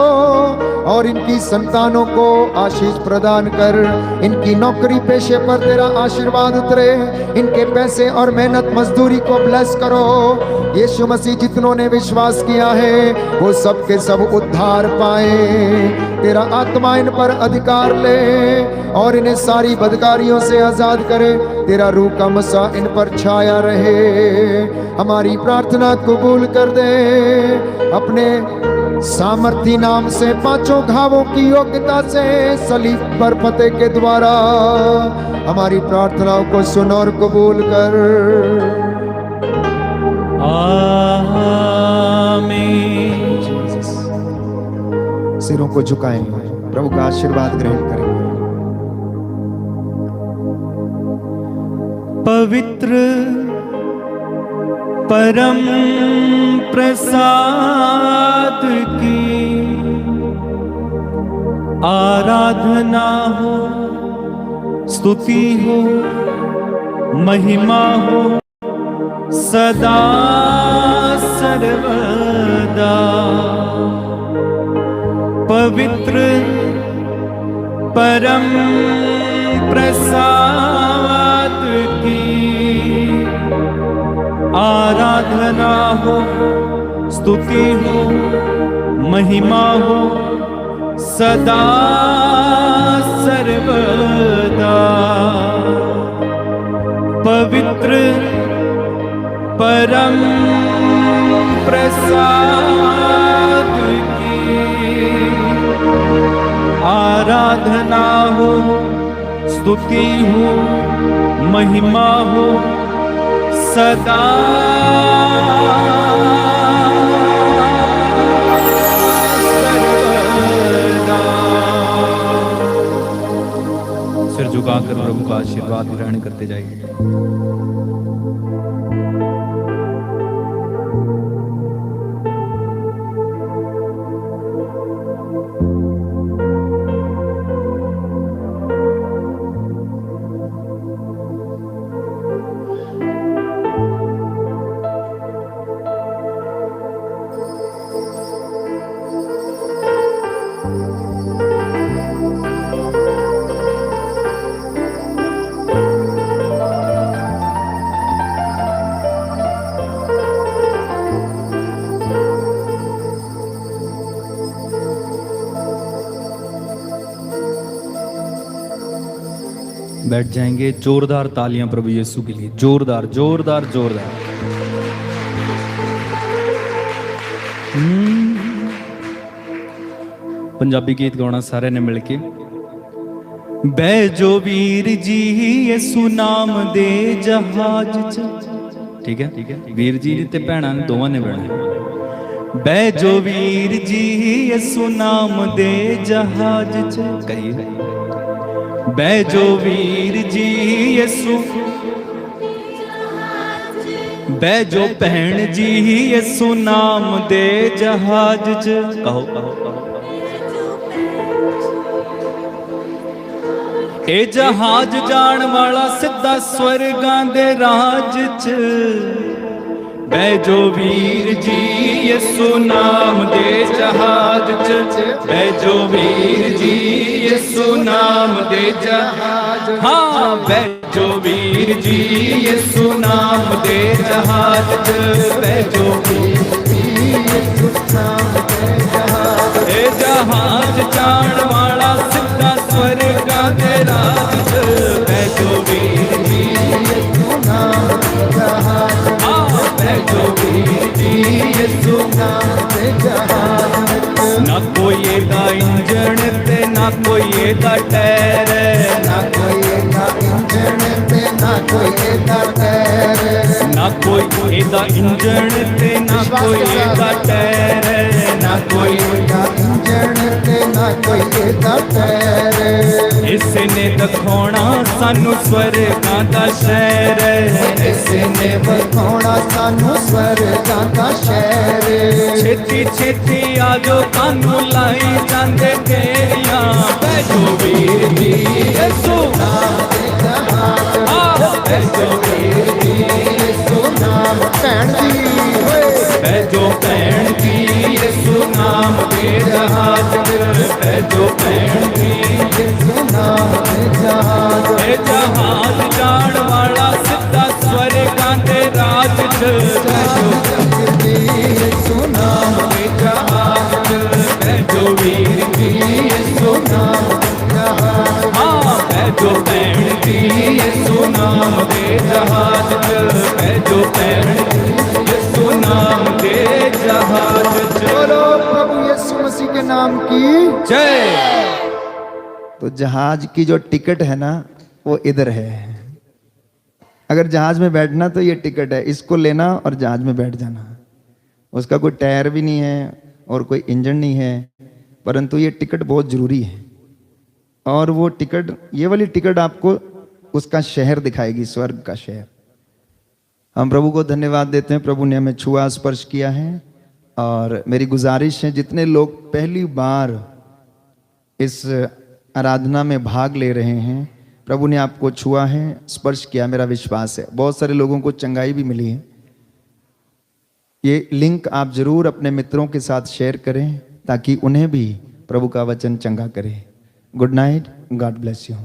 और इनकी संतानों को आशीष प्रदान कर। इनकी नौकरी पेशे पर तेरा आशीर्वाद उतरे, इनके पैसे और मेहनत मजदूरी को ब्लेस करो। यीशु मसीह जितनों ने विश्वास किया है वो सब के सब उद्धार पाए। तेरा आत्मा इन पर अधिकार ले और इन्हें सारी बदकारियों से आजाद करे। तेरा रूह का मसा इन पर छाया रहे। हमारी प्रार्थना कबूल कर दे। अपने सामर्थी नाम से पांचों घावों की योग्यता से सलीब पर फतेह के द्वारा हमारी प्रार्थनाओं को सुन और कबूल कर। आमीन। सिरों को झुकाएंगे, प्रभु का आशीर्वाद ग्रहण करेंगे। पवित्र परम प्रसाद की आराधना हो, स्तुति हो, महिमा हो सदा सर्वदा। पवित्र परम प्रसाद की आराधना हो, स्तुति हो, महिमा हो सदा सर्वदा। पवित्र परम प्रसाद की आराधना हो, स्तुति हो, महिमा हो सदा सर्वदा। सिर झुकाकर प्रभु का आशीर्वाद ग्रहण करते जाइए। बैठ जाएंगे। जोरदार तालियां प्रभु यीशु के लिए, जोरदार जोरदार जोरदार। पंजाबी गीत गाना सारे ने मिलके। बैजो वीर जी यीशु नाम दे जहाज च, ठीक है वीर जी ते भैणां ने दोवां ने बहना। बैजो वीर जी यीशु नाम दे जहाज च, कहिए बैजो वीर जी यीशु, बैजो भैण जी यीशु नाम दे जहाज च। कहो कहो कहो। ए जहाज जान वाला सिद्धा स्वर्गां दे राज च। बैजो वीर जी यीशु नाम दे जहाज च। बैजो वीर जी यीशु नाम दे जहाज। हाँ बैजो वीर जी यीशु नाम दे जहाज च। बैजो वीर जी यीशु नाम दे जहाज। ए जहाज जान वाला सिद्धा स्वर्गां दे राज च। बैजो वीर जी यीशु नाम दे जहाज। बैजो वीर जी यीशु नाम ते जहाज विच ना कोई एदा इंजन ते ना कोई एदा टायर, ना कोई एदा इंजन ते ना कोई एदा टायर, ना कोई एदा इंजन ते ना कोई एदा टायर, ना कोई एदा इंजन ते ना कोई एदा टायर। इस ने दिखाना सानू स्वर्गां दा शहर, इस ने दिखाना सानू स्वर्गां दा शहर। छेती छेती आजो कानू लाई जांदे तेरियां, बैठो वीर जी यीशु नाम ते जहाज बैठो वीर जी यीशु नाम भैन जी बैठो भैन जी यीशु नाम दे जहाज, बैठो भैन जी यीशु नाम ते जहाज। ए जहाज जान वाला सिद्धा स्वर्गां दे राज च, बैठो यीशु नाम ए जहाज च, बैठो वीर जी यीशु नाम जहाज। हाँ बैठो भैन जी यीशु नाम दे जहाज च, बैठो भैन जी यीशु नाम दे जहाज च। बोलो प्रभु यीशु मसीह के नाम की। जय। तो जहाज की जो टिकट है ना वो इधर है। अगर जहाज में बैठना तो ये टिकट है, इसको लेना और जहाज में बैठ जाना। उसका कोई टायर भी नहीं है और कोई इंजन नहीं है, परंतु ये टिकट बहुत जरूरी है। और वो टिकट, ये वाली टिकट आपको उसका शहर दिखाएगी, स्वर्ग का शहर। हम प्रभु को धन्यवाद देते हैं, प्रभु ने हमें छुआ, स्पर्श किया है। और मेरी गुजारिश है, जितने लोग पहली बार इस आराधना में भाग ले रहे हैं, प्रभु ने आपको छुआ है, स्पर्श किया, मेरा विश्वास है। बहुत सारे लोगों को चंगाई भी मिली है। ये लिंक आप जरूर अपने मित्रों के साथ शेयर करें ताकि उन्हें भी प्रभु का वचन चंगा करे। Good night, God bless you.